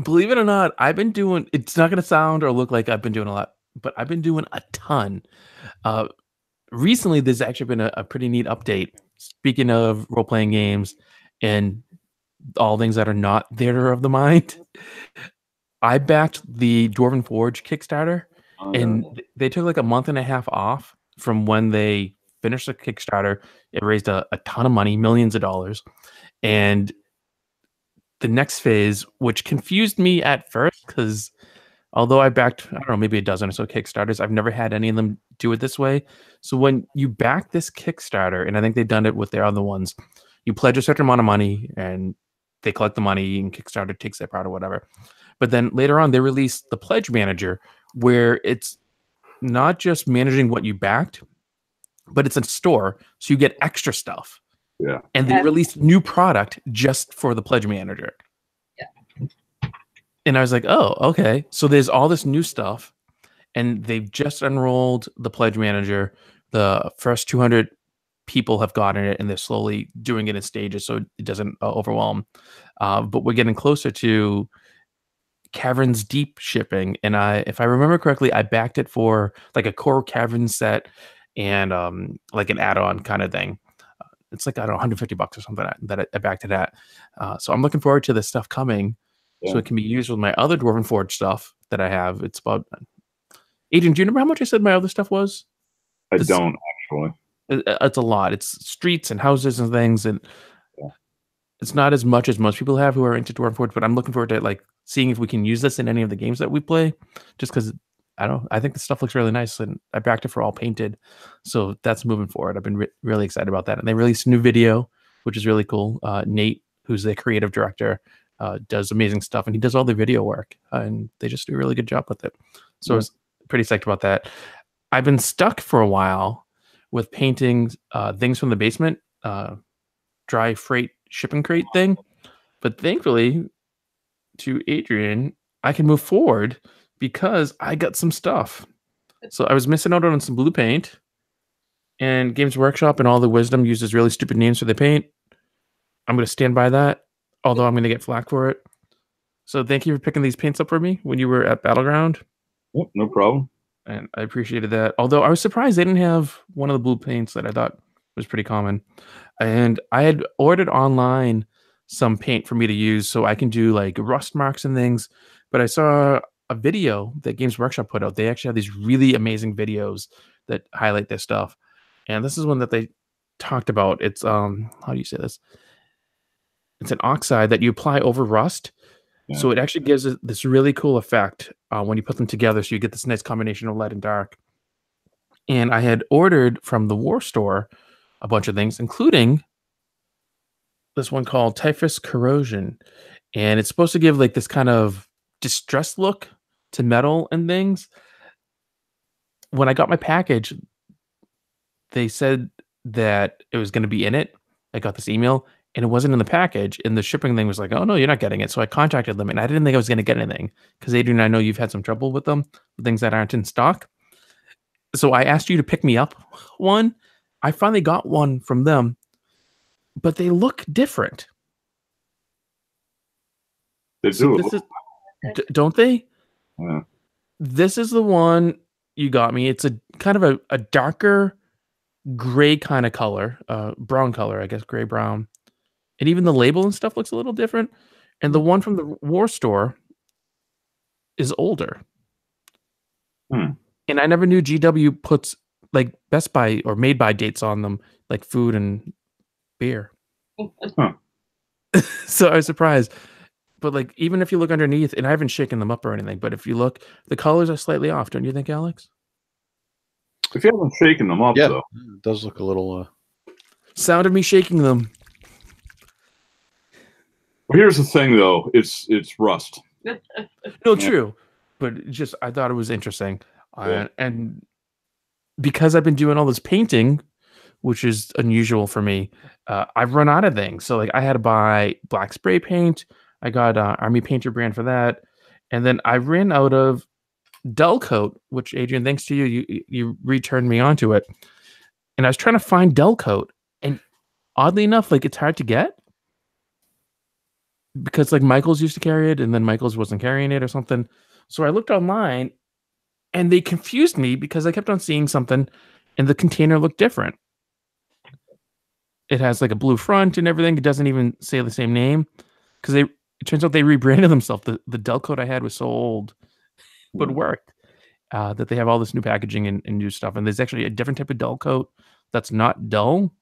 Believe it or not, I've been doing. It's not going to sound or look like I've been doing a lot, but I've been doing a ton. Recently, there's actually been a pretty neat update. Speaking of role-playing games and all things that are not theater of the mind, I backed the Dwarven Forge Kickstarter, and they took like a month and a half off from when they finished the Kickstarter. It raised a ton of money, millions of dollars, and the next phase, which confused me at first, because although I backed, I don't know, maybe a dozen or so Kickstarters, I've never had any of them do it this way. So when you back this Kickstarter, and I think they've done it with their other ones, you pledge a certain amount of money and they collect the money and Kickstarter takes their part or whatever. But then later on, they release the Pledge Manager, where it's not just managing what you backed, but it's a store. So you get extra stuff. Yeah. And they released new product just for the Pledge Manager. Yeah. And I was like, oh, okay. So there's all this new stuff, and they've just unrolled the Pledge Manager. The first 200 people have gotten it, and they're slowly doing it in stages so it doesn't overwhelm. But we're getting closer to Caverns Deep shipping. And if I remember correctly, I backed it for like a core Cavern set and like an add-on kind of thing. It's like, I don't know, $150 or something that I backed it at. So I'm looking forward to this stuff coming, so it can be used with my other Dwarven Forge stuff that I have. It's about, Adrian, do you remember how much I said my other stuff was? I don't actually. It's a lot. It's streets and houses and things, and it's not as much as most people have who are into Dwarven Forge, but I'm looking forward to like seeing if we can use this in any of the games that we play. Just because I don't know, I think the stuff looks really nice, and I backed it for all painted, so that's moving forward. I've been really excited about that, and they released a new video, which is really cool. Nate, who's the creative director, does amazing stuff, and he does all the video work, and they just do a really good job with it. So I was pretty psyched about that. I've been stuck for a while with painting things from the basement, dry freight shipping crate thing, but thankfully to Adrian, I can move forward because I got some stuff. So I was missing out on some blue paint, and Games Workshop and all the wisdom uses really stupid names for the paint. I'm going to stand by that, although I'm going to get flack for it. So thank you for picking these paints up for me when you were at Battleground. Yep, no problem. And I appreciated that. Although I was surprised they didn't have one of the blue paints that I thought was pretty common. And I had ordered online some paint for me to use so I can do like rust marks and things. But I saw a video that Games Workshop put out. They actually have these really amazing videos that highlight this stuff. And this is one that they talked about. It's how do you say this? It's an oxide that you apply over rust. Yeah. So it actually gives it this really cool effect when you put them together. So you get this nice combination of light and dark. And I had ordered from the War Store a bunch of things, including this one called Typhus Corrosion. And it's supposed to give like this kind of distressed look to metal and things. When I got my package, they said that it was going to be in it. I got this email and it wasn't in the package, and the shipping thing was like, oh no, you're not getting it. So I contacted them, and I didn't think I was going to get anything because Adrian, I know you've had some trouble with them, things that aren't in stock. So I asked you to pick me up one. I finally got one from them, but they look different. They do. So don't they? Yeah. This is the one you got me. It's a kind of a darker gray kind of color, brown color, I guess, gray brown. And even the label and stuff looks a little different. And the one from the War Store is older. And I never knew GW puts like Best Buy or Made By dates on them, like food and beer. So I was surprised. But like, even if you look underneath, and I haven't shaken them up or anything, but if you look, the colors are slightly off. Don't you think, Alex? If you haven't shaken them up, though. It does look a little... Sound of me shaking them. Well, here's the thing, though. It's rust. No, true. But just, I thought it was interesting. And because I've been doing all this painting, which is unusual for me, I've run out of things. So like, I had to buy black spray paint. I got Army Painter brand for that. And then I ran out of Dull Coat, which, Adrian, thanks to you returned me onto it. And I was trying to find Dull Coat. And oddly enough, like, it's hard to get. Because like Michaels used to carry it, and then Michaels wasn't carrying it or something. So I looked online, and they confused me because I kept on seeing something, and the container looked different. It has like a blue front and everything. It doesn't even say the same name because it turns out they rebranded themselves. The Dull Coat I had was so old, but worked. That they have all this new packaging and new stuff. And there's actually a different type of Dull Coat that's not dull.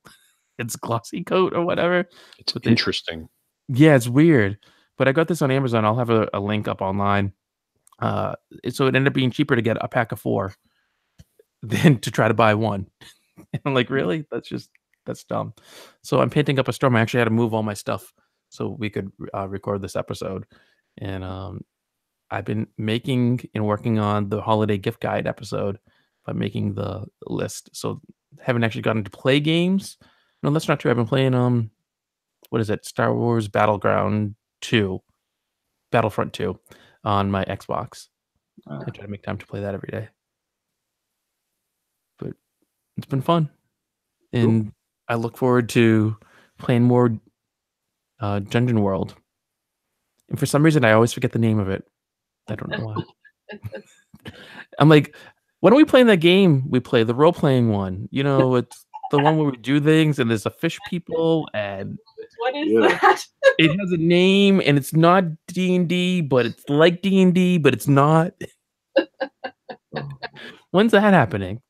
It's glossy coat or whatever. It's interesting. Yeah, it's weird. But I got this on Amazon. I'll have a link up online. So it ended up being cheaper to get a pack of 4 than to try to buy one. And I'm like, really? That's dumb. So I'm painting up a storm. I actually had to move all my stuff so we could record this episode. And I've been making and working on the holiday gift guide episode by making the list. So haven't actually gotten to play games. No, that's not true. I've been playing what is it? Star Wars Battlefront 2 on my Xbox. I try to make time to play that every day. But it's been fun. And cool. I look forward to playing more Dungeon World. And for some reason, I always forget the name of it. I don't know why. I'm like, why don't we play in that game we play, the role-playing one? You know, it's the one where we do things and there's a fish people and... What is that? It has a name and it's not D&D, but it's like D&D, but it's not. When's that happening?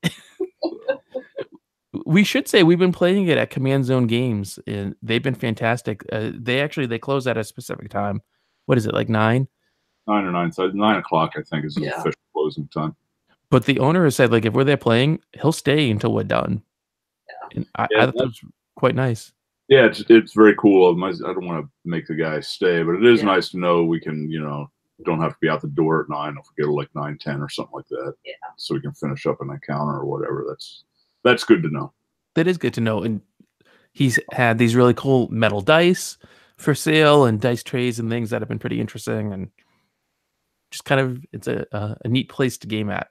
We should say we've been playing it at Command Zone Games, and they've been fantastic. They close at a specific time. What is it, like 9? 9 or 9, so 9 o'clock, I think, is the Yeah. official closing time. But the owner has said, like, if we're there playing, he'll stay until we're done. Yeah. And I Yeah, thought that was quite nice. Yeah, it's very cool. I don't want to make the guy stay, but it is Yeah. nice to know we can, don't have to be out the door at 9 if we go to like 9:10 or something like that. Yeah. So we can finish up an encounter or whatever. That's good to know. That is good to know. And he's had these really cool metal dice for sale and dice trays and things that have been pretty interesting, and just kind of it's a neat place to game at.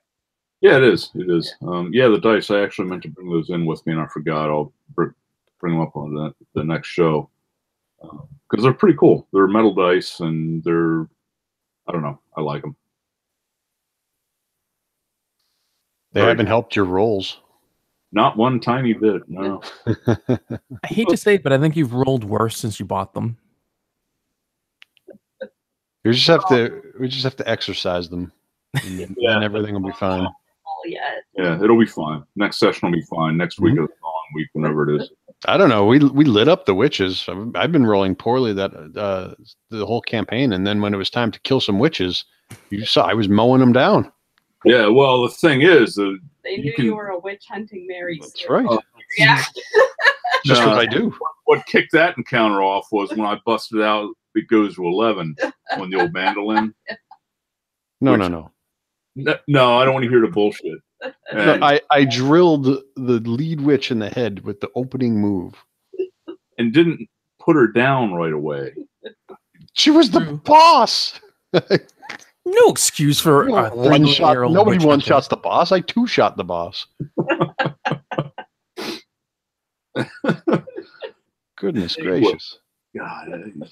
Yeah, it is. It is. The dice. I actually meant to bring those in with me, and I forgot. I'll bring them up on the next show because they're pretty cool. They're metal dice, and I don't know. I like them. They haven't helped your rolls. Not one tiny bit. No. I hate to say it, but I think you've rolled worse since you bought them. We just have to exercise them, and then everything will be fine. Yet. Yeah, it'll be fine. Next session will be fine. Next week or the following week, whenever it is. I don't know. We lit up the witches. I've been rolling poorly that the whole campaign, and then when it was time to kill some witches, you saw I was mowing them down. Yeah, well, the thing is, They knew you were a witch hunting Mary. That's right. Yeah. Just what I do. What kicked that encounter off was when I busted out It Goes to 11 on the old mandolin. No. No, I don't want to hear the bullshit. No, I drilled the lead witch in the head with the opening move. And didn't put her down right away. She was the boss. No excuse for a One shot. 30-year-old Nobody witch one hunter. shots the boss. I two shot the boss. Goodness gracious. God, you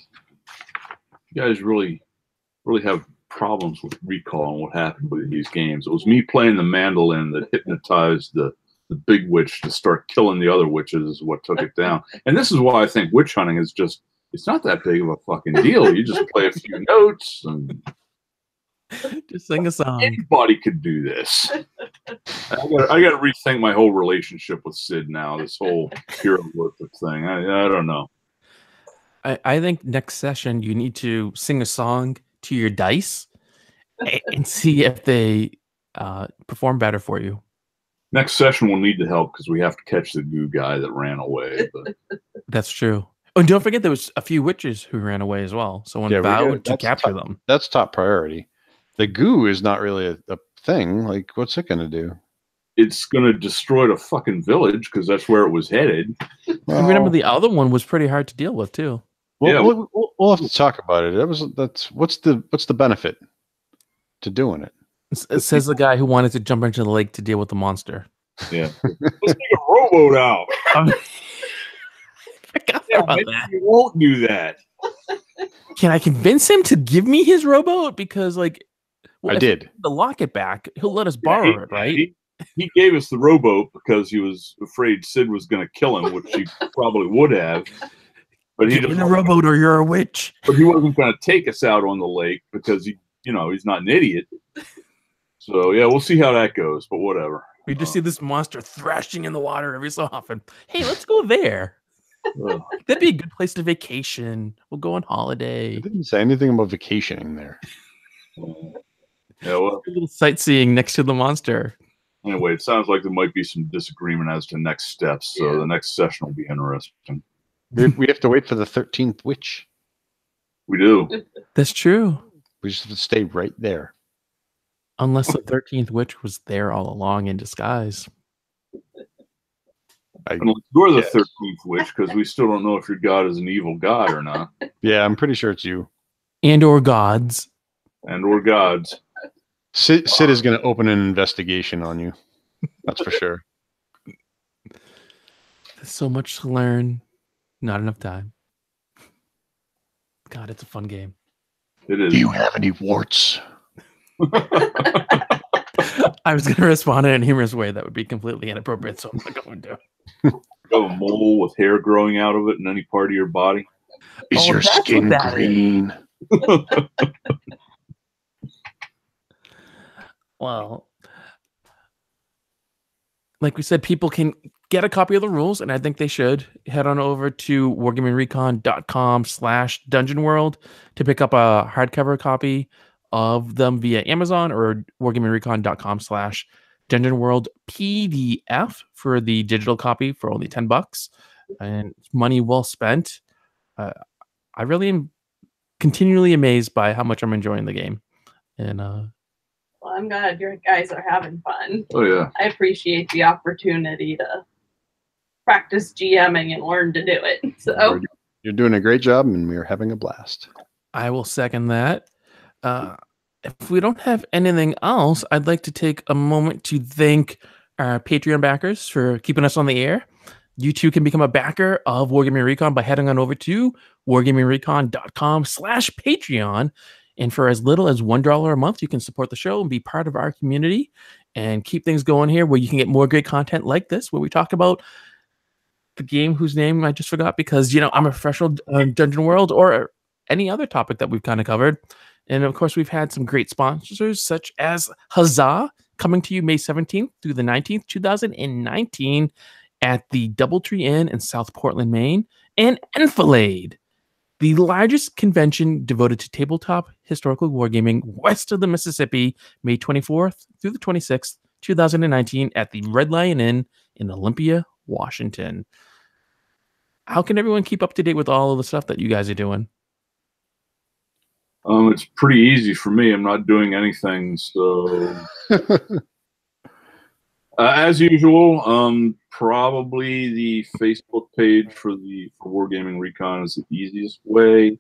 guys really have problems with recall and what happened with these games. It was me playing the mandolin that hypnotized the big witch to start killing the other witches is what took it down. And this is why I think witch hunting is just, it's not that big of a fucking deal. You just play a few notes and just sing a song. anybody could do this. I got to rethink my whole relationship with Sid now, this whole hero worship thing. I don't know. I think next session you need to sing a song to your dice and see if they perform better for you. Next session we'll need the help because we have to catch the goo guy that ran away. But That's true. Oh, and don't forget there was a few witches who ran away as well. Someone vowed to capture them. That's top priority. The goo is not really a thing. Like, what's it going to do? it's going to destroy the fucking village because that's where it was headed. I remember the other one was pretty hard to deal with too. Well, Yeah. we'll have to talk about it. That's what's the benefit to doing it? It says the guy who wanted to jump into the lake to deal with the monster. Yeah. Let's take a rowboat out. I forgot about Maybe that. you won't do that. Can I convince him to give me his rowboat? Because I if did. we the lock it back, he'll let us borrow it, right? He gave us the rowboat because he was afraid Sid was going to kill him, which he probably would have. But he Give me the rowboat or you're a witch. But he wasn't going to take us out on the lake because he's not an idiot. So yeah, we'll see how that goes. But whatever. We just see this monster thrashing in the water every so often. Hey, let's go there. That'd be a good place to vacation. We'll go on holiday. I didn't say anything about vacationing there. Yeah. Well, A little sightseeing next to the monster. anyway, it sounds like there might be some disagreement as to next steps. So the next session will be interesting. We have to wait for the 13th witch. We do. That's trure. We just have to stay right there. Unless the 13th witch was there all along in disguise. Unless you're the Yes. 13th witch, because we still don't know if your god is an evil god or not, Yeah, I'm pretty sure it's you. And or gods. and or gods. Sid is going to open an investigation on you. That's for sure. There's so much to learn. Not enough time. God, it's a fun game. It is. Do you have any warts? I was going to respond in a humorous way that would be completely inappropriate, so I'm not going to. You have a mole with hair growing out of it in any part of your body. Is Oh, your that's what skin that is. green? Well, like we said, people can get a copy of the rules, and I think they should head on over to wargamingrecon.com/Dungeon World to pick up a hardcover copy of them via Amazon, or wargamingrecon.com/Dungeon World PDF for the digital copy for only $10, and money well spent. I really am continually amazed by how much I'm enjoying the game, and Well, I'm glad you guys are having fun. Oh yeah. I appreciate the opportunity to practice GMing and learn to do it. So You're doing a great job, and we're having a blast. I will second that. If we don't have anything else, I'd like to take a moment to thank our Patreon backers for keeping us on the air. You too can become a backer of Wargaming Recon by heading on over to wargamingrecon.com/Patreon. And for as little as $1 a month, you can support the show and be part of our community and keep things going here, where you can get more great content like this, where we talk about the game whose name I just forgot because, I'm a professional Dungeon World, or any other topic that we've kind of covered. And of course, we've had some great sponsors such as Huzzah, coming to you May 17th through the 19th, 2019 at the Doubletree Inn in South Portland, Maine, and Enfilade, the largest convention devoted to tabletop historical wargaming west of the Mississippi, May 24th through the 26th, 2019 at the Red Lion Inn in Olympia, Washington. How can everyone keep up to date with all of the stuff that you guys are doing? It's pretty easy for me. I'm not doing anything, so as usual, probably the Facebook page for Wargaming Recon is the easiest way.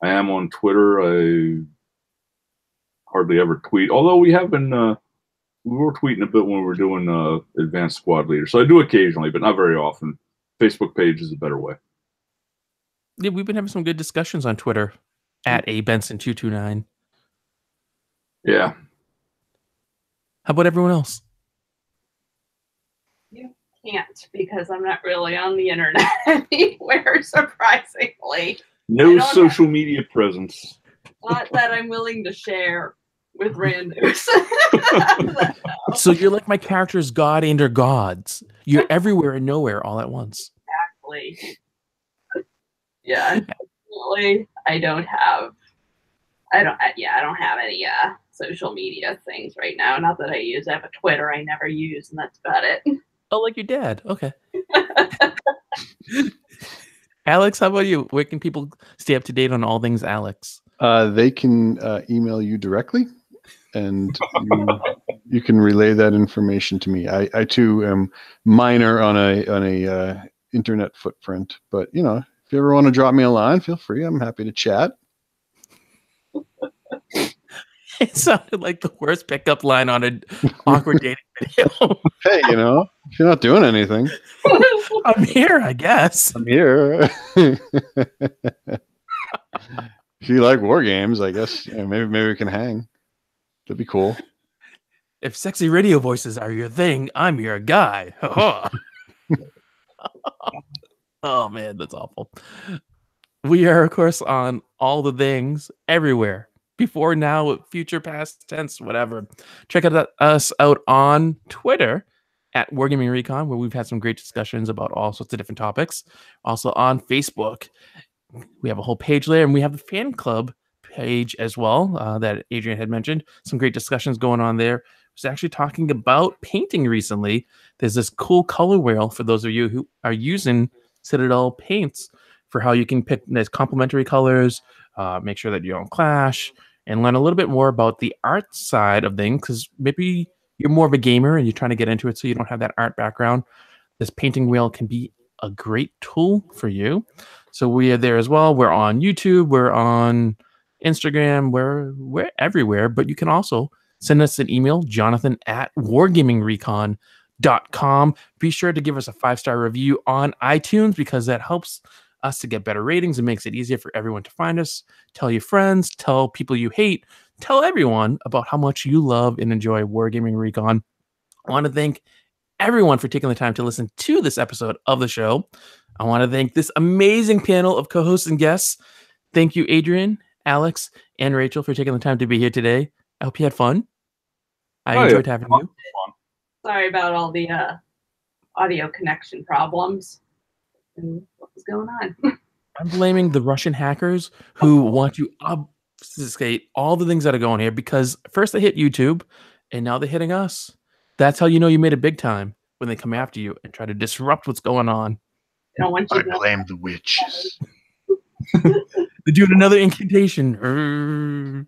I am on Twitter. I hardly ever tweet, although we have been we were tweeting a bit when we were doing Advanced Squad Leader, so I do occasionally, but not very often. Facebook page is a better way. Yeah, we've been having some good discussions on Twitter at abenson229. Yeah. How about everyone else? you can't, because I'm not really on the internet anywhere, surprisingly. No social media presence. Not that I'm willing to share with randos. So you're like my characters, God and or gods. You're everywhere and nowhere all at once. Exactly. Yeah, unfortunately, I don't have any social media things right now. Not that I use. I have a Twitter I never use, and that's about it. Oh, like your dad. Okay. Alex, how about you? Where can people stay up to date on all things Alex? They can email you directly, and you can relay that information to me. I too am minor on a internet footprint, but if you ever want to drop me a line, feel free. I'm happy to chat. It sounded like the worst pickup line on an awkward dating video. Hey, if you're not doing anything, I'm here, I guess. I'm here. If you like war games, I guess maybe we can hang. That'd be cool. If sexy radio voices are your thing, I'm your guy. Oh man, that's awful. We are, of course, on all the things everywhere. Before, now, future, past tense, whatever. Check us out on Twitter at Wargaming Recon, where we've had some great discussions about all sorts of different topics. Also on Facebook, we have a whole page there, and we have the fan club page as well that Adrian had mentioned. Some great discussions going on there. I was actually talking about painting recently. There's this cool color wheel for those of you who are using Citadel paints for how you can pick nice complementary colors, make sure that you don't clash, and learn a little bit more about the art side of things, because maybe you're more of a gamer and you're trying to get into it so you don't have that art background. This painting wheel can be a great tool for you. So we are there as well. We're on YouTube. We're on Instagram. We're everywhere. But you can also send us an email, jonathan@wargamingrecon.com. Be sure to give us a 5-star review on iTunes, because that helps us to get better ratings and makes it easier for everyone to find us. Tell your friends, tell people you hate, tell everyone about how much you love and enjoy Wargaming Recon. I want to thank everyone for taking the time to listen to this episode of the show. I want to thank this amazing panel of co-hosts and guests. Thank you, Adrian, Alex, and Rachel, for taking the time to be here today. I hope you had fun. I enjoyed having you. Sorry about all the audio connection problems. And what was going on? I'm blaming the Russian hackers who want to obfuscate all the things that are going here because first they hit YouTube and now they're hitting us. That's how you know you made it big time when they come after you and try to disrupt what's going on. I don't want you I to blame the witches. They're doing another incantation.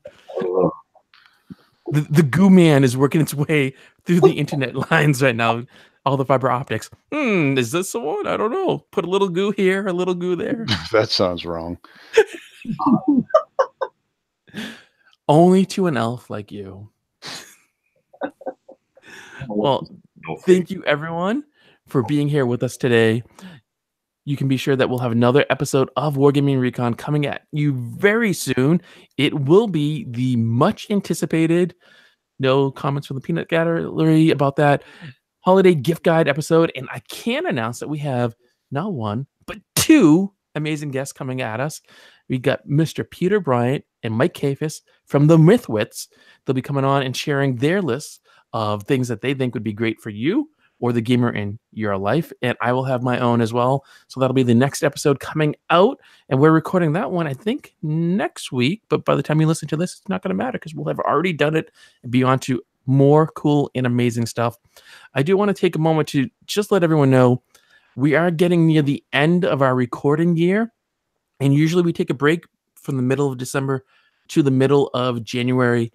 The goo man is working its way through the internet lines right now. All the fiber optics. Is this the one? I don't know. Put a little goo here, a little goo there. That sounds wrong. Only to an elf like you. Well, thank you everyone for being here with us today. You can be sure that we'll have another episode of Wargaming Recon coming at you very soon. It will be the much anticipated, no comments from the peanut gallery about that, holiday gift guide episode. And I can announce that we have not one, but two amazing guests coming at us. We got Mr. Peter Bryant and Mike Kafis from the Mythwits. They'll be coming on and sharing their lists of things that they think would be great for you or the gamer in your life. And I will have my own as well. So that'll be the next episode coming out. And we're recording that one, I think, next week. But by the time you listen to this, it's not going to matter because we'll have already done it and be on to more cool and amazing stuff. I do want to take a moment to just let everyone know we are getting near the end of our recording year. And usually we take a break from the middle of December to the middle of January.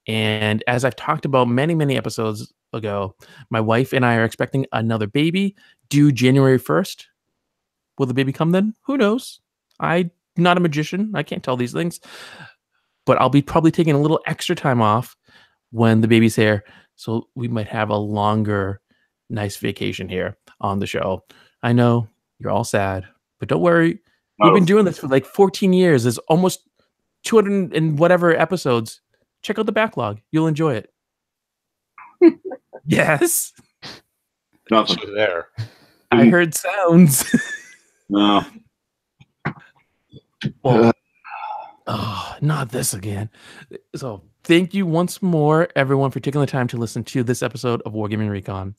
And as I've talked about many episodes ago, my wife and I are expecting another baby due January 1st. Will the baby come then? Who knows? I'm not a magician. I can't tell these things. But I'll be probably taking a little extra time off when the baby's here. So we might have a longer, nice vacation here on the show. I know you're all sad, but don't worry. We've been doing this for like 14 years. There's almost 200 and whatever episodes. Check out the backlog. You'll enjoy it. Yes. Nothing. So there. I heard sounds. No. Well, oh, not this again. So thank you once more, everyone, for taking the time to listen to this episode of Wargaming Recon.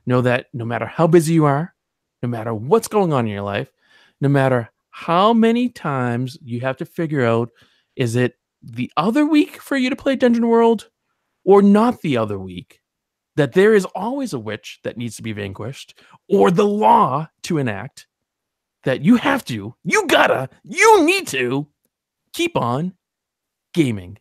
Know that no matter how busy you are, no matter what's going on in your life, no matter how many times you have to figure out, is it the other week for you to play Dungeon World or not the other week, that there is always a witch that needs to be vanquished or the law to enact, that you have to, you gotta, you need to keep on gaming.